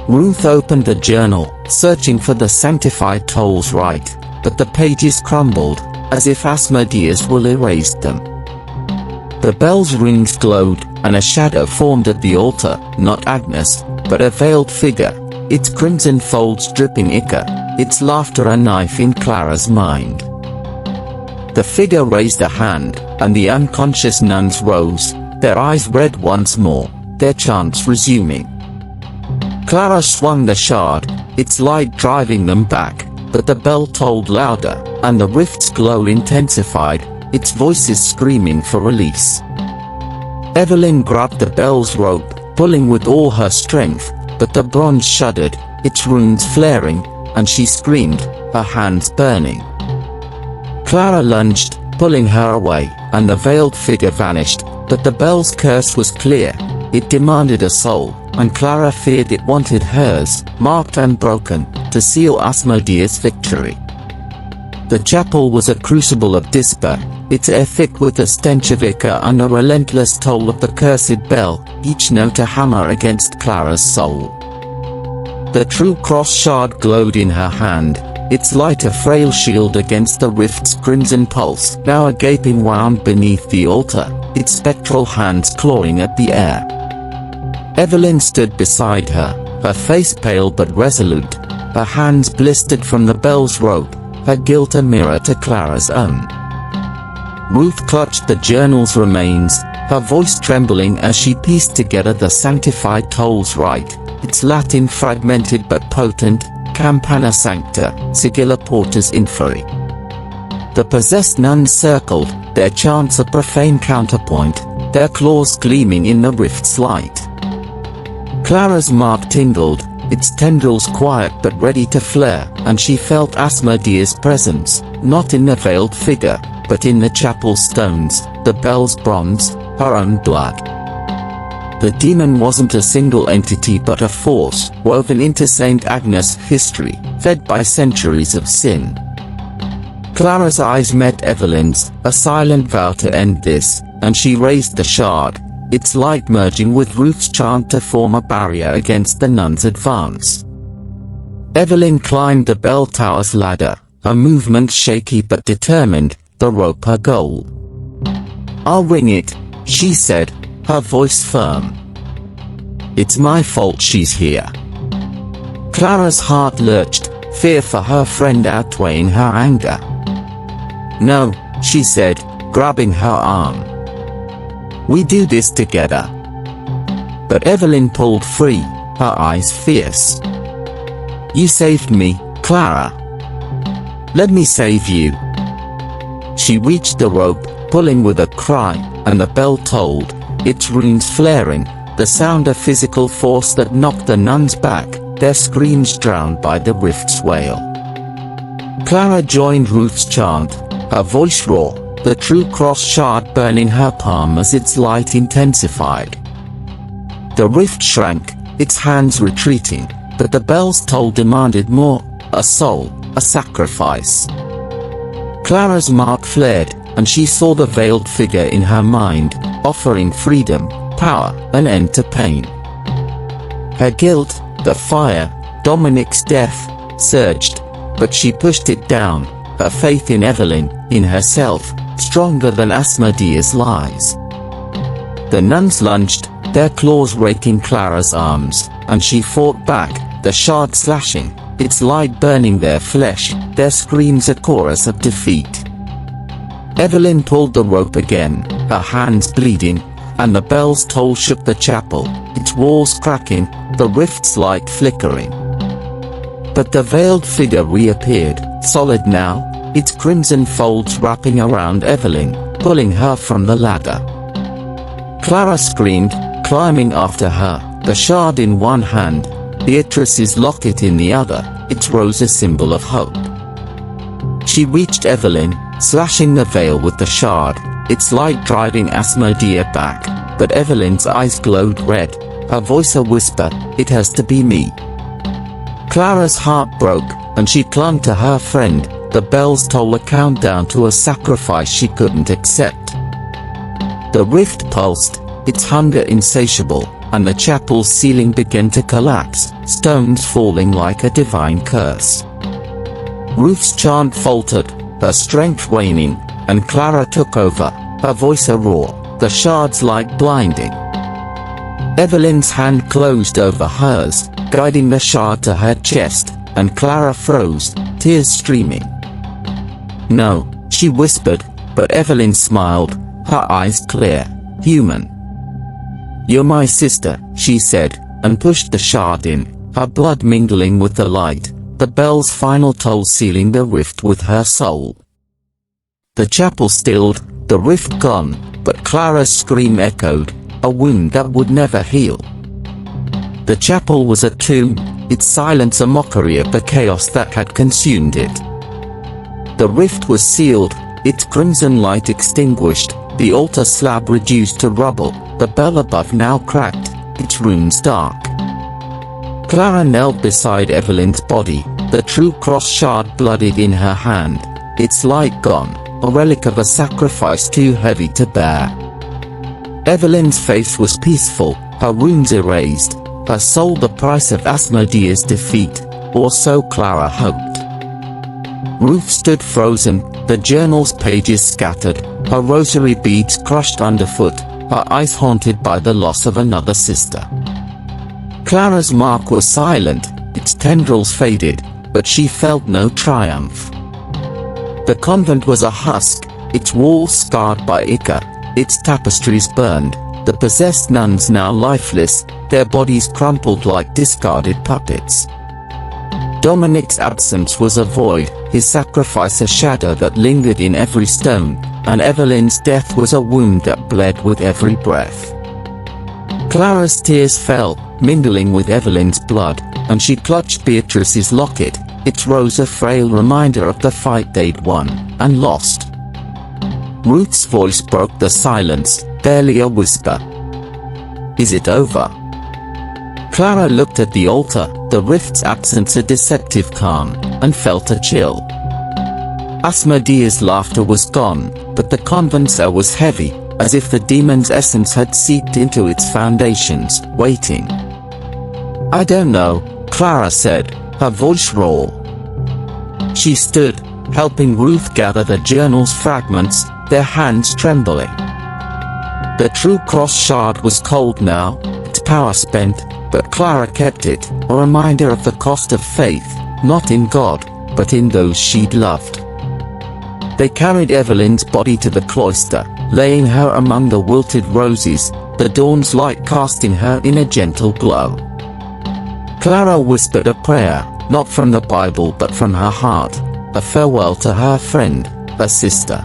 Ruth opened the journal, searching for the sanctified tolls right, but the pages crumbled, as if Asmodea's will erased them. The bell's rings glowed, and a shadow formed at the altar, not Agnes, but a veiled figure, its crimson folds dripping ichor, its laughter a knife in Clara's mind. The figure raised a hand, and the unconscious nuns rose, their eyes red once more, their chants resuming. Clara swung the shard, its light driving them back, but the bell tolled louder, and the rift's glow intensified, its voices screaming for release. Evelyn grabbed the bell's rope, pulling with all her strength, but the bronze shuddered, its runes flaring, and she screamed, her hands burning. Clara lunged, pulling her away, and the veiled figure vanished, but the bell's curse was clear. It demanded a soul, and Clara feared it wanted hers, marked and broken, to seal Asmodea's victory. The chapel was a crucible of despair, its air thick with the stench of ichor and a relentless toll of the cursed bell, each note a hammer against Clara's soul. The true cross shard glowed in her hand, its light a frail shield against the rift's crimson pulse, now a gaping wound beneath the altar, its spectral hands clawing at the air. Evelyn stood beside her, her face pale but resolute, her hands blistered from the bell's rope, her guilt a mirror to Clara's own. Ruth clutched the journal's remains, her voice trembling as she pieced together the sanctified tolls right, its Latin fragmented but potent, Campana Sancta, Sigilla Portus Inferi. The possessed nuns circled, their chants a profane counterpoint, their claws gleaming in the rift's light. Clara's mark tingled, its tendrils quiet but ready to flare, and she felt Asmodea's presence, not in the veiled figure, but in the chapel stones, the bell's bronze, her own blood. The demon wasn't a single entity but a force, woven into St. Agnes' history, fed by centuries of sin. Clara's eyes met Evelyn's, a silent vow to end this, and she raised the shard, its light merging with Ruth's chant to form a barrier against the nuns' advance. Evelyn climbed the bell tower's ladder, her movement shaky but determined, the rope her goal. "I'll ring it," she said, her voice firm. "It's my fault she's here." Clara's heart lurched, fear for her friend outweighing her anger. "No," she said, grabbing her arm. "We do this together." But Evelyn pulled free, her eyes fierce. "You saved me, Clara. Let me save you." She reached the rope, pulling with a cry, and the bell tolled, its runes flaring, the sound of physical force that knocked the nuns back, their screams drowned by the rift's wail. Clara joined Ruth's chant, her voice raw, the true cross shard burning her palm as its light intensified. The rift shrank, its hands retreating, but the bell's toll demanded more, a soul, a sacrifice. Clara's mark flared, and she saw the veiled figure in her mind, offering freedom, power, an end to pain. Her guilt, the fire, Dominic's death, surged, but she pushed it down, her faith in Evelyn, in herself, stronger than Asmodea's lies. The nuns lunged, their claws raking Clara's arms, and she fought back, the shard slashing, its light burning their flesh, their screams a chorus of defeat. Evelyn pulled the rope again, her hands bleeding, and the bell's toll shook the chapel, its walls cracking, the rift's light flickering. But the veiled figure reappeared, solid now, its crimson folds wrapping around Evelyn, pulling her from the ladder. Clara screamed, climbing after her, the shard in one hand, Beatrice's locket in the other, its rose a symbol of hope. She reached Evelyn, slashing the veil with the shard, its light driving Asmodea back, but Evelyn's eyes glowed red, her voice a whisper, "It has to be me." Clara's heart broke, and she clung to her friend. The bells toll a countdown to a sacrifice she couldn't accept. The rift pulsed, its hunger insatiable, and the chapel's ceiling began to collapse, stones falling like a divine curse. Ruth's chant faltered, her strength waning, and Clara took over, her voice a roar, the shards like blinding. Evelyn's hand closed over hers, guiding the shard to her chest, and Clara froze, tears streaming. "No," she whispered, but Evelyn smiled, her eyes clear, human. "You're my sister," she said, and pushed the shard in, her blood mingling with the light, the bell's final toll sealing the rift with her soul. The chapel stilled, the rift gone, but Clara's scream echoed, a wound that would never heal. The chapel was a tomb, its silence a mockery of the chaos that had consumed it. The rift was sealed, its crimson light extinguished, the altar slab reduced to rubble, the bell above now cracked, its runes dark. Clara knelt beside Evelyn's body, the true cross shard bloodied in her hand, its light gone, a relic of a sacrifice too heavy to bear. Evelyn's face was peaceful, her wounds erased, her soul the price of Asmodea's defeat, or so Clara hoped. Ruth stood frozen, the journal's pages scattered, her rosary beads crushed underfoot, her eyes haunted by the loss of another sister. Clara's mark was silent, its tendrils faded, but she felt no triumph. The convent was a husk, its walls scarred by ichor, its tapestries burned, the possessed nuns now lifeless, their bodies crumpled like discarded puppets. Dominic's absence was a void, his sacrifice a shadow that lingered in every stone, and Evelyn's death was a wound that bled with every breath. Clara's tears fell, mingling with Evelyn's blood, and she clutched Beatrice's locket, its rose a frail reminder of the fight they'd won, and lost. Ruth's voice broke the silence, barely a whisper. "Is it over?" Clara looked at the altar, the rift's absence a deceptive calm, and felt a chill. Asmodea's laughter was gone, but the convent's air was heavy, as if the demon's essence had seeped into its foundations, waiting. "I don't know," Clara said, her voice raw. She stood, helping Ruth gather the journal's fragments, their hands trembling. The true cross shard was cold now, its power spent, but Clara kept it, a reminder of the cost of faith, not in God, but in those she'd loved. They carried Evelyn's body to the cloister, laying her among the wilted roses, the dawn's light casting her in a gentle glow. Clara whispered a prayer, not from the Bible but from her heart, a farewell to her friend, her sister.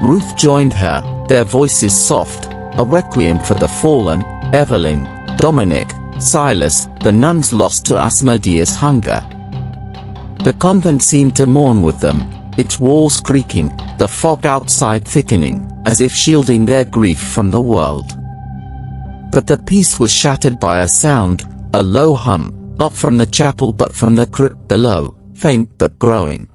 Ruth joined her, their voices soft, a requiem for the fallen, Evelyn, Dominic, Silas, the nuns lost to Asmodea's hunger. The convent seemed to mourn with them, its walls creaking, the fog outside thickening, as if shielding their grief from the world. But the peace was shattered by a sound, a low hum, not from the chapel but from the crypt below, faint but growing.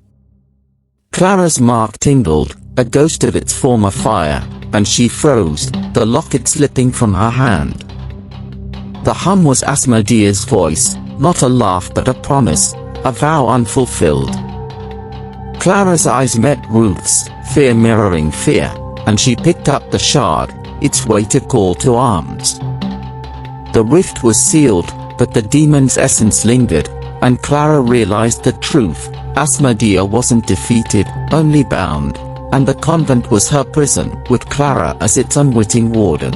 Clara's mark tingled, a ghost of its former fire, and she froze, the locket slipping from her hand. The hum was Asmodea's voice, not a laugh but a promise, a vow unfulfilled. Clara's eyes met Ruth's, fear mirroring fear, and she picked up the shard, its weight a call to arms. The rift was sealed, but the demon's essence lingered, and Clara realized the truth, Asmodea wasn't defeated, only bound, and the convent was her prison, with Clara as its unwitting warden.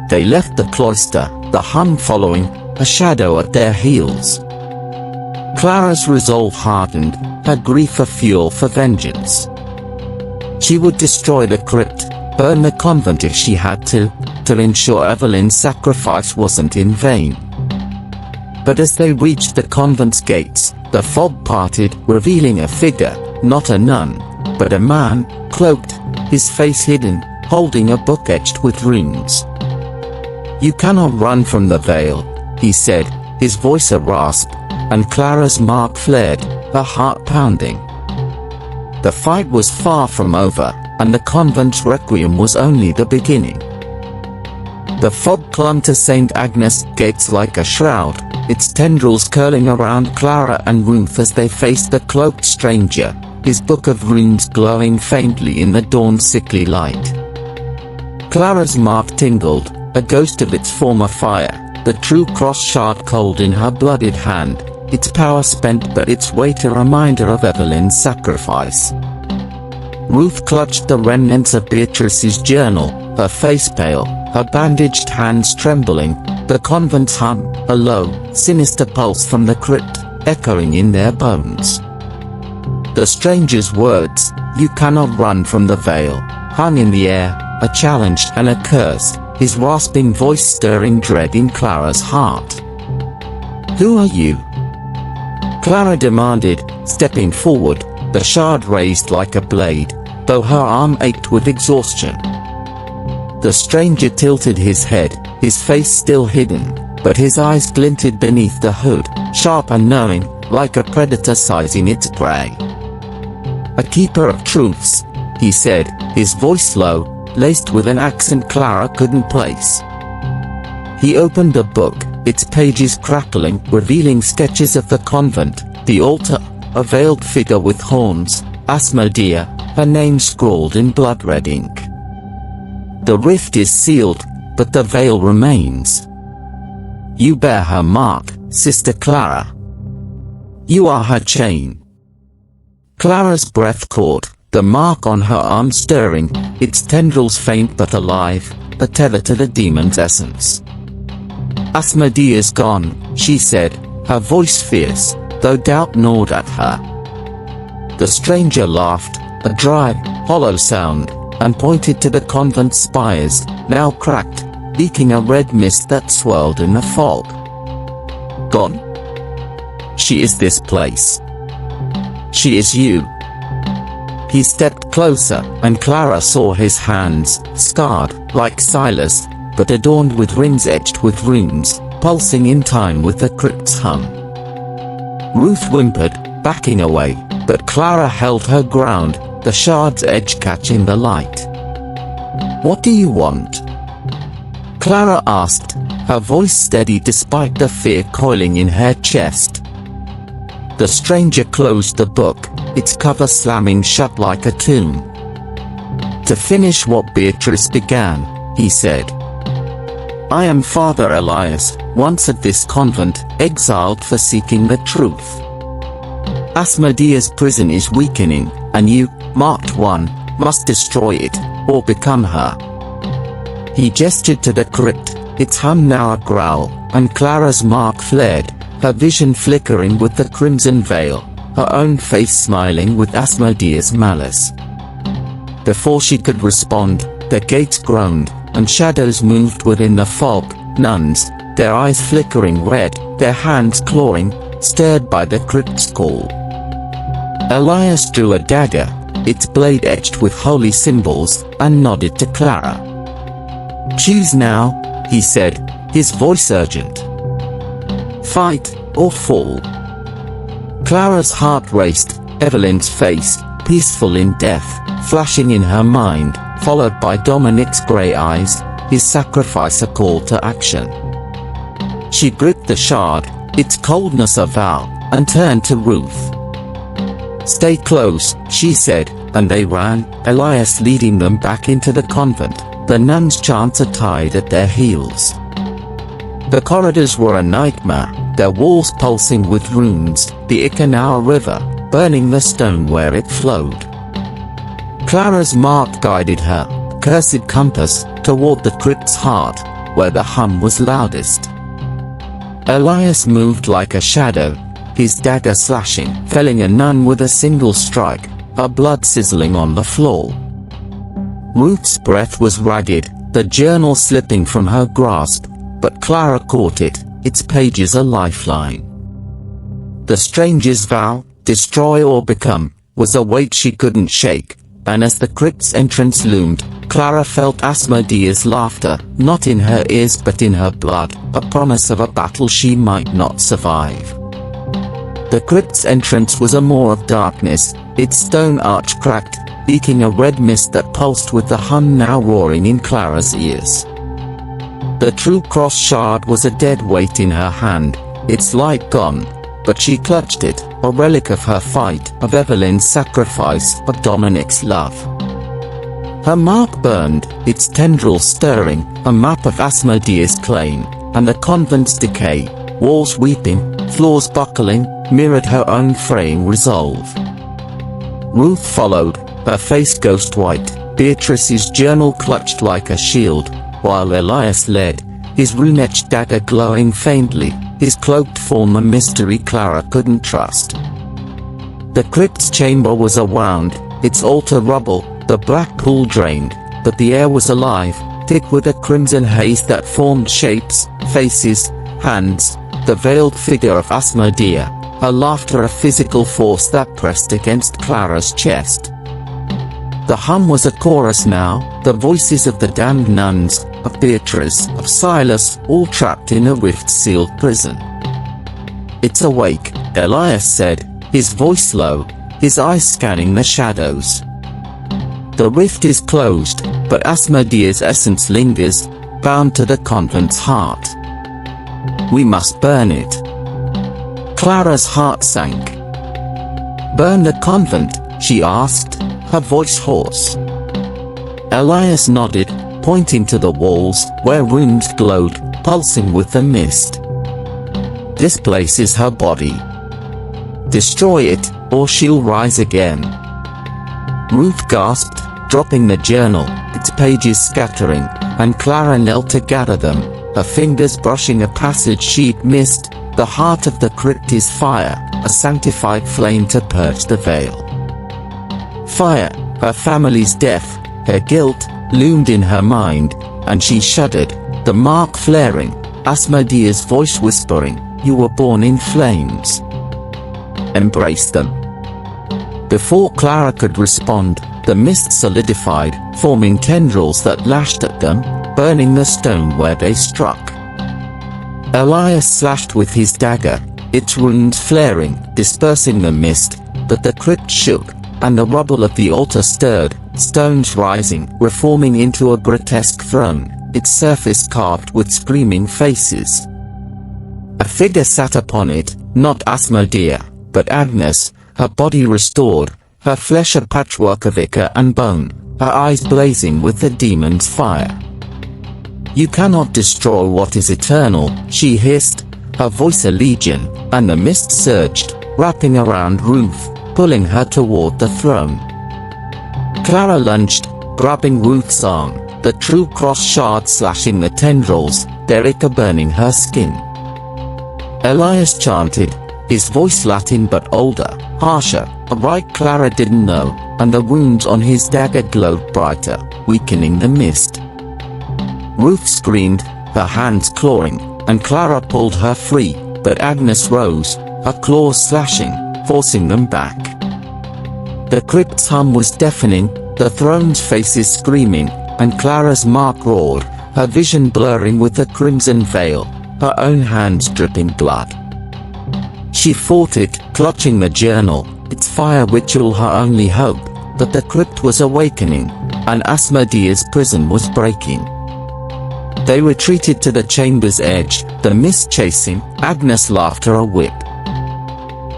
They left the cloister, the hum following, a shadow at their heels. Clara's resolve hardened, her grief a fuel for vengeance. She would destroy the crypt, burn the convent if she had to ensure Evelyn's sacrifice wasn't in vain. But as they reached the convent's gates, the fog parted, revealing a figure, not a nun, but a man, cloaked, his face hidden, holding a book etched with runes. "You cannot run from the veil," he said, his voice a rasp, and Clara's mark flared, her heart pounding. The fight was far from over, and the convent's requiem was only the beginning. The fog clung to St. Agnes' gates like a shroud, its tendrils curling around Clara and Ruth as they faced the cloaked stranger, his book of runes glowing faintly in the dawn's sickly light. Clara's mark tingled, a ghost of its former fire, the true cross shard cold in her blooded hand, its power spent but its weight a reminder of Evelyn's sacrifice. Ruth clutched the remnants of Beatrice's journal, her face pale, her bandaged hands trembling, the convent's hum, a low, sinister pulse from the crypt, echoing in their bones. The stranger's words, "You cannot run from the veil," hung in the air, a challenge and a curse, his rasping voice stirring dread in Clara's heart. "Who are you?" Clara demanded, stepping forward, the shard raised like a blade, though her arm ached with exhaustion. The stranger tilted his head, his face still hidden, but his eyes glinted beneath the hood, sharp and knowing, like a predator sizing its prey. "A keeper of truths," he said, his voice low, laced with an accent Clara couldn't place. He opened a book, its pages crackling, revealing sketches of the convent, the altar, a veiled figure with horns, Asmodea, her name scrawled in blood-red ink. "The rift is sealed, but the veil remains. You bear her mark, Sister Clara. You are her chain." Clara's breath caught, the mark on her arm stirring, its tendrils faint but alive, a tether to the demon's essence. "Asmodea's gone," she said, her voice fierce, though doubt gnawed at her. The stranger laughed, a dry, hollow sound, and pointed to the convent spires, now cracked, leaking a red mist that swirled in the fog. "Gone? She is this place. She is you." He stepped closer, and Clara saw his hands, scarred, like Silas, but adorned with rings etched with runes, pulsing in time with the crypt's hum. Ruth whimpered, backing away, but Clara held her ground, the shard's edge catching the light. "What do you want?" Clara asked, her voice steady despite the fear coiling in her chest. The stranger closed the book, its cover slamming shut like a tomb. "To finish what Beatrice began," he said. "I am Father Elias, once at this convent, exiled for seeking the truth. Asmodea's prison is weakening, and you, marked one, must destroy it, or become her." He gestured to the crypt, its hum now a growl, and Clara's mark flared, her vision flickering with the crimson veil, her own face smiling with Asmodea's malice. Before she could respond, the gates groaned, and shadows moved within the fog, nuns, their eyes flickering red, their hands clawing, stirred by the crypt's call. Elias drew a dagger, its blade etched with holy symbols, and nodded to Clara. "Choose now," he said, his voice urgent. "Fight, or fall." Clara's heart raced, Evelyn's face, peaceful in death, flashing in her mind, followed by Dominic's grey eyes, his sacrifice a call to action. She gripped the shard, its coldness a vow, and turned to Ruth. "Stay close," she said, and they ran, Elias leading them back into the convent, the nuns' chants a tide at their heels. The corridors were a nightmare, their walls pulsing with runes, the Ikanau River, burning the stone where it flowed. Clara's mark guided her, cursed compass, toward the crypt's heart, where the hum was loudest. Elias moved like a shadow, his dagger slashing, felling a nun with a single strike, her blood sizzling on the floor. Ruth's breath was ragged, the journal slipping from her grasp, but Clara caught it, its pages a lifeline. The stranger's vow, destroy or become, was a weight she couldn't shake, and as the crypt's entrance loomed, Clara felt Asmodea's laughter, not in her ears but in her blood, a promise of a battle she might not survive. The crypt's entrance was a maw of darkness, its stone arch cracked, leaking a red mist that pulsed with the hum now roaring in Clara's ears. The true cross shard was a dead weight in her hand, its light gone, but she clutched it, a relic of her fight, of Evelyn's sacrifice, of Dominic's love. Her mark burned, its tendrils stirring, a map of Asmodea's claim, and the convent's decay, walls weeping, floors buckling, mirrored her own fraying resolve. Ruth followed, her face ghost white, Beatrice's journal clutched like a shield, while Elias led, his rune-etched dagger glowing faintly, his cloaked form a mystery Clara couldn't trust. The crypt's chamber was awound, its altar rubble, the black pool drained, but the air was alive, thick with a crimson haze that formed shapes, faces, hands, the veiled figure of Asmodea, her laughter a physical force that pressed against Clara's chest. The hum was a chorus now, the voices of the damned nuns, of Beatrice, of Silas, all trapped in a rift-sealed prison. It's awake, Elias said, his voice low, his eyes scanning the shadows. The rift is closed, but Asmodea's essence lingers, bound to the convent's heart. We must burn it. Clara's heart sank. Burn the convent, she asked, her voice hoarse. Elias nodded, pointing to the walls, where runes glowed, pulsing with the mist. This place is her body. Destroy it, or she'll rise again. Ruth gasped, dropping the journal, its pages scattering, and Clara knelt to gather them, her fingers brushing a passage she'd missed. The heart of the crypt is fire, a sanctified flame to purge the veil. Fire, her family's death, her guilt, loomed in her mind, and she shuddered, the mark flaring, Asmodea's voice whispering, you were born in flames. Embrace them. Before Clara could respond, the mist solidified, forming tendrils that lashed at them, burning the stone where they struck. Elias slashed with his dagger, its runes flaring, dispersing the mist, but the crypt shook, and the rubble of the altar stirred, stones rising, reforming into a grotesque throne, its surface carved with screaming faces. A figure sat upon it, not Asmodea, but Agnes, her body restored, her flesh a patchwork of ichor and bone, her eyes blazing with the demon's fire. You cannot destroy what is eternal, she hissed, her voice a legion, and the mist surged, wrapping around Ruth, pulling her toward the throne. Clara lunged, grabbing Ruth's arm, the true cross shard slashing the tendrils, their ichor burning her skin. Elias chanted, his voice Latin but older, harsher, a rite Clara didn't know, and the wounds on his dagger glowed brighter, weakening the mist. Ruth screamed, her hands clawing, and Clara pulled her free, but Agnes rose, her claws slashing, forcing them back. The crypt's hum was deafening, the throne's faces screaming, and Clara's mark roared, her vision blurring with the crimson veil, her own hands dripping blood. She fought it, clutching the journal, its fire ritual her only hope, but the crypt was awakening, and Asmodea's prison was breaking. They retreated to the chamber's edge, the mist chasing, Agnes laughed her a whip.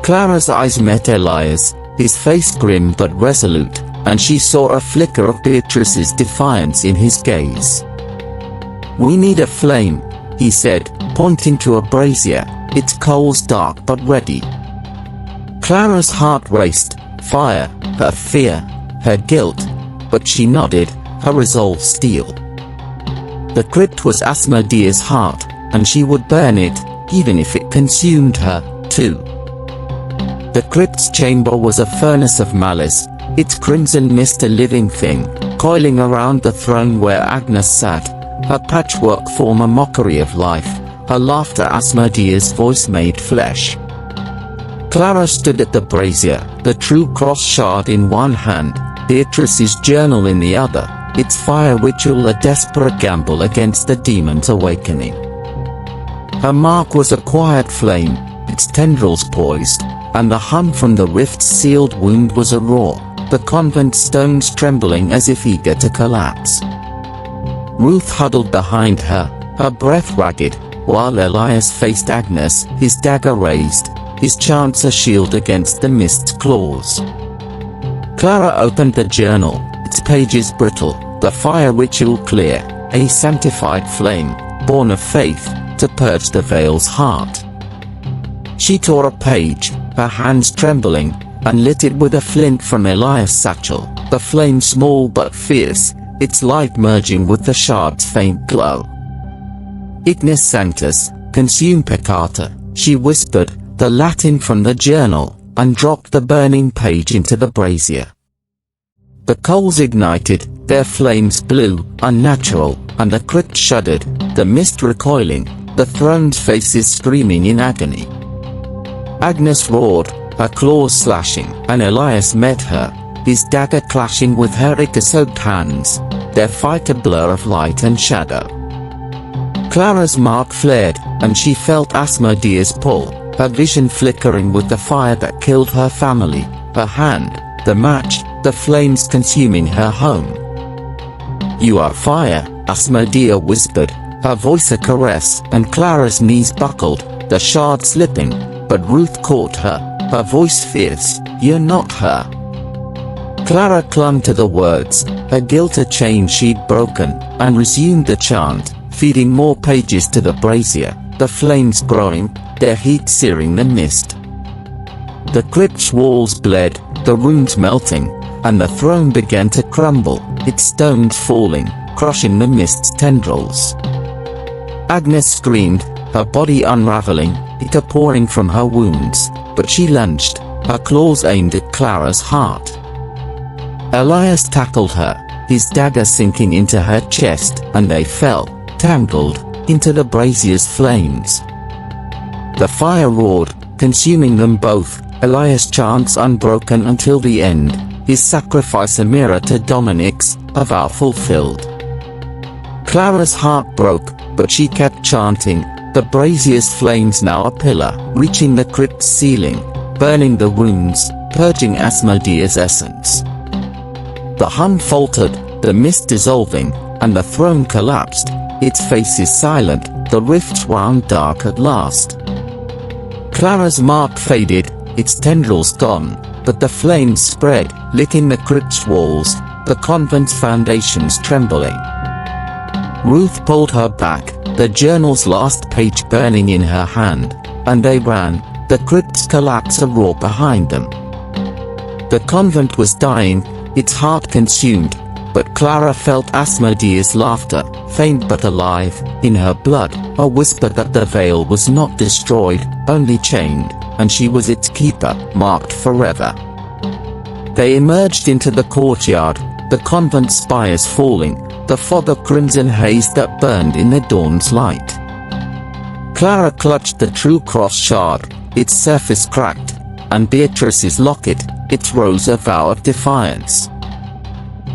Clara's eyes met Elias, his face grim but resolute, and she saw a flicker of Beatrice's defiance in his gaze. We need a flame, he said, pointing to a brazier, its coals dark but ready. Clara's heart raced, fire, her fear, her guilt, but she nodded, her resolve steel. The crypt was Asmodea's heart, and she would burn it, even if it consumed her, too. The crypt's chamber was a furnace of malice, its crimson mist a living thing, coiling around the throne where Agnes sat, her patchwork form a mockery of life, her laughter Asmodea's voice made flesh. Clara stood at the brazier, the true cross shard in one hand, Beatrice's journal in the other, its fire ritual a desperate gamble against the demon's awakening. Her mark was a quiet flame, its tendrils poised, and the hum from the rift's sealed wound was a roar, the convent stones trembling as if eager to collapse. Ruth huddled behind her, her breath ragged, while Elias faced Agnes, his dagger raised, his chance a shield against the mist's claws. Clara opened the journal, its pages brittle, the fire ritual clear, a sanctified flame, born of faith, to purge the veil's heart. She tore a page, her hands trembling, and lit it with a flint from Elias' satchel, the flame small but fierce, its light merging with the shard's faint glow. Ignis sanctus, consume peccata, she whispered, the Latin from the journal, and dropped the burning page into the brazier. The coals ignited, their flames blew, unnatural, and the crypt shuddered, the mist recoiling, the throne's faces screaming in agony. Agnes roared, her claws slashing, and Elias met her, his dagger clashing with her ichor-soaked hands, their fight a blur of light and shadow. Clara's mark flared, and she felt Asmodea's pull, her vision flickering with the fire that killed her family, her hand, the match, the flames consuming her home. You are fire, Asmodea whispered, her voice a caress, and Clara's knees buckled, the shard slipping, but Ruth caught her, her voice fierce, you're not her. Clara clung to the words, her guilt a chain she'd broken, and resumed the chant, feeding more pages to the brazier, the flames growing, their heat searing the mist. The crypt's walls bled, the runes melting, and the throne began to crumble, its stones falling, crushing the mist's tendrils. Agnes screamed, her body unraveling, ichor pouring from her wounds, but she lunged, her claws aimed at Clara's heart. Elias tackled her, his dagger sinking into her chest, and they fell, tangled, into the brazier's flames. The fire roared, consuming them both, Elias' chants unbroken until the end, his sacrifice a mirror to Dominic's, a vow fulfilled. Clara's heart broke, but she kept chanting, the brazier's flames now a pillar, reaching the crypt's ceiling, burning the runes, purging Asmodea's essence. The hum faltered, the mist dissolving, and the throne collapsed, its faces silent, the rifts wound dark at last. Clara's mark faded, its tendrils gone, but the flames spread, licking the crypt's walls, the convent's foundations trembling. Ruth pulled her back, the journal's last page burning in her hand, and they ran, the crypt's collapse a roar behind them. The convent was dying, its heart consumed, but Clara felt Asmodea's laughter, faint but alive, in her blood, a whisper that the veil was not destroyed, only chained, and she was its keeper, marked forever. They emerged into the courtyard, the convent spires falling, the fog of crimson haze that burned in the dawn's light. Clara clutched the true cross shard, its surface cracked, and Beatrice's locket, its rose a vow of defiance.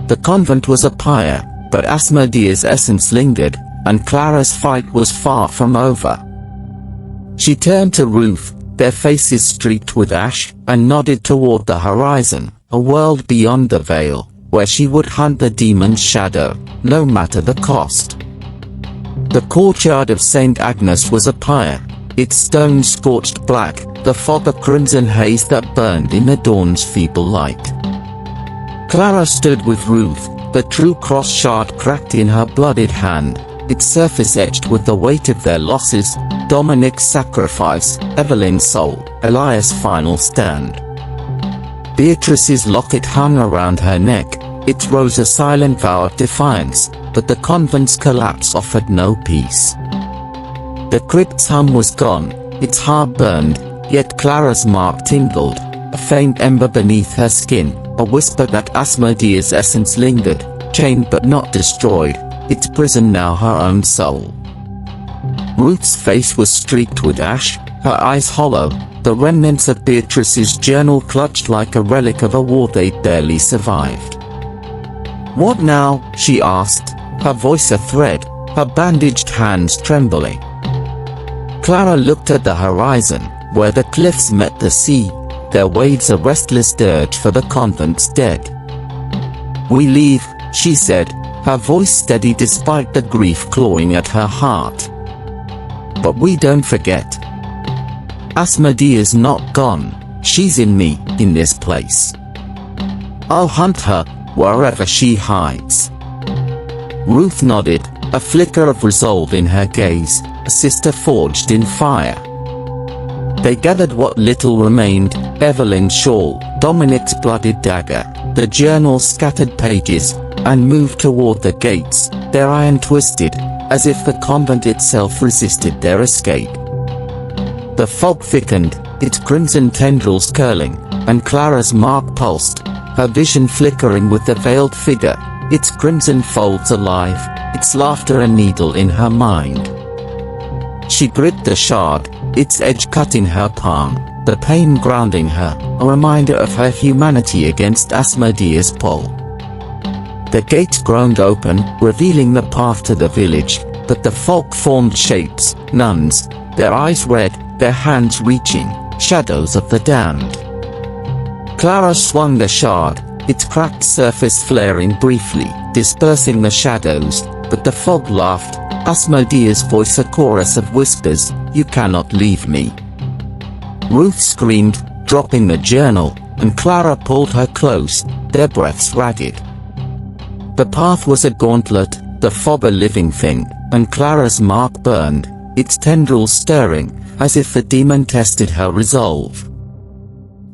The convent was a pyre, but Asmodea's essence lingered, and Clara's fight was far from over. She turned to Ruth, their faces streaked with ash, and nodded toward the horizon, a world beyond the veil, where she would hunt the demon's shadow, no matter the cost. The courtyard of St. Agnes was a pyre, its stones scorched black, the fog a crimson haze that burned in the dawn's feeble light. Clara stood with Ruth, the true cross shard cracked in her blooded hand, its surface etched with the weight of their losses, Dominic's sacrifice, Evelyn's soul, Elias' final stand. Beatrice's locket hung around her neck, it rose a silent vow of defiance, but the convent's collapse offered no peace. The crypt's hum was gone, its heart burned, yet Clara's mark tingled, a faint ember beneath her skin, a whisper that Asmodea's essence lingered, chained but not destroyed, its prison now her own soul. Ruth's face was streaked with ash, her eyes hollow, the remnants of Beatrice's journal clutched like a relic of a war they'd barely survived. "What now?" she asked, her voice a thread, her bandaged hands trembling. Clara looked at the horizon, where the cliffs met the sea, their waves a restless dirge for the convent's dead. "We leave," she said, her voice steady despite the grief clawing at her heart. "But we don't forget. Asmodea's not gone, she's in me, in this place. I'll hunt her, wherever she hides." Ruth nodded, a flicker of resolve in her gaze, a sister forged in fire. They gathered what little remained, Evelyn's shawl, Dominic's bloodied dagger, the journal's scattered pages, and moved toward the gates, their iron twisted, as if the convent itself resisted their escape. The fog thickened, its crimson tendrils curling, and Clara's mark pulsed, her vision flickering with the veiled figure, its crimson folds alive, its laughter a needle in her mind. She gripped the shard, its edge cutting her palm, the pain grounding her, a reminder of her humanity against Asmodea's pull. The gates groaned open, revealing the path to the village, but the fog formed shapes, nuns, their eyes red, their hands reaching, shadows of the damned. Clara swung the shard, its cracked surface flaring briefly, dispersing the shadows, but the fog laughed, Asmodea's voice a chorus of whispers, "You cannot leave me." Ruth screamed, dropping the journal, and Clara pulled her close, their breaths ragged. The path was a gauntlet, the fog a living thing, and Clara's mark burned, its tendrils stirring, as if the demon tested her resolve.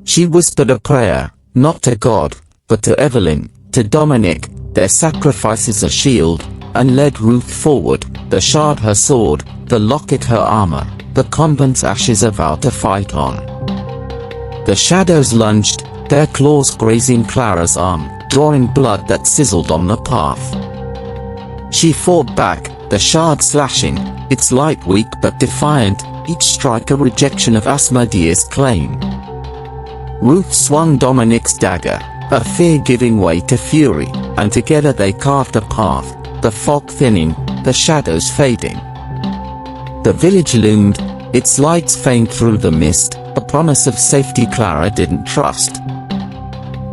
She whispered a prayer, not to God, but to Evelyn, to Dominic, their sacrifices a shield, and led Ruth forward, the shard her sword, the locket her armor, the convent's ashes a vow to fight on. The shadows lunged, their claws grazing Clara's arm, drawing blood that sizzled on the path. She fought back, the shard slashing, its light weak but defiant, each strike a rejection of Asmodea's claim. Ruth swung Dominic's dagger, her fear giving way to fury, and together they carved a path, the fog thinning, the shadows fading. The village loomed, its lights faint through the mist, a promise of safety Clara didn't trust.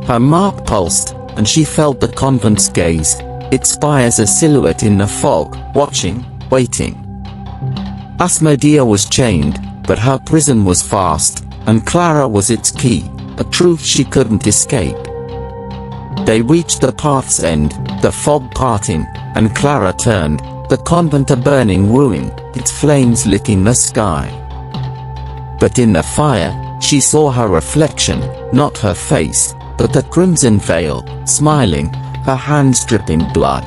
Her mark pulsed, and she felt the convent's gaze, its spires a silhouette in the fog, watching, waiting. Asmodea was chained, but her prison was fast, and Clara was its key, a truth she couldn't escape. They reached the path's end, the fog parting, and Clara turned, the convent a burning ruin, its flames licking the sky. But in the fire, she saw her reflection, not her face, but the crimson veil, smiling, her hands dripping blood.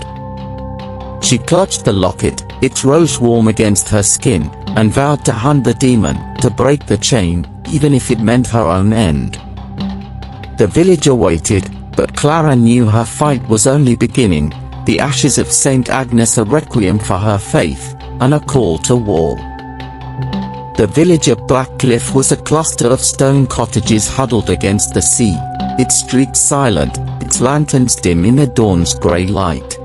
She clutched the locket, it rose warm against her skin, and vowed to hunt the demon, to break the chain, even if it meant her own end. The villager waited, but Clara knew her fight was only beginning, the ashes of Saint Agnes a requiem for her faith, and a call to war. The village of Blackcliff was a cluster of stone cottages huddled against the sea, its streets silent, its lanterns dim in the dawn's grey light.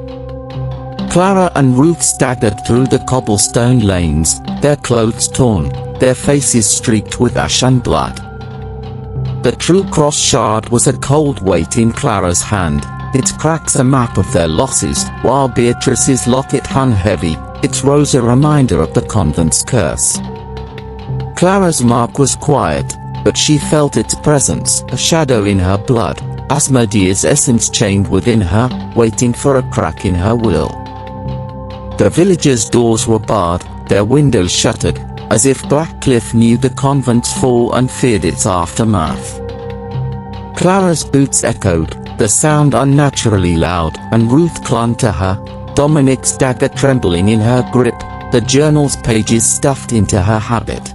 Clara and Ruth staggered through the cobblestone lanes, their clothes torn, their faces streaked with ash and blood. The true cross shard was a cold weight in Clara's hand, its cracks a map of their losses, while Beatrice's locket hung heavy, its rose a reminder of the convent's curse. Clara's mark was quiet, but she felt its presence, a shadow in her blood, Asmodea's essence chained within her, waiting for a crack in her will. The villagers' doors were barred, their windows shuttered, as if Blackcliff knew the convent's fall and feared its aftermath. Clara's boots echoed, the sound unnaturally loud, and Ruth clung to her, Dominic's dagger trembling in her grip, the journal's pages stuffed into her habit.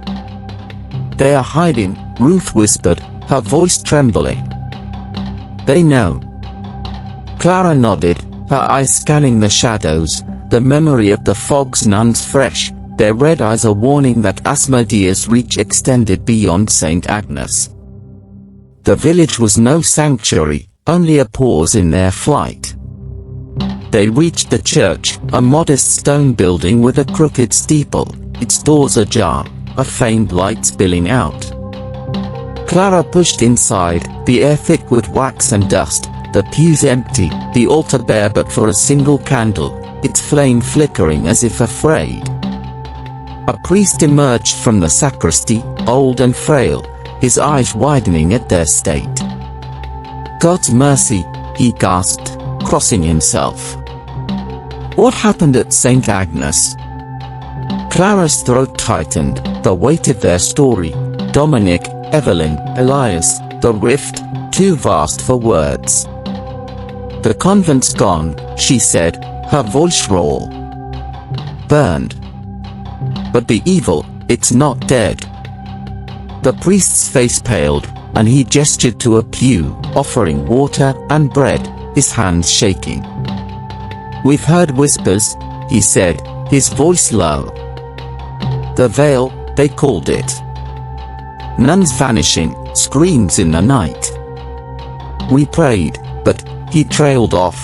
"They are hiding," Ruth whispered, her voice trembling. "They know." Clara nodded, her eyes scanning the shadows, the memory of the fog's nuns fresh, their red eyes a warning that Asmodea's reach extended beyond St. Agnes. The village was no sanctuary, only a pause in their flight. They reached the church, a modest stone building with a crooked steeple, its doors ajar, a faint light spilling out. Clara pushed inside, the air thick with wax and dust, the pews empty, the altar bare but for a single candle, its flame flickering as if afraid. A priest emerged from the sacristy, old and frail, his eyes widening at their state. "God's mercy," he gasped, crossing himself. "What happened at St. Agnes?" Clara's throat tightened, the weight of their story. Dominic, Evelyn, Elias, the rift, too vast for words. "The convent's gone," she said, her voice raw. "Burned. But the evil, it's not dead." The priest's face paled, and he gestured to a pew, offering water and bread, his hands shaking. "We've heard whispers," he said, his voice low. "The veil, they called it. Nuns vanishing, screams in the night. We prayed, but," he trailed off,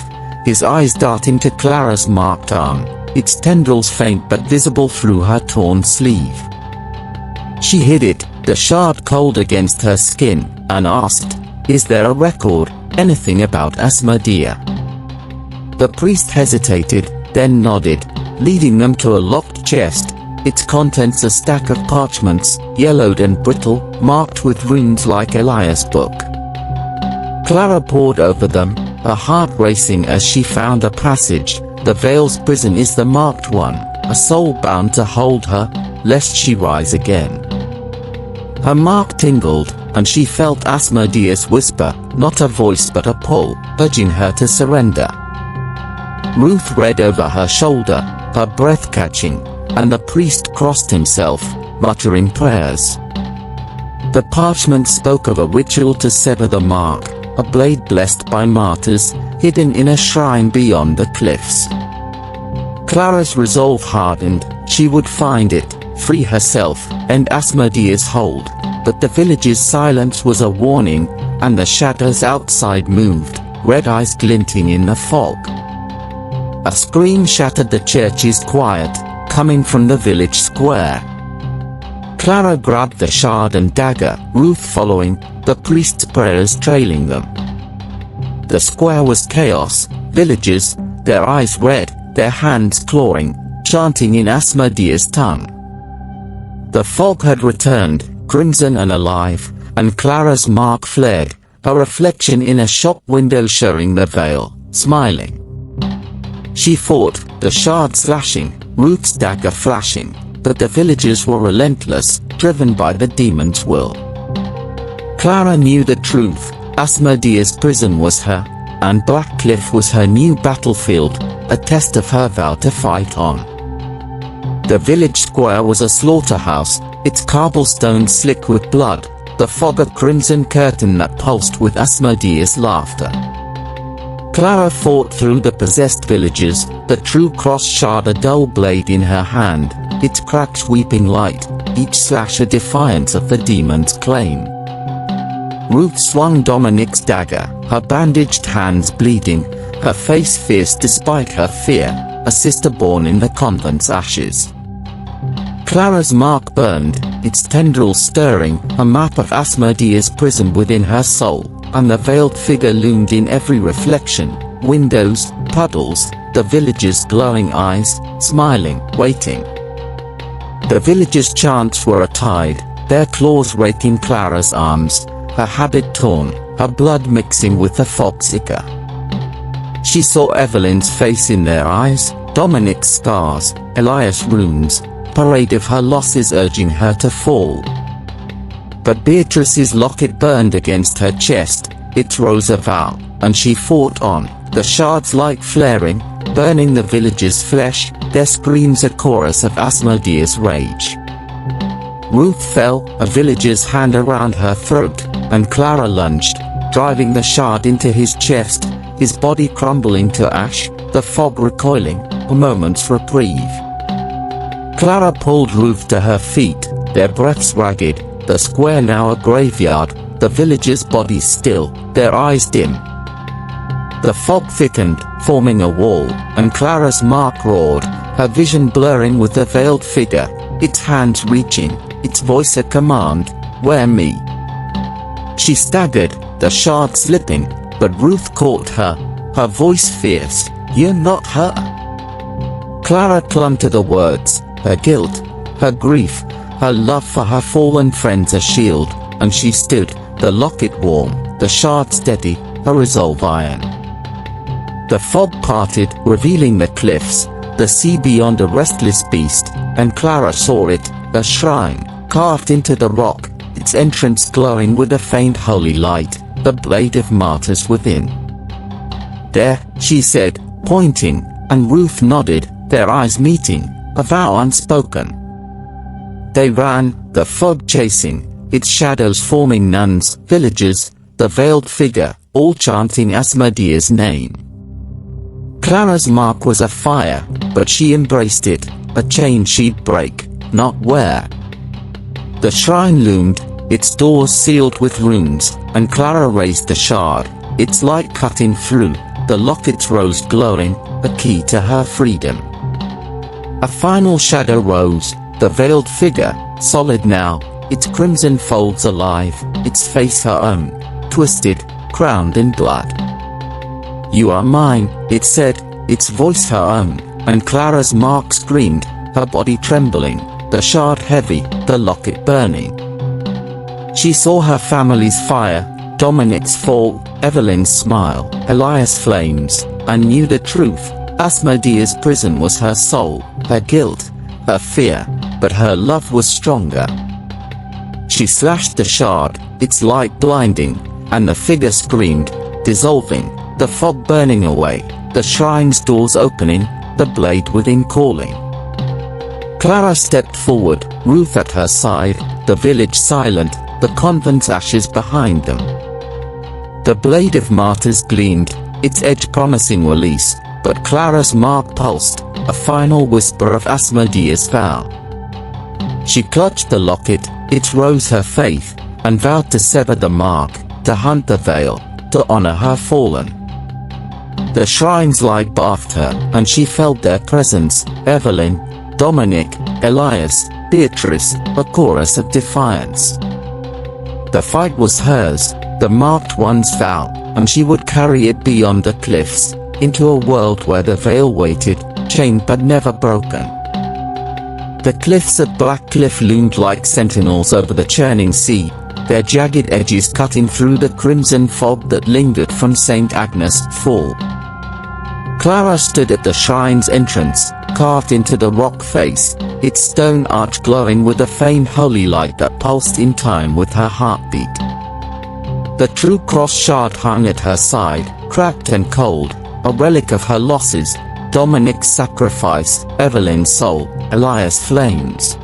his eyes darting to Clara's marked arm, its tendrils faint but visible through her torn sleeve. She hid it, the shard cold against her skin, and asked, "Is there a record, anything about Asmodea?" The priest hesitated, then nodded, leading them to a locked chest, its contents a stack of parchments, yellowed and brittle, marked with runes like Elias' book. Clara pored over them, her heart racing as she found a passage. "The veil's prison is the marked one, a soul bound to hold her, lest she rise again." Her mark tingled, and she felt Asmodea's whisper, not a voice but a pull, urging her to surrender. Ruth read over her shoulder, her breath catching, and the priest crossed himself, muttering prayers. The parchment spoke of a ritual to sever the mark, a blade blessed by martyrs, hidden in a shrine beyond the cliffs. Clara's resolve hardened, she would find it, free herself, end Asmodea's hold, but the village's silence was a warning, and the shadows outside moved, red eyes glinting in the fog. A scream shattered the church's quiet, coming from the village square. Clara grabbed the shard and dagger, Ruth following, the priest's prayers trailing them. The square was chaos, villagers, their eyes red, their hands clawing, chanting in Asmodea's tongue. The fog had returned, crimson and alive, and Clara's mark flared, her reflection in a shop window showing the veil, smiling. She fought, the shard slashing, Ruth's dagger flashing, but the villagers were relentless, driven by the demon's will. Clara knew the truth, Asmodea's prison was her, and Black Cliff was her new battlefield, a test of her vow to fight on. The village square was a slaughterhouse, its cobblestones slick with blood, the fog a crimson curtain that pulsed with Asmodea's laughter. Clara fought through the possessed villages, the true cross shard a dull blade in her hand, its cracks weeping light, each slash a defiance of the demon's claim. Ruth swung Dominic's dagger, her bandaged hands bleeding, her face fierce despite her fear, a sister born in the convent's ashes. Clara's mark burned, its tendrils stirring, a map of Asmodea's prison within her soul, and the veiled figure loomed in every reflection, windows, puddles, the villagers' glowing eyes, smiling, waiting. The villagers' chants were a tide, their claws raking Clara's arms, her habit torn, her blood mixing with the fog's ichor. She saw Evelyn's face in their eyes, Dominic's scars, Elias' runes, parade of her losses urging her to fall. But Beatrice's locket burned against her chest, it rose a vow, and she fought on, the shard's light flaring, burning the villagers' flesh, their screams a chorus of Asmodea's rage. Ruth fell, a villager's hand around her throat, and Clara lunged, driving the shard into his chest, his body crumbling to ash, the fog recoiling, a moment's reprieve. Clara pulled Ruth to her feet, their breaths ragged, the square now a graveyard, the villagers' bodies still, their eyes dim. The fog thickened, forming a wall, and Clara's mark roared, her vision blurring with the veiled figure, its hands reaching, its voice a command, "Wear me." She staggered, the shard slipping, but Ruth caught her, her voice fierce, "You're not her." Clara clung to the words, her guilt, her grief, her love for her fallen friends a shield, and she stood, the locket warm, the shard steady, her resolve iron. The fog parted, revealing the cliffs, the sea beyond a restless beast, and Clara saw it, a shrine, carved into the rock, its entrance glowing with a faint holy light, the blade of martyrs within. "There," she said, pointing, and Ruth nodded, their eyes meeting, a vow unspoken. They ran, the fog chasing, its shadows forming nuns, villagers, the veiled figure, all chanting Asmodea's name. Clara's mark was a fire, but she embraced it, a chain she'd break, not wear. The shrine loomed, its doors sealed with runes, and Clara raised the shard, its light cutting through, the locket's rose glowing, a key to her freedom. A final shadow rose, the veiled figure, solid now, its crimson folds alive, its face her own, twisted, crowned in blood. "You are mine," it said, its voice her own, and Clara's mark screamed, her body trembling, the shard heavy, the locket burning. She saw her family's fire, Dominic's fall, Evelyn's smile, Elias' flames, and knew the truth. Asmodea's prison was her soul, her guilt, her fear, but her love was stronger. She slashed the shard, its light blinding, and the figure screamed, dissolving, the fog burning away, the shrine's doors opening, the blade within calling. Clara stepped forward, Ruth at her side, the village silent, the convent's ashes behind them. The blade of martyrs gleamed, its edge promising release, but Clara's mark pulsed, a final whisper of Asmodea's vow. She clutched the locket, it rose her faith, and vowed to sever the mark, to hunt the veil, to honor her fallen. The shrine's light bathed her, and she felt their presence, Evelyn, Dominic, Elias, Beatrice, a chorus of defiance. The fight was hers, the marked one's vow, and she would carry it beyond the cliffs, into a world where the veil waited, chained but never broken. The cliffs of Black Cliff loomed like sentinels over the churning sea, their jagged edges cutting through the crimson fog that lingered from St. Agnes' fall. Clara stood at the shrine's entrance, carved into the rock face, its stone arch glowing with a faint holy light that pulsed in time with her heartbeat. The true cross shard hung at her side, cracked and cold, a relic of her losses, Dominic's sacrifice, Evelyn's soul, Elias' flames.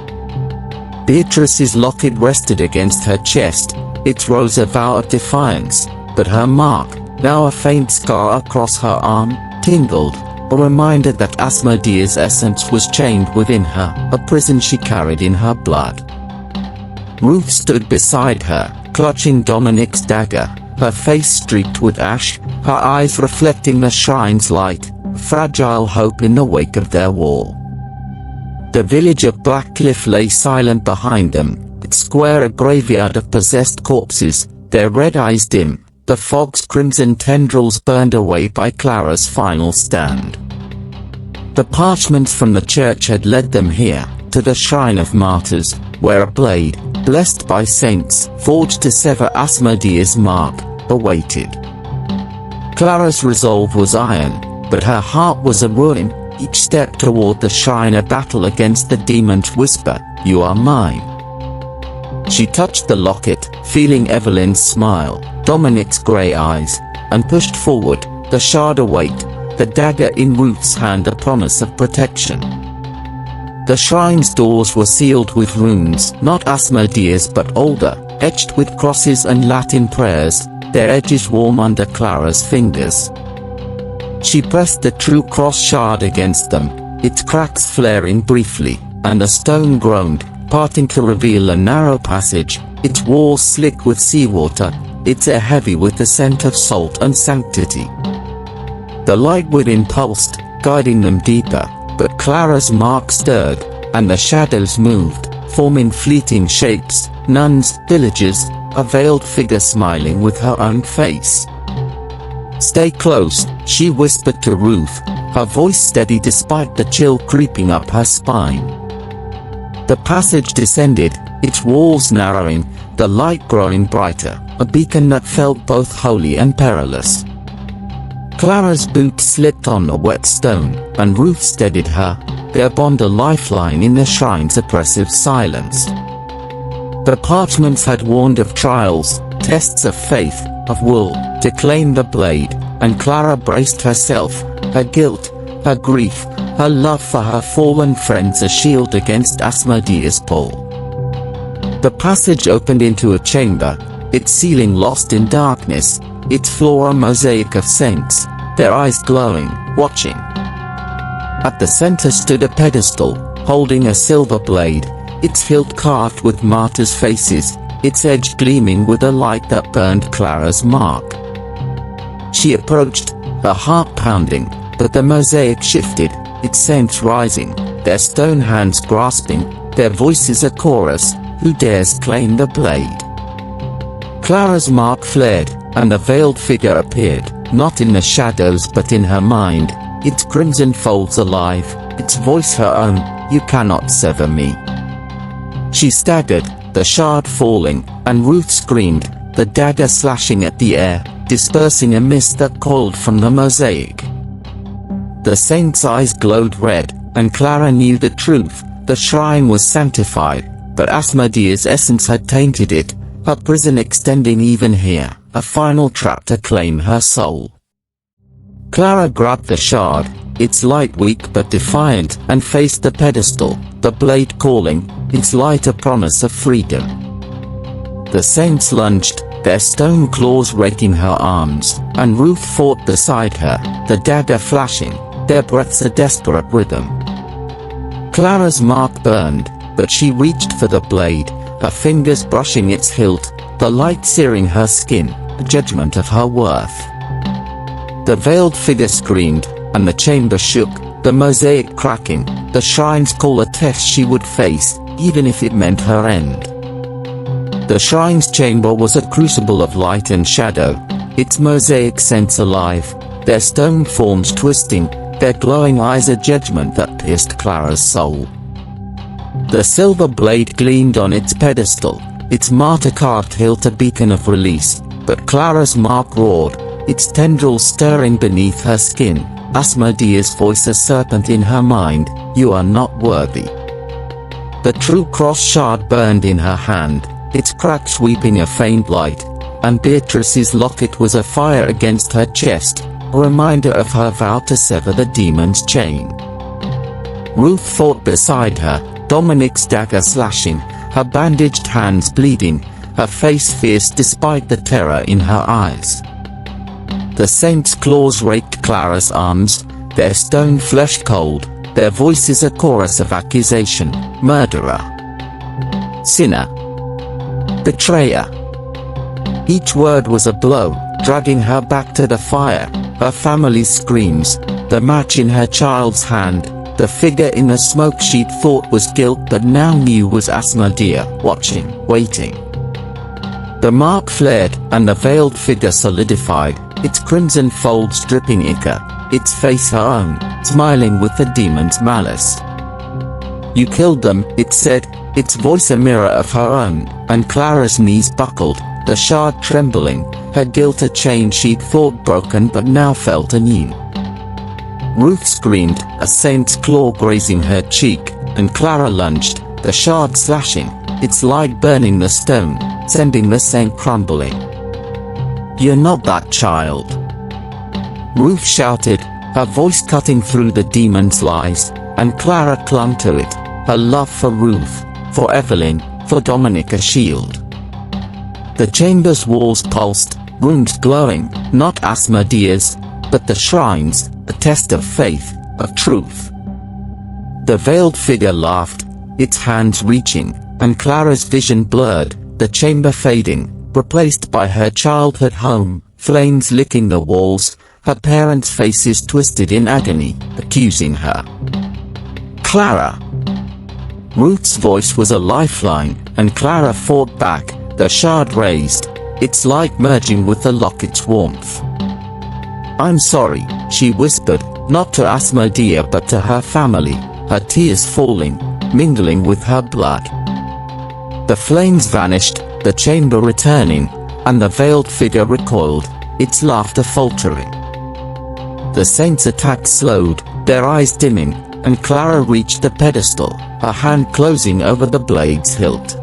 Beatrice's locket rested against her chest, it rose a vow of defiance, but her mark, now a faint scar across her arm, tingled, a reminder that Asmodea's essence was chained within her, a prison she carried in her blood. Ruth stood beside her, clutching Dominic's dagger, her face streaked with ash, her eyes reflecting the shrine's light, fragile hope in the wake of their war. The village of Black Cliff lay silent behind them, its square a graveyard of possessed corpses, their red eyes dim, the fog's crimson tendrils burned away by Clara's final stand. The parchments from the church had led them here, to the shrine of martyrs, where a blade, blessed by saints, forged to sever Asmodea's mark, awaited. Clara's resolve was iron, but her heart was a ruin, each step toward the shrine a battle against the demon's whisper, "You are mine." She touched the locket, feeling Evelyn's smile, Dominic's grey eyes, and pushed forward, the shard await, the dagger in Ruth's hand a promise of protection. The shrine's doors were sealed with runes, not Asmodea's but older, etched with crosses and Latin prayers, their edges warm under Clara's fingers. She pressed the true cross shard against them, its cracks flaring briefly, and the stone groaned, parting to reveal a narrow passage, its walls slick with seawater, its air heavy with the scent of salt and sanctity. The light within pulsed, guiding them deeper, but Clara's mark stirred, and the shadows moved, forming fleeting shapes, nuns, villagers, a veiled figure smiling with her own face. "Stay close," she whispered to Ruth, her voice steady despite the chill creeping up her spine. The passage descended, its walls narrowing, the light growing brighter, a beacon that felt both holy and perilous. Clara's boot slipped on the wet stone, and Ruth steadied her, their bond a lifeline in the shrine's oppressive silence. The parchments had warned of trials, tests of faith, of will, to claim the blade, and Clara braced herself, her guilt, her grief, her love for her fallen friends a shield against Asmodea's pull. The passage opened into a chamber, its ceiling lost in darkness, its floor a mosaic of saints, their eyes glowing, watching. At the center stood a pedestal, holding a silver blade, its hilt carved with martyrs' faces, its edge gleaming with a light that burned Clara's mark. She approached, her heart pounding, but the mosaic shifted, its saints rising, their stone hands grasping, their voices a chorus, who dares claim the blade? Clara's mark flared, and a veiled figure appeared, not in the shadows but in her mind, its crimson folds alive, its voice her own, "You cannot sever me." She staggered, the shard falling, and Ruth screamed, the dagger slashing at the air, dispersing a mist that coiled from the mosaic. The saint's eyes glowed red, and Clara knew the truth, the shrine was sanctified, but Asmodea's essence had tainted it, her prison extending even here, a final trap to claim her soul. Clara grabbed the shard, its light weak but defiant, and faced the pedestal, the blade calling, its light a promise of freedom. The saints lunged, their stone claws raking her arms, and Ruth fought beside her, the dagger flashing, their breaths a desperate rhythm. Clara's mark burned, but she reached for the blade, her fingers brushing its hilt, the light searing her skin, a judgment of her worth. The veiled figure screamed, and the chamber shook, the mosaic cracking, the shrine's call a test she would face, even if it meant her end. The shrine's chamber was a crucible of light and shadow, its mosaic sense alive, their stone forms twisting, their glowing eyes a judgment that pierced Clara's soul. The silver blade gleamed on its pedestal, its martyr-carved hilt a beacon of release, but Clara's mark roared, its tendrils stirring beneath her skin, Asmodea's voice a serpent in her mind, "You are not worthy." The true cross shard burned in her hand, its crack sweeping a faint light, and Beatrice's locket was a fire against her chest, a reminder of her vow to sever the demon's chain. Ruth fought beside her, Dominic's dagger slashing, her bandaged hands bleeding, her face fierce despite the terror in her eyes. The saints' claws raked Clara's arms, their stone flesh cold, their voices a chorus of accusation, murderer, sinner, betrayer. Each word was a blow, dragging her back to the fire, her family's screams, the match in her child's hand, the figure in the smoke she'd thought was guilt but now knew was Asmodea, watching, waiting. The mark flared, and the veiled figure solidified, its crimson folds dripping ichor, its face her own, smiling with the demon's malice. "You killed them," it said, its voice a mirror of her own, and Clara's knees buckled, the shard trembling, her guilt a chain she'd thought broken but now felt anew. Ruth screamed, a saint's claw grazing her cheek, and Clara lunged, the shard slashing, its light burning the stone, sending the saint crumbling. "You're not that child," Ruth shouted, her voice cutting through the demon's lies, and Clara clung to it, her love for Ruth, for Evelyn, for Dominic a shield. The chamber's walls pulsed, rooms glowing, not Asmodea's, but the shrine's, a test of faith, of truth. The veiled figure laughed, its hands reaching, and Clara's vision blurred, the chamber fading, replaced by her childhood home, flames licking the walls, her parents' faces twisted in agony, accusing her. Clara! Ruth's voice was a lifeline, and Clara fought back, the shard raised, its light merging with the locket's warmth. "I'm sorry," she whispered, not to Asmodea but to her family, her tears falling, mingling with her blood. The flames vanished, the chamber returning, and the veiled figure recoiled, its laughter faltering. The saint's attack slowed, their eyes dimming, and Clara reached the pedestal, her hand closing over the blade's hilt.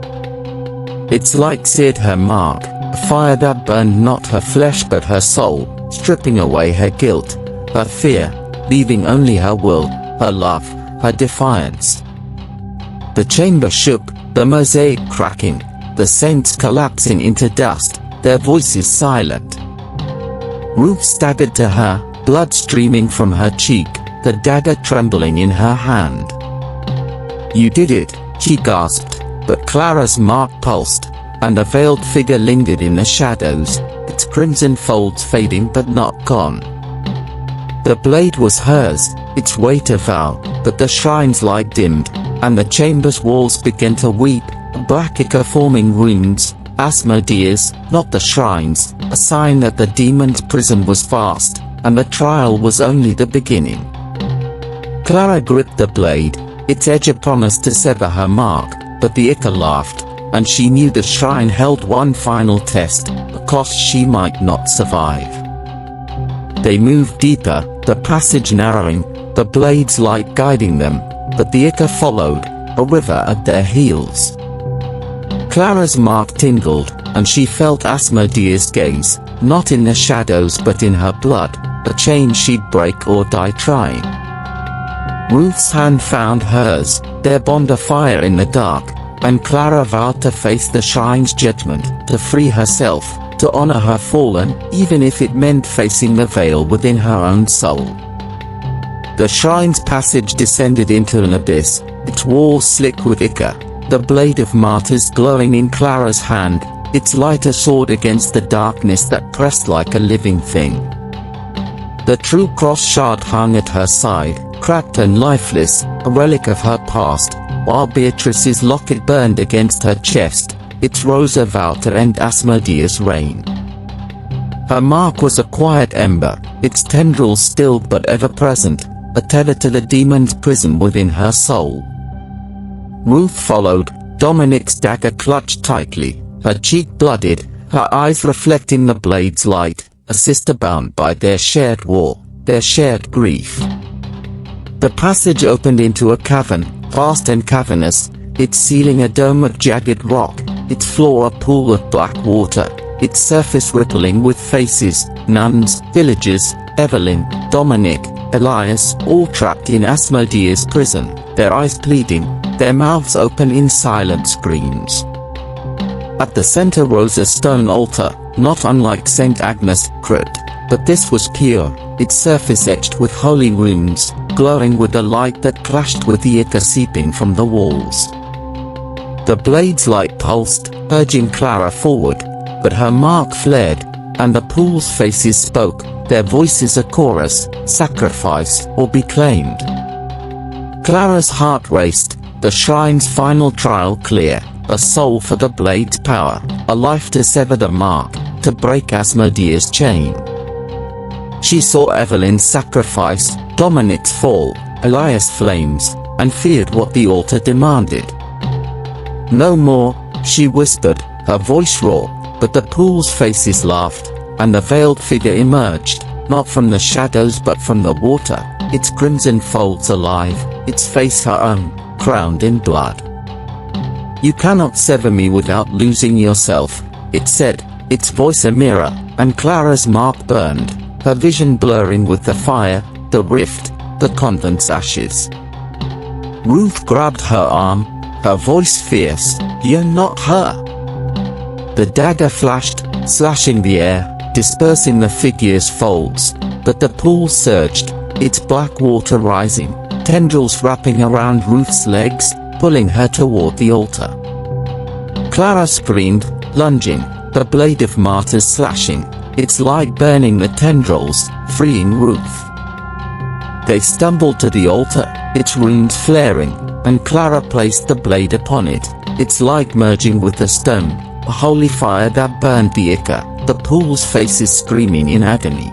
Its light seared her mark, a fire that burned not her flesh but her soul, stripping away her guilt, her fear, leaving only her will, her love, her defiance. The chamber shook, the mosaic cracking, the saints collapsing into dust, their voices silent. Ruth staggered to her, blood streaming from her cheek, the dagger trembling in her hand. "You did it," she gasped, but Clara's mark pulsed, and a veiled figure lingered in the shadows, its crimson folds fading but not gone. The blade was hers, its weight a vow, but the shrine's light dimmed, and the chamber's walls began to weep, a black ichor forming runes, Asmodea's, not the shrine's, a sign that the demon's prison was fast, and the trial was only the beginning. Clara gripped the blade, its edge a promise to sever her mark, but the ichor laughed, and she knew the shrine held one final test, a cost she might not survive. They moved deeper, the passage narrowing, the blade's light guiding them, but the ichor followed, a river at their heels. Clara's mark tingled, and she felt Asmodea's gaze, not in the shadows but in her blood, a chain she'd break or die trying. Ruth's hand found hers, their bond afire in the dark, and Clara vowed to face the shrine's judgment, to free herself, to honor her fallen, even if it meant facing the veil within her own soul. The shrine's passage descended into an abyss, its walls slick with ichor, the blade of martyrs glowing in Clara's hand, its light a sword against the darkness that pressed like a living thing. The true cross shard hung at her side, cracked and lifeless, a relic of her past, while Beatrice's locket burned against her chest, its rosy vow to end Asmodea's reign. Her mark was a quiet ember, its tendrils still but ever-present, a tether to the demon's prison within her soul. Ruth followed, Dominic's dagger clutched tightly, her cheek blooded, her eyes reflecting the blade's light, a sister bound by their shared war, their shared grief. The passage opened into a cavern, vast and cavernous, its ceiling a dome of jagged rock, its floor a pool of black water, its surface rippling with faces, nuns, villagers, Evelyn, Dominic, Elias, all trapped in Asmodea's prison, their eyes pleading, their mouths open in silent screams. At the center rose a stone altar, not unlike St. Agnes' crypt, but this was pure, its surface etched with holy runes, glowing with a light that clashed with the ichor seeping from the walls. The blade's light pulsed, urging Clara forward, but her mark flared, and the pool's faces spoke, their voices a chorus, sacrifice or be claimed. Clara's heart raced, the shrine's final trial clear, a soul for the blade's power, a life to sever the mark, to break Asmodea's chain. She saw Evelyn's sacrifice, Dominic's fall, Elias' flames, and feared what the altar demanded. "No more," she whispered, her voice raw, but the pool's faces laughed, and the veiled figure emerged, not from the shadows but from the water, its crimson folds alive, its face her own, crowned in blood. "You cannot sever me without losing yourself," it said, its voice a mirror, and Clara's mark burned, her vision blurring with the fire, the rift, the convent's ashes. Ruth grabbed her arm, her voice fierce, "You're not her!" The dagger flashed, slashing the air, dispersing the figure's folds, but the pool surged, its black water rising, tendrils wrapping around Ruth's legs, pulling her toward the altar. Clara screamed, lunging, the blade of martyrs slashing, its light burning the tendrils, freeing Ruth. They stumbled to the altar, its runes flaring, and Clara placed the blade upon it, its light merging with the stone, a holy fire that burned the ichor, the pool's faces screaming in agony.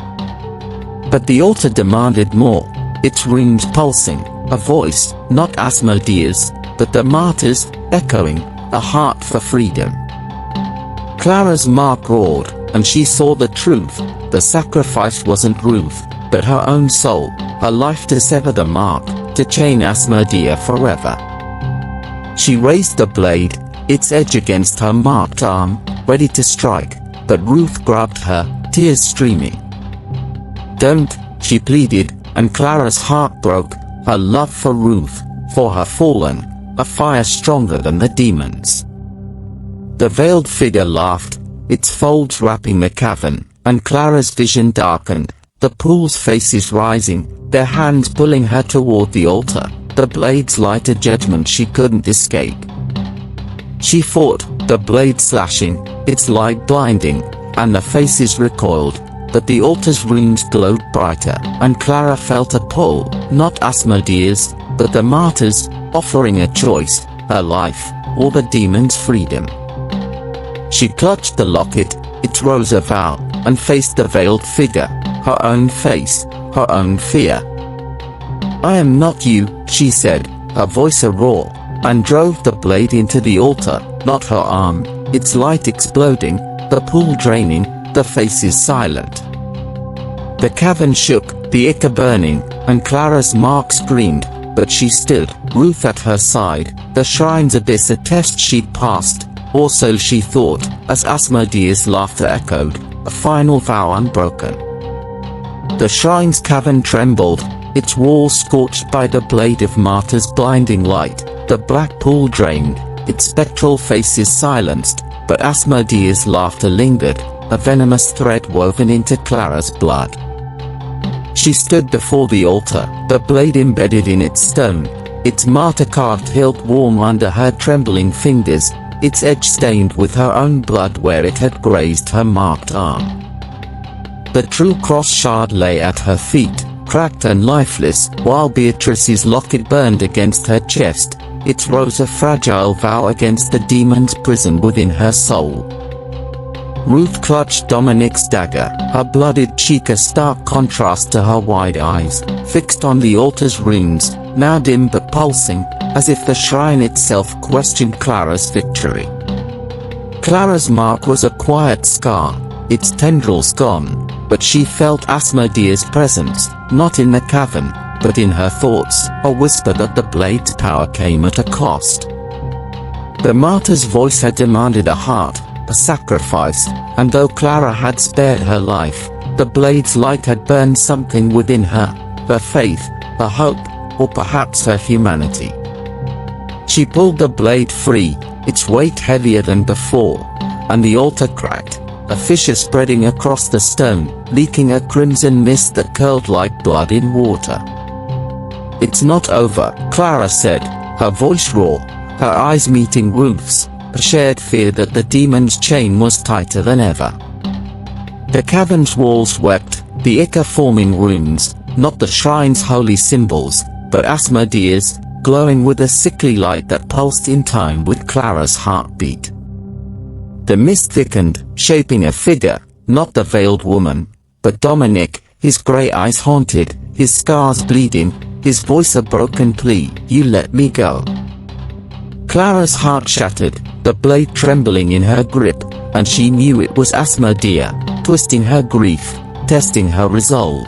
But the altar demanded more, its runes pulsing, a voice, not Asmodea's, but the martyrs, echoing, a heart for freedom. Clara's mark roared, and she saw the truth. The sacrifice wasn't Ruth, but her own soul, her life to sever the mark, to chain Asmodea forever. She raised the blade, its edge against her marked arm, ready to strike, but Ruth grabbed her, tears streaming. "Don't," she pleaded, and Clara's heart broke, her love for Ruth, for her fallen, a fire stronger than the demons. The veiled figure laughed, its folds wrapping the cavern, and Clara's vision darkened, the pool's faces rising, their hands pulling her toward the altar, the blades light a judgment she couldn't escape. She fought, the blade slashing, its light blinding, and the faces recoiled, but the altar's runes glowed brighter, and Clara felt a pull, not Asmodea's, but the martyrs, offering a choice, her life, or the demon's freedom. She clutched the locket, it rose a vow, and faced the veiled figure, her own face, her own fear. "I am not you," she said, her voice a roar, and drove the blade into the altar, not her arm, its light exploding, the pool draining, the faces silent. The cavern shook, the ichor burning, and Clara's mark screamed, but she stood, Ruth at her side, the shrine's abyss a test she'd passed, or so she thought, as Asmodea's laughter echoed, a final vow unbroken. The shrine's cavern trembled, its walls scorched by the blade of martyr's blinding light, the black pool drained, its spectral faces silenced, but Asmodea's laughter lingered, a venomous thread woven into Clara's blood. She stood before the altar, the blade embedded in its stone, its martyr-carved hilt warm under her trembling fingers, its edge stained with her own blood where it had grazed her marked arm. The true cross shard lay at her feet, cracked and lifeless, while Beatrice's locket burned against her chest, it rose a fragile vow against the demon's prison within her soul. Ruth clutched Dominic's dagger, her blooded cheek a stark contrast to her wide eyes, fixed on the altar's runes, now dim but pulsing, as if the shrine itself questioned Clara's victory. Clara's mark was a quiet scar, its tendrils gone, but she felt Asmodea's presence, not in the cavern, but in her thoughts, a whisper that the blade's power came at a cost. The martyr's voice had demanded a heart, a sacrifice, and though Clara had spared her life, the blade's light had burned something within her, her faith, her hope, or perhaps her humanity. She pulled the blade free, its weight heavier than before, and the altar cracked, a fissure spreading across the stone, leaking a crimson mist that curled like blood in water. "It's not over," Clara said, her voice raw, her eyes meeting Ruth's, a shared fear that the demon's chain was tighter than ever. The cavern's walls wept, the ichor forming runes, not the shrine's holy symbols, but Asmodea's, glowing with a sickly light that pulsed in time with Clara's heartbeat. The mist thickened, shaping a figure, not the veiled woman, but Dominic, his grey eyes haunted, his scars bleeding, his voice a broken plea, "You let me go." Clara's heart shattered, the blade trembling in her grip, and she knew it was Asmodea, twisting her grief, testing her resolve.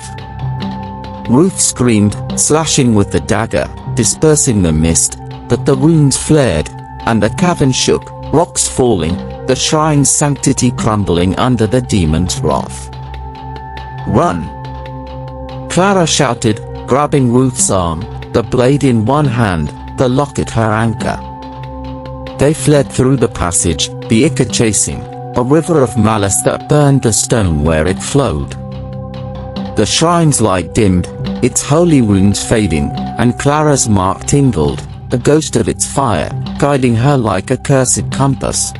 Ruth screamed, slashing with the dagger, dispersing the mist, but the runes flared, and the cavern shook, rocks falling, the shrine's sanctity crumbling under the demon's wrath. "Run!" Clara shouted, grabbing Ruth's arm, the blade in one hand, the locket her anchor. They fled through the passage, the ichor chasing, a river of malice that burned the stone where it flowed. The shrine's light dimmed, its holy wounds fading, and Clara's mark tingled, the ghost of its fire, guiding her like a cursed compass.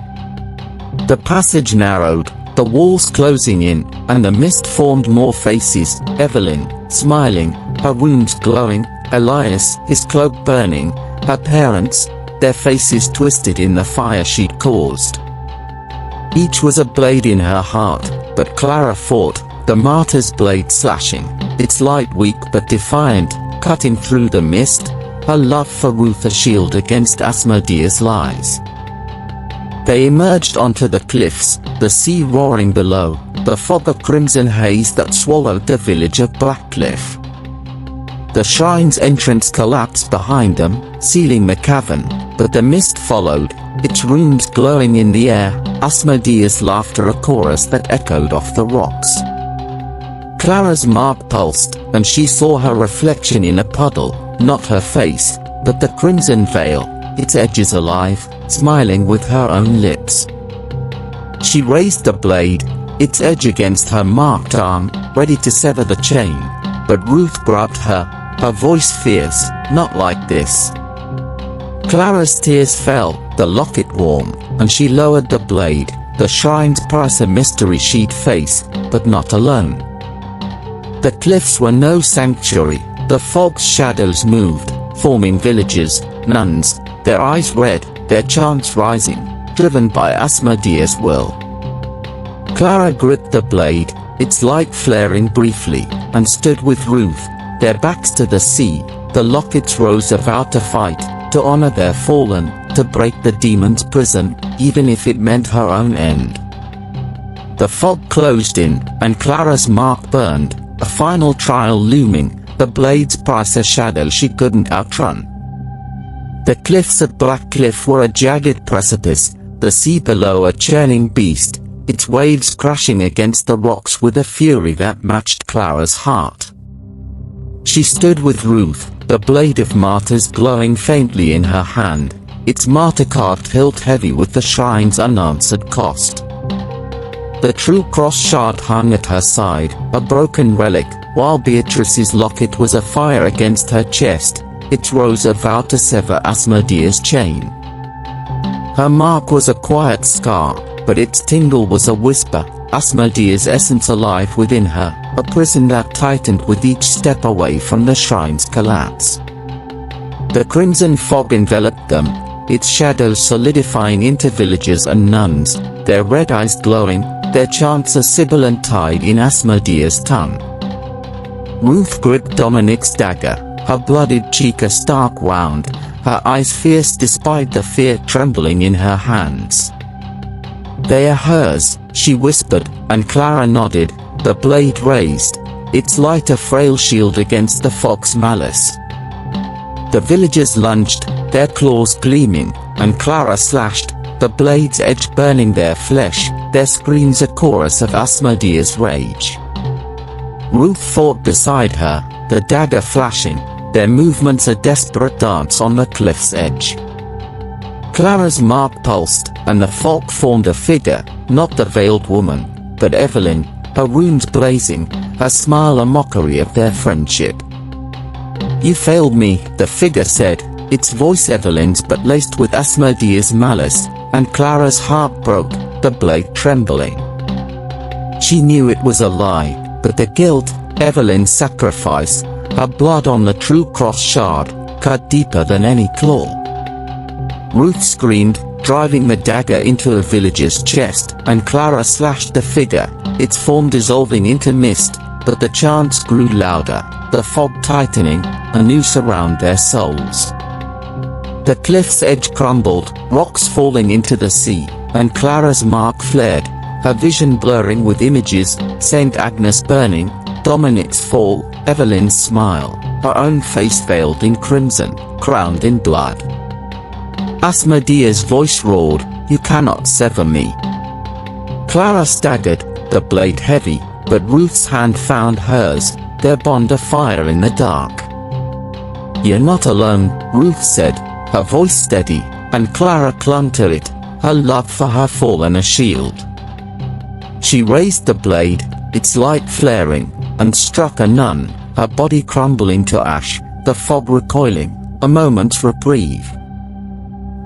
The passage narrowed, the walls closing in, and the mist formed more faces, Evelyn, smiling, her wounds glowing, Elias, his cloak burning, her parents, their faces twisted in the fire she'd caused. Each was a blade in her heart, but Clara fought, the martyr's blade slashing, its light weak but defiant, cutting through the mist, her love for Ruth a shield against Asmodea's lies. They emerged onto the cliffs, the sea roaring below, the fog of crimson haze that swallowed the village of Blackcliff. The shrine's entrance collapsed behind them, sealing the cavern, but the mist followed, its runes glowing in the air, Asmodea's laughter a chorus that echoed off the rocks. Clara's mark pulsed, and she saw her reflection in a puddle, not her face, but the crimson veil, its edges alive, smiling with her own lips. She raised the blade, its edge against her marked arm, ready to sever the chain, but Ruth grabbed her voice fierce, "Not like this." Clara's tears fell, the locket warm, and she lowered the blade, the shrine's price a mystery she'd face, but not alone. The cliffs were no sanctuary, the fog's shadows moved, forming villages, nuns, their eyes red, their chants rising, driven by Asmodea's will. Clara gripped the blade, its light flaring briefly, and stood with Ruth, their backs to the sea, the lockets rose about to fight, to honor their fallen, to break the demon's prison, even if it meant her own end. The fog closed in, and Clara's mark burned, a final trial looming, the blade's price a shadow she couldn't outrun. The cliffs of Blackcliff were a jagged precipice, the sea below a churning beast, its waves crashing against the rocks with a fury that matched Clara's heart. She stood with Ruth, the blade of martyrs glowing faintly in her hand, its martyr card hilt heavy with the shrine's unanswered cost. The true cross shard hung at her side, a broken relic, while Beatrice's locket was afire against her chest, its rose a vow to sever Asmodea's chain. Her mark was a quiet scar, but its tingle was a whisper, Asmodea's essence alive within her, a prison that tightened with each step away from the shrine's collapse. The crimson fog enveloped them, its shadows solidifying into villagers and nuns, their red eyes glowing, their chants a sibilant tide in Asmodea's tongue. Ruth gripped Dominic's dagger, her blooded cheek a stark wound, her eyes fierce despite the fear trembling in her hands. "They are hers," she whispered, and Clara nodded, the blade raised, its light a frail shield against the fog's malice. The villagers lunged, their claws gleaming, and Clara slashed, the blade's edge burning their flesh, their screams a chorus of Asmodea's rage. Ruth fought beside her, the dagger flashing, their movements a desperate dance on the cliff's edge. Clara's mark pulsed, and the fog formed a figure, not the veiled woman, but Evelyn, her wounds blazing, her smile a mockery of their friendship. "You failed me," the figure said, its voice Evelyn's but laced with Asmodea's malice, and Clara's heart broke, the blade trembling. She knew it was a lie, but the guilt, Evelyn's sacrifice, her blood on the true cross shard, cut deeper than any claw. Ruth screamed, driving the dagger into the villager's chest, and Clara slashed the figure, its form dissolving into mist, but the chants grew louder, the fog tightening, a noose around their souls. The cliff's edge crumbled, rocks falling into the sea, and Clara's mark flared, her vision blurring with images, St. Agnes burning, Dominic's fall, Evelyn's smile, her own face veiled in crimson, crowned in blood. Asmodea's voice roared, "You cannot sever me." Clara staggered, the blade heavy, but Ruth's hand found hers, their bond afire in the dark. "You're not alone," Ruth said, her voice steady, and Clara clung to it, her love for her fallen a shield. She raised the blade, its light flaring, and struck a nun, her body crumbling to ash, the fog recoiling, a moment's reprieve.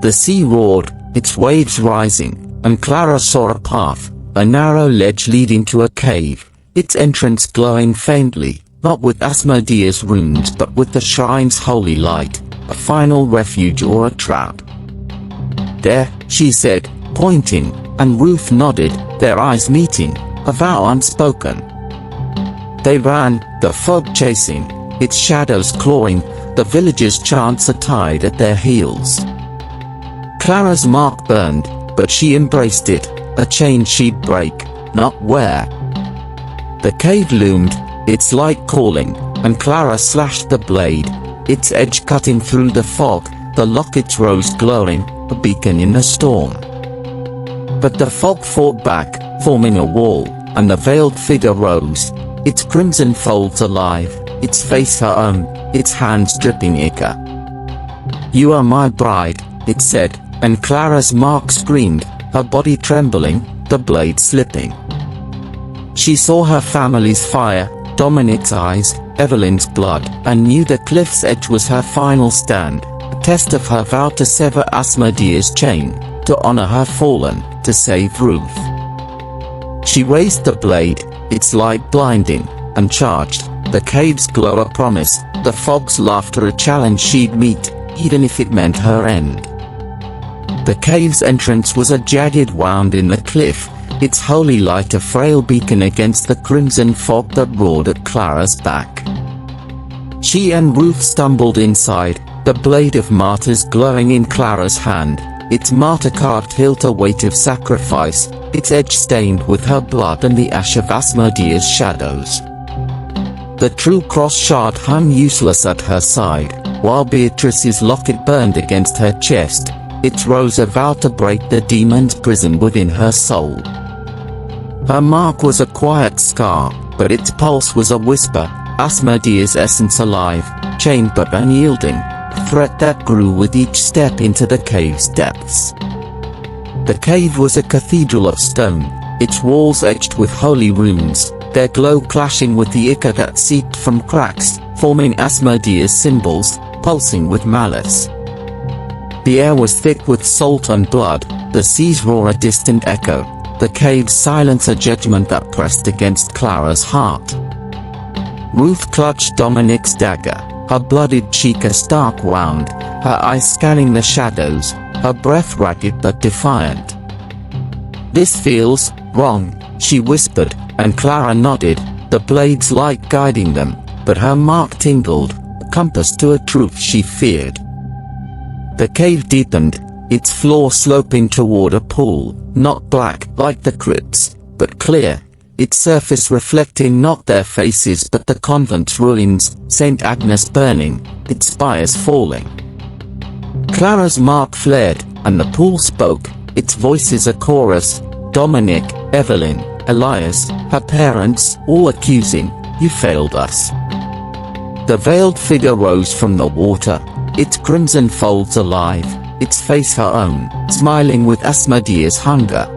The sea roared, its waves rising, and Clara saw a path, a narrow ledge leading to a cave, its entrance glowing faintly, not with Asmodea's runes but with the shrine's holy light, a final refuge or a trap. "There," she said, pointing, and Ruth nodded, their eyes meeting, a vow unspoken. They ran, the fog chasing, its shadows clawing, the villagers' chants a tide at their heels. Clara's mark burned, but she embraced it, a chain she'd break, not where. The cave loomed, its light calling, and Clara slashed the blade, its edge cutting through the fog, the locket's rose glowing, a beacon in the storm. But the fog fought back, forming a wall, and the veiled figure rose, its crimson folds alive, its face her own, its hands dripping ichor. "You are my bride," it said, and Clara's mark screamed, her body trembling, the blade slipping. She saw her family's fire, Dominic's eyes, Evelyn's blood, and knew the cliff's edge was her final stand, a test of her vow to sever Asmodea's chain, to honor her fallen, to save Ruth. She raised the blade, its light blinding, and charged, the cave's glow a promise, the fog's laughter a challenge she'd meet, even if it meant her end. The cave's entrance was a jagged wound in the cliff, its holy light a frail beacon against the crimson fog that roared at Clara's back. She and Ruth stumbled inside, the blade of martyrs glowing in Clara's hand, its martyr-carved hilt a weight of sacrifice, its edge stained with her blood and the ash of Asmodea's shadows. The true cross shard hung useless at her side, while Beatrice's locket burned against her chest, its rose a vow to break the demon's prison within her soul. Her mark was a quiet scar, but its pulse was a whisper, Asmodea's essence alive, chained but unyielding, a threat that grew with each step into the cave's depths. The cave was a cathedral of stone, its walls etched with holy runes, their glow clashing with the ichor that seeped from cracks, forming Asmodea's symbols, pulsing with malice. The air was thick with salt and blood, the sea's roar a distant echo, the cave's silence a judgment that pressed against Clara's heart. Ruth clutched Dominic's dagger, her blooded cheek a stark wound, her eyes scanning the shadows, her breath ragged but defiant. "This feels wrong," she whispered, and Clara nodded, the blade's light guiding them, but her mark tingled, a compass to a truth she feared. The cave deepened, its floor sloping toward a pool, not black like the crypts, but clear, its surface reflecting not their faces but the convent's ruins, St. Agnes burning, its spires falling. Clara's mark flared, and the pool spoke, its voices a chorus, Dominic, Evelyn, Elias, her parents, all accusing, "You failed us." The veiled figure rose from the water, its crimson folds alive, its face her own, smiling with Asmodea's hunger.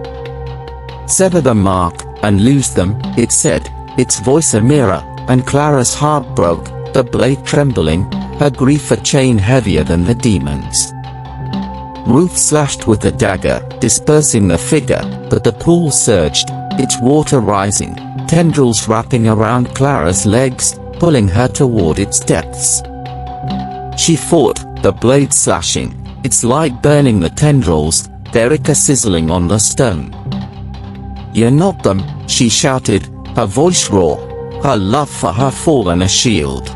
"Sever the mark, and lose them," it said, its voice a mirror, and Clara's heart broke, the blade trembling, her grief a chain heavier than the demon's. Ruth slashed with the dagger, dispersing the figure, but the pool surged, its water rising, tendrils wrapping around Clara's legs, pulling her toward its depths. She fought, the blade slashing, its light burning the tendrils, their ichor sizzling on the stone. "You're not them," she shouted, her voice raw, her love for her fallen a shield.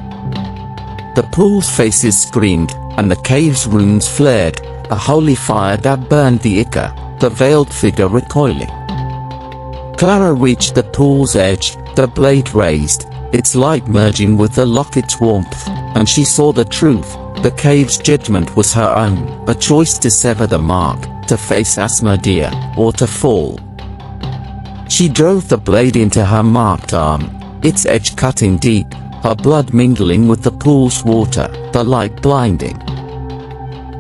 The pool's faces screamed, and the cave's runes flared, a holy fire that burned the ichor, the veiled figure recoiling. Clara reached the pool's edge, the blade raised, its light merging with the locket's warmth, and she saw the truth, the cave's judgment was her own, a choice to sever the mark, to face Asmodea, or to fall. She drove the blade into her marked arm, its edge cutting deep, her blood mingling with the pool's water, the light blinding.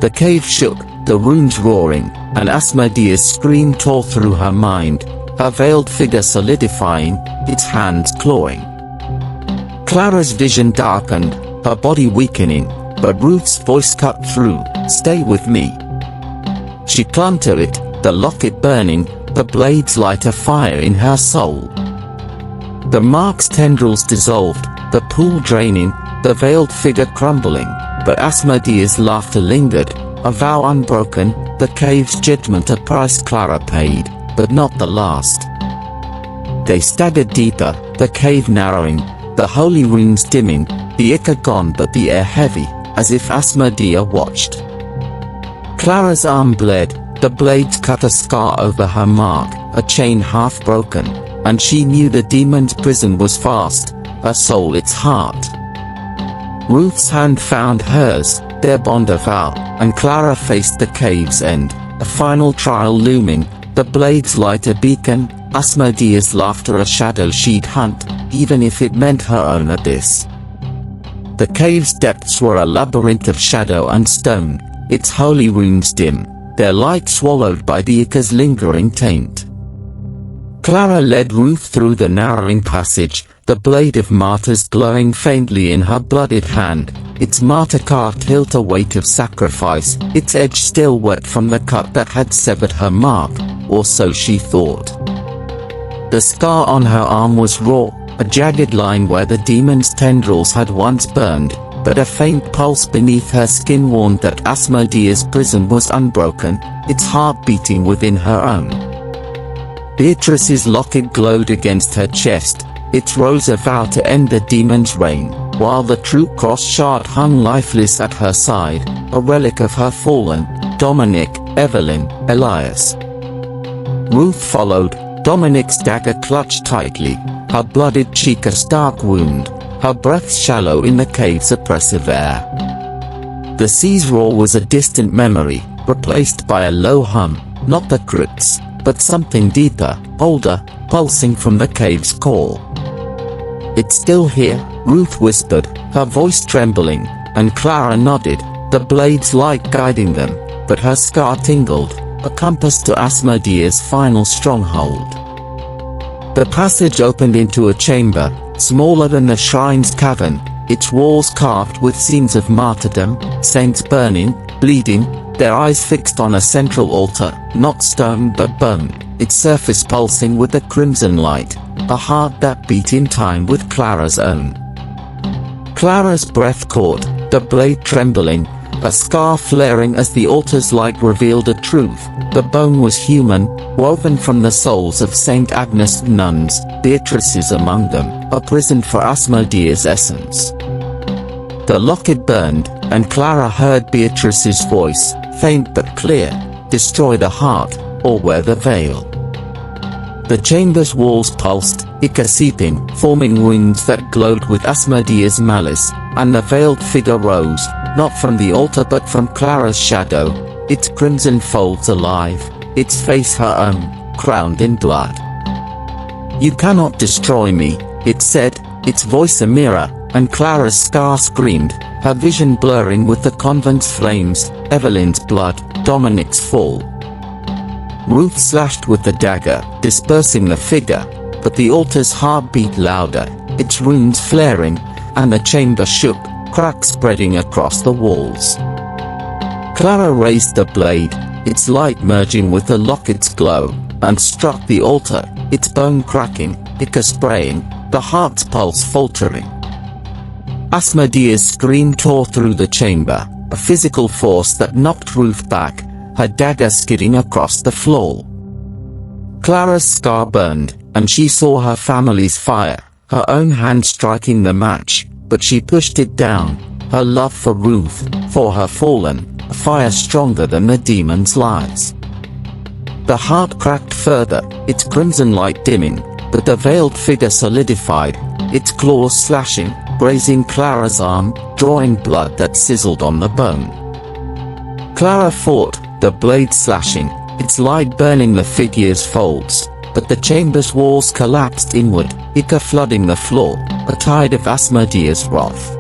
The cave shook, the runes roaring, and Asmodea's scream tore through her mind, her veiled figure solidifying, its hands clawing. Clara's vision darkened, her body weakening, but Ruth's voice cut through, "Stay with me." She clung to it, the locket burning, the blades light a fire in her soul. The mark's tendrils dissolved, the pool draining, the veiled figure crumbling, but Asmodea's laughter lingered, a vow unbroken, the cave's judgment a price Clara paid, but not the last. They staggered deeper, the cave narrowing, the holy runes dimming, the ichor gone but the air heavy, as if Asmodea watched. Clara's arm bled, the blades cut a scar over her mark, a chain half broken, and she knew the demon's prison was fast, her soul its heart. Ruth's hand found hers, their bond a vow, and Clara faced the cave's end, a final trial looming, the blades light a beacon, Asmodea's laughter a shadow she'd hunt, even if it meant her own abyss. The cave's depths were a labyrinth of shadow and stone, its holy runes dim, their light swallowed by the ichor's lingering taint. Clara led Ruth through the narrowing passage, the blade of martyrs glowing faintly in her bloodied hand, its martyr carved hilt a weight of sacrifice, its edge still wet from the cut that had severed her mark, or so she thought. The scar on her arm was raw, a jagged line where the demon's tendrils had once burned, but a faint pulse beneath her skin warned that Asmodea's prison was unbroken, its heart beating within her own. Beatrice's locket glowed against her chest, its rose a vow to end the demon's reign, while the true cross shard hung lifeless at her side, a relic of her fallen, Dominic, Evelyn, Elias. Ruth followed, Dominic's dagger clutched tightly, her blooded cheek a stark wound, her breath shallow in the cave's oppressive air. The sea's roar was a distant memory, replaced by a low hum, not the crypt's, but something deeper, older, pulsing from the cave's core. "It's still here," Ruth whispered, her voice trembling, and Clara nodded, the blade's light guiding them, but her scar tingled, a compass to Asmodea's final stronghold. The passage opened into a chamber, smaller than the shrine's cavern, its walls carved with scenes of martyrdom, saints burning, bleeding, their eyes fixed on a central altar, not stone but bone, its surface pulsing with a crimson light, a heart that beat in time with Clara's own. Clara's breath caught, the blade trembling, a scar flaring as the altar's light revealed a truth. The bone was human, woven from the souls of Saint Agnes nuns, Beatrice's among them, a prison for Asmodea's essence. The locket burned, and Clara heard Beatrice's voice, faint but clear, "Destroy the heart, or wear the veil." The chamber's walls pulsed, ichor seeping, forming wounds that glowed with Asmodea's malice, and the veiled figure rose, not from the altar but from Clara's shadow, its crimson folds alive, its face her own, crowned in blood. "You cannot destroy me," it said, its voice a mirror, and Clara's scar screamed, her vision blurring with the convent's flames, Evelyn's blood, Dominic's fall. Ruth slashed with the dagger, dispersing the figure, but the altar's heart beat louder, its runes flaring, and the chamber shook, cracks spreading across the walls. Clara raised the blade, its light merging with the locket's glow, and struck the altar, its bone cracking, ichor spraying, the heart's pulse faltering. Asmodea's scream tore through the chamber, a physical force that knocked Ruth back, her dagger skidding across the floor. Clara's scar burned, and she saw her family's fire, her own hand striking the match, but she pushed it down, her love for Ruth, for her fallen, a fire stronger than the demon's lies. The heart cracked further, its crimson light dimming, but the veiled figure solidified, its claws slashing, grazing Clara's arm, drawing blood that sizzled on the bone. Clara fought, the blade slashing, its light burning the figure's folds, but the chamber's walls collapsed inward, ichor flooding the floor, a tide of Asmodea's wrath.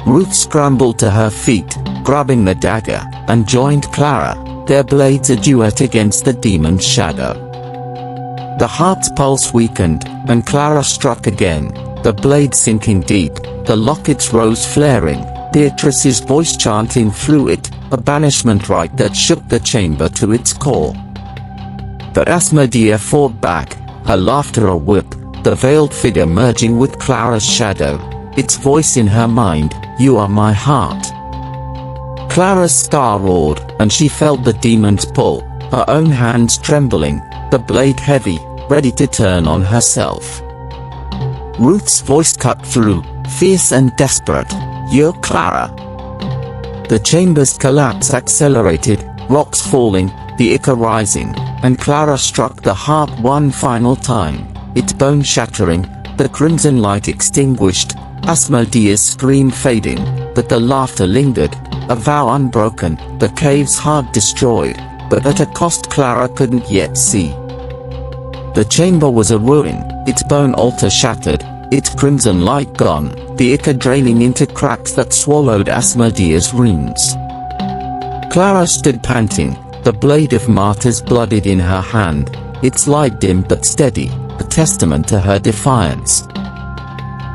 Ruth scrambled to her feet, grabbing the dagger, and joined Clara, their blades a duet against the demon's shadow. The heart's pulse weakened, and Clara struck again, the blade sinking deep, the locket's rose flaring, Beatrice's voice chanting through it, a banishment rite that shook the chamber to its core. But Asmodea fought back, her laughter a whip, the veiled figure merging with Clara's shadow, its voice in her mind, "You are my heart." Clara's scar roared, and she felt the demon's pull, her own hands trembling, the blade heavy, ready to turn on herself. Ruth's voice cut through, fierce and desperate, "You're Clara." The chamber's collapse accelerated, rocks falling, the ichor rising, and Clara struck the heart one final time, its bone shattering, the crimson light extinguished, Asmodea's scream fading, but the laughter lingered, a vow unbroken, the cave's heart destroyed, but at a cost Clara couldn't yet see. The chamber was a ruin, its bone altar shattered, its crimson light gone, the ichor draining into cracks that swallowed Asmodea's runes. Clara stood panting, the blade of martyr's bloodied in her hand, its light dim but steady, a testament to her defiance.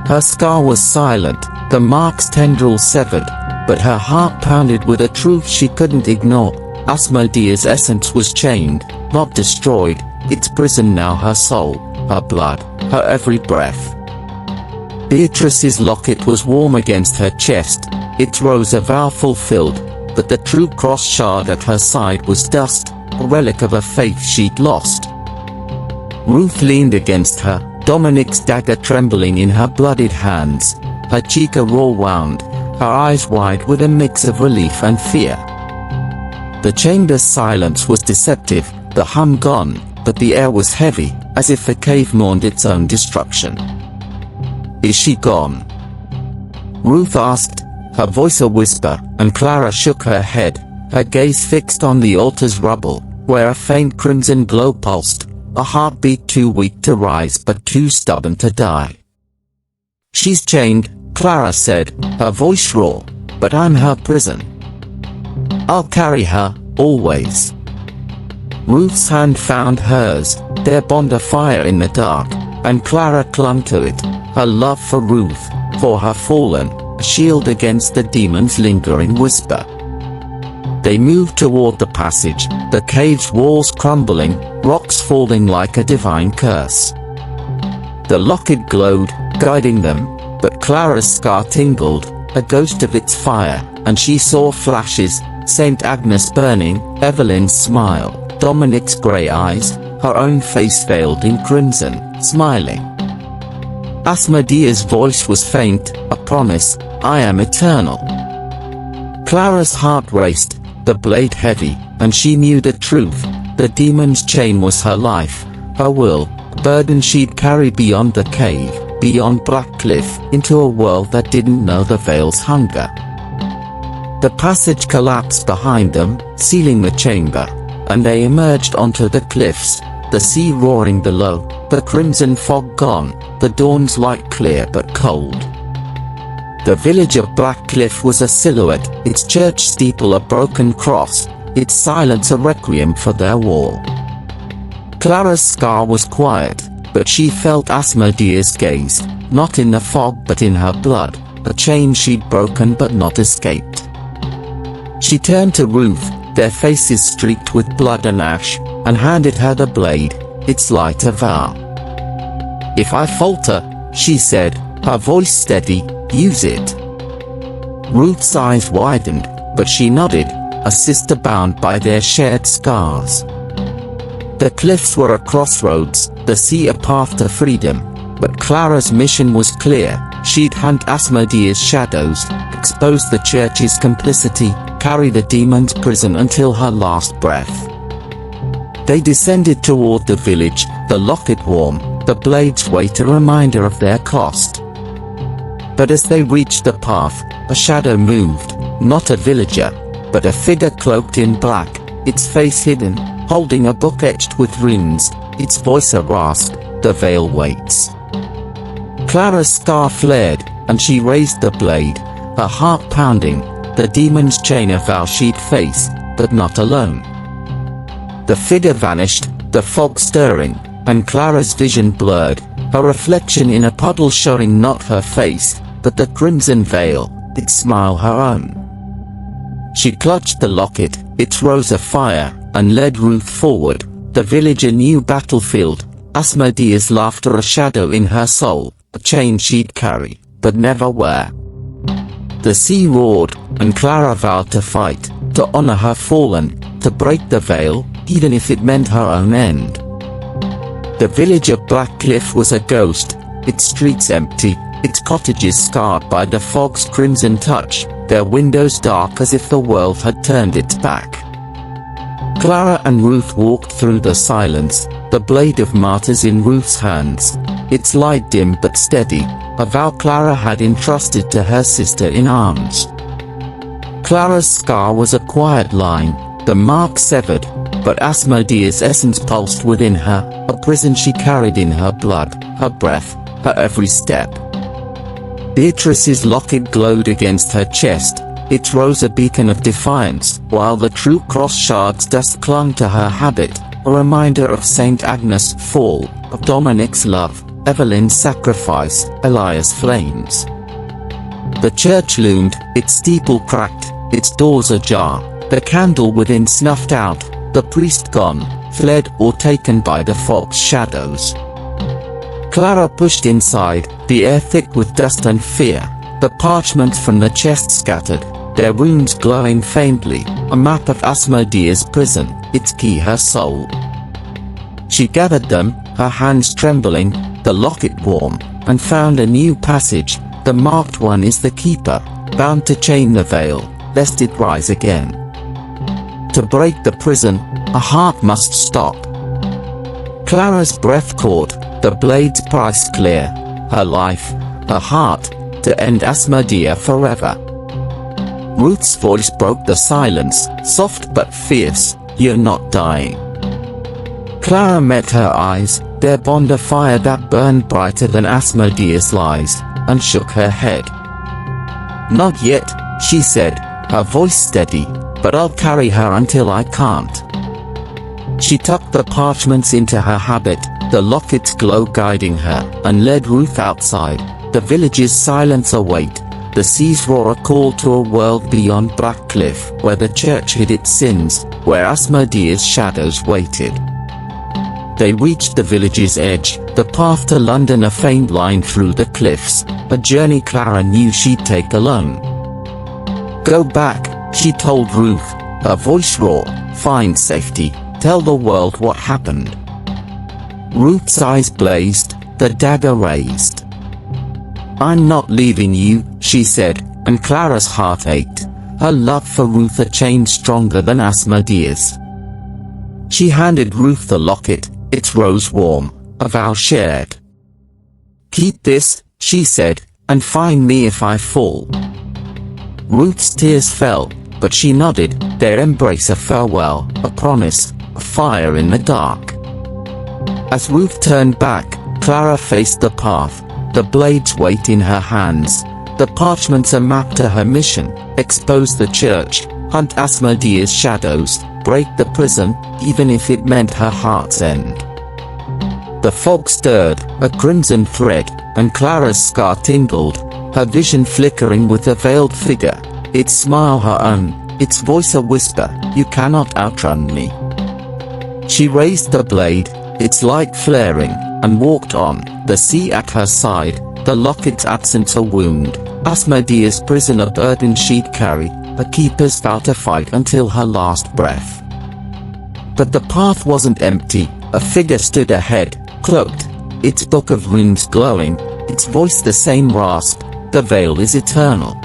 Her scar was silent, the mark's tendrils severed, but her heart pounded with a truth she couldn't ignore. Asmodea's essence was chained, not destroyed, its prison now her soul, her blood, her every breath. Beatrice's locket was warm against her chest, its rose a vow fulfilled, but the true cross shard at her side was dust, a relic of a faith she'd lost. Ruth leaned against her, Dominic's dagger trembling in her bloodied hands, her cheek a raw wound, her eyes wide with a mix of relief and fear. The chamber's silence was deceptive, the hum gone, but the air was heavy, as if the cave mourned its own destruction. "Is she gone?" Ruth asked, her voice a whisper, and Clara shook her head, her gaze fixed on the altar's rubble, where a faint crimson glow pulsed, a heartbeat too weak to rise but too stubborn to die. "She's chained," Clara said, her voice raw, "but I'm her prison. I'll carry her, always." Ruth's hand found hers, their bond afire in the dark, and Clara clung to it, her love for Ruth, for her fallen, a shield against the demon's lingering whisper. They moved toward the passage, the cave's walls crumbling, rocks falling like a divine curse. The locket glowed, guiding them, but Clara's scar tingled, a ghost of its fire, and she saw flashes, Saint Agnes burning, Evelyn's smile, Dominic's grey eyes, her own face veiled in crimson, smiling. Asmodea's voice was faint, a promise, "I am eternal." Clara's heart raced, the blade heavy, and she knew the truth, the demon's chain was her life, her will, a burden she'd carry beyond the cave, beyond Black Cliff, into a world that didn't know the veil's hunger. The passage collapsed behind them, sealing the chamber, and they emerged onto the cliffs, the sea roaring below, the crimson fog gone, the dawn's light clear but cold. The village of Black Cliff was a silhouette, its church steeple a broken cross, its silence a requiem for their wall. Clara's scar was quiet, but she felt Asmodea's gaze, not in the fog but in her blood, a chain she'd broken but not escaped. She turned to Ruth, their faces streaked with blood and ash, and handed her the blade, its light a vow. "If I falter," she said, her voice steady, "use it." Ruth's eyes widened, but she nodded, a sister bound by their shared scars. The cliffs were a crossroads, the sea a path to freedom, but Clara's mission was clear, she'd hunt Asmodea's shadows, expose the church's complicity, carry the demon's prison until her last breath. They descended toward the village, the locket warm, the blade's weight a reminder of their cost. But as they reached the path, a shadow moved, not a villager, but a figure cloaked in black, its face hidden, holding a book etched with runes, its voice a rasp, "The veil waits." Clara's scar flared, and she raised the blade, her heart pounding, the demon's chain a vow she'd face, but not alone. The figure vanished, the fog stirring, and Clara's vision blurred, her reflection in a puddle showing not her face, but the crimson veil, its smile her own. She clutched the locket, its rose afire, and led Ruth forward, the village a new battlefield, Asmodea's laughter a shadow in her soul, a chain she'd carry, but never wear. The sea roared, and Clara vowed to fight, to honor her fallen, to break the veil, even if it meant her own end. The village of Blackcliff was a ghost, its streets empty, its cottages scarred by the fog's crimson touch, their windows dark as if the world had turned its back. Clara and Ruth walked through the silence, the blade of martyrs in Ruth's hands, its light dim but steady, a vow Clara had entrusted to her sister in arms. Clara's scar was a quiet line, the mark severed, but Asmodea's essence pulsed within her, a prison she carried in her blood, her breath, her every step. Beatrice's locket glowed against her chest, its rose a beacon of defiance, while the true cross shards dust clung to her habit, a reminder of Saint Agnes' fall, of Dominic's love, Evelyn's sacrifice, Elias' flames. The church loomed, its steeple cracked, its doors ajar, the candle within snuffed out, the priest gone, fled or taken by the fog's shadows. Clara pushed inside, the air thick with dust and fear, the parchments from the chest scattered, their wounds glowing faintly, a map of Asmodea's prison, its key her soul. She gathered them, her hands trembling, the locket warm, and found a new passage, the marked one is the keeper, bound to chain the veil, lest it rise again. To break the prison, a heart must stop. Clara's breath caught, the blade's price clear, her life, her heart, to end Asmodea forever. Ruth's voice broke the silence, soft but fierce, "You're not dying." Clara met her eyes, their bond a fire that burned brighter than Asmodea's lies, and shook her head. "Not yet," she said, her voice steady, "but I'll carry her until I can't." She tucked the parchments into her habit, the locket's glow guiding her, and led Ruth outside, the village's silence await, the sea's roar a call to a world beyond Blackcliff, where the church hid its sins, where Asmodea's shadows waited. They reached the village's edge, the path to London a faint line through the cliffs, a journey Clara knew she'd take alone. "Go back," she told Ruth, her voice raw, "find safety, tell the world what happened." Ruth's eyes blazed, the dagger raised. "I'm not leaving you," she said, and Clara's heart ached, her love for Ruth a chain stronger than Asmodea's. She handed Ruth the locket, its rose warm, a vow shared. "Keep this," she said, "and find me if I fall." Ruth's tears fell, but she nodded, their embrace a farewell, a promise, a fire in the dark. As Ruth turned back, Clara faced the path, the blade's weight in her hands, the parchments a map to her mission, expose the church, hunt Asmodea's shadows, break the prison, even if it meant her heart's end. The fog stirred, a crimson thread, and Clara's scar tingled, her vision flickering with a veiled figure, its smile her own, its voice a whisper, "You cannot outrun me." She raised the blade, its light flaring, and walked on, the sea at her side, the locket's absence a wound, Asmodea's prison a burden she'd carry, a keeper's vow to fight until her last breath. But the path wasn't empty, a figure stood ahead, cloaked, its book of runes glowing, its voice the same rasp, "The veil is eternal."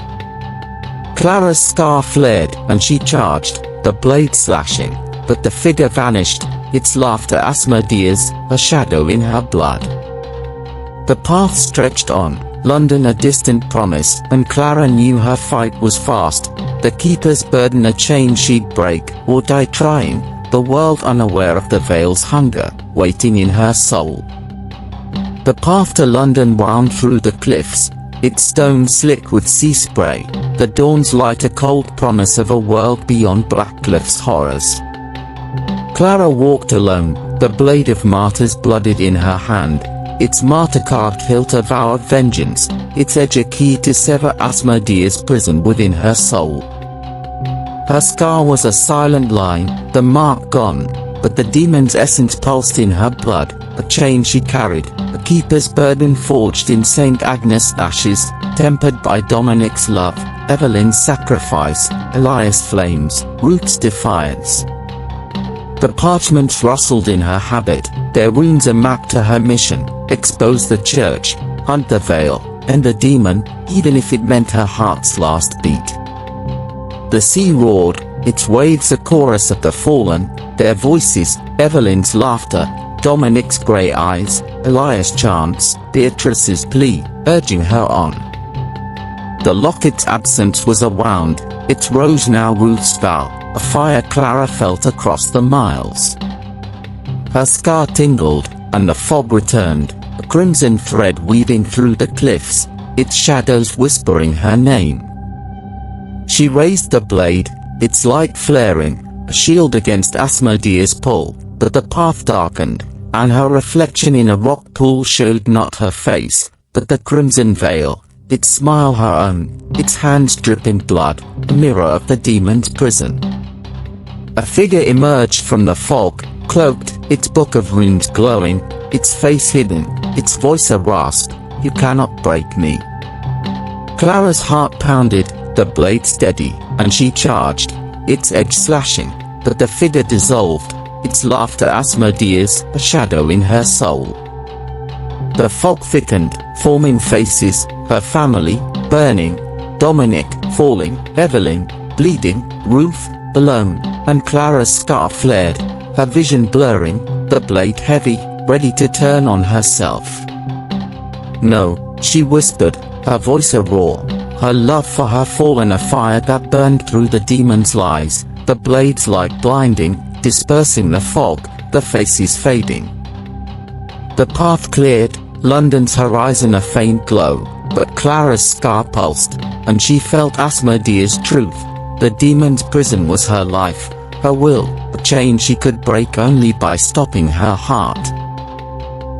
Clara's scar flared, and she charged, the blade slashing, but the figure vanished, its laughter Asmodea's, a shadow in her blood. The path stretched on, London a distant promise, and Clara knew her fight was fast, the keeper's burden a chain she'd break, or die trying, the world unaware of the veil's hunger, waiting in her soul. The path to London wound through the cliffs, its stones slick with sea spray, the dawn's light a cold promise of a world beyond Blackcliff's horrors. Clara walked alone, the blade of martyrs blooded in her hand, its martyr card hilt a vow of vengeance, its edge a key to sever Asmodea's prison within her soul. Her scar was a silent line, the mark gone, but the demon's essence pulsed in her blood, a chain she carried, a keeper's burden forged in St. Agnes' ashes, tempered by Dominic's love, Evelyn's sacrifice, Elias' flames, Ruth's defiance. The parchments rustled in her habit, their runes a map to her mission: expose the church, hunt the veil, and the demon, even if it meant her heart's last beat. The sea roared, its waves a chorus of the fallen, their voices, Evelyn's laughter, Dominic's grey eyes, Elias' chants, Beatrice's plea, urging her on. The locket's absence was a wound, its rose now Ruth's vow, a fire Clara felt across the miles. Her scar tingled, and the fog returned, a crimson thread weaving through the cliffs, its shadows whispering her name. She raised the blade, its light flaring, a shield against Asmodea's pull, but the path darkened, and her reflection in a rock pool showed not her face, but the crimson veil, its smile her own, its hands dripping blood, a mirror of the demon's prison. A figure emerged from the fog, cloaked, its book of runes glowing, its face hidden, its voice a rasp, "You cannot break me." Clara's heart pounded, the blade steady, and she charged, its edge slashing, but the figure dissolved, its laughter Asmodea's, a shadow in her soul. The fog thickened, forming faces, her family, burning, Dominic, falling, Evelyn, bleeding, Ruth, alone, and Clara's scar flared, her vision blurring, the blade heavy, ready to turn on herself. "No," she whispered, her voice a roar, her love for her fallen a fire that burned through the demon's lies, the blade's light blinding, dispersing the fog, the faces fading. The path cleared, London's horizon a faint glow, but Clara's scar pulsed, and she felt Asmodea's truth. The demon's prison was her life, her will, a chain she could break only by stopping her heart.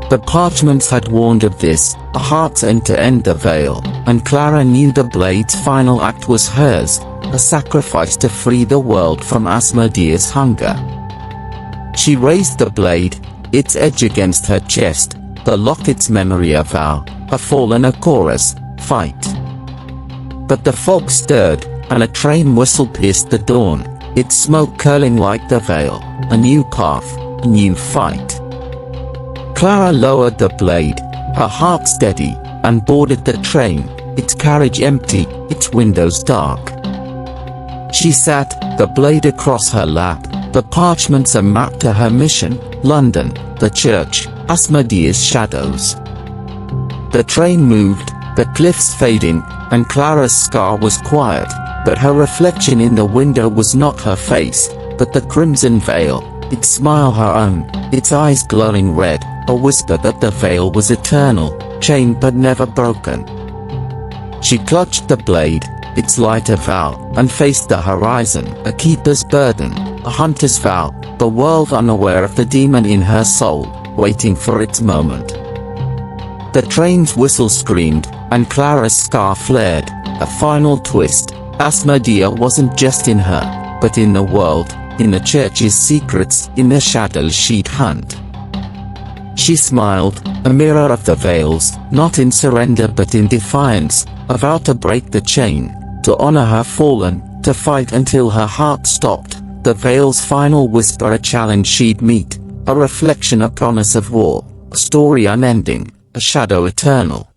The parchments had warned of this, a heart's end to end the veil, and Clara knew the blade's final act was hers, a sacrifice to free the world from Asmodea's hunger. She raised the blade, its edge against her chest, the locket's memory a vow, a fallen a chorus, fight. But the fog stirred, and a train whistle pierced the dawn, its smoke curling like the veil, a new path, a new fight. Clara lowered the blade, her heart steady, and boarded the train, its carriage empty, its windows dark. She sat, the blade across her lap, the parchments a map to her mission, London, the church, Asmodea's shadows. The train moved, the cliffs fading, and Clara's scar was quiet, but her reflection in the window was not her face, but the crimson veil, its smile her own, its eyes glowing red, a whisper that the veil was eternal, chained but never broken. She clutched the blade, its light a vow, and faced the horizon, a keeper's burden, a hunter's vow, the world unaware of the demon in her soul, waiting for its moment. The train's whistle screamed, and Clara's scar flared, a final twist. Asmodea wasn't just in her, but in the world, in the church's secrets, in the shadows she'd hunt. She smiled, a mirror of the veils, not in surrender but in defiance, a vow to break the chain, to honor her fallen, to fight until her heart stopped, the veil's final whisper a challenge she'd meet, a reflection a promise of war, a story unending, a shadow eternal.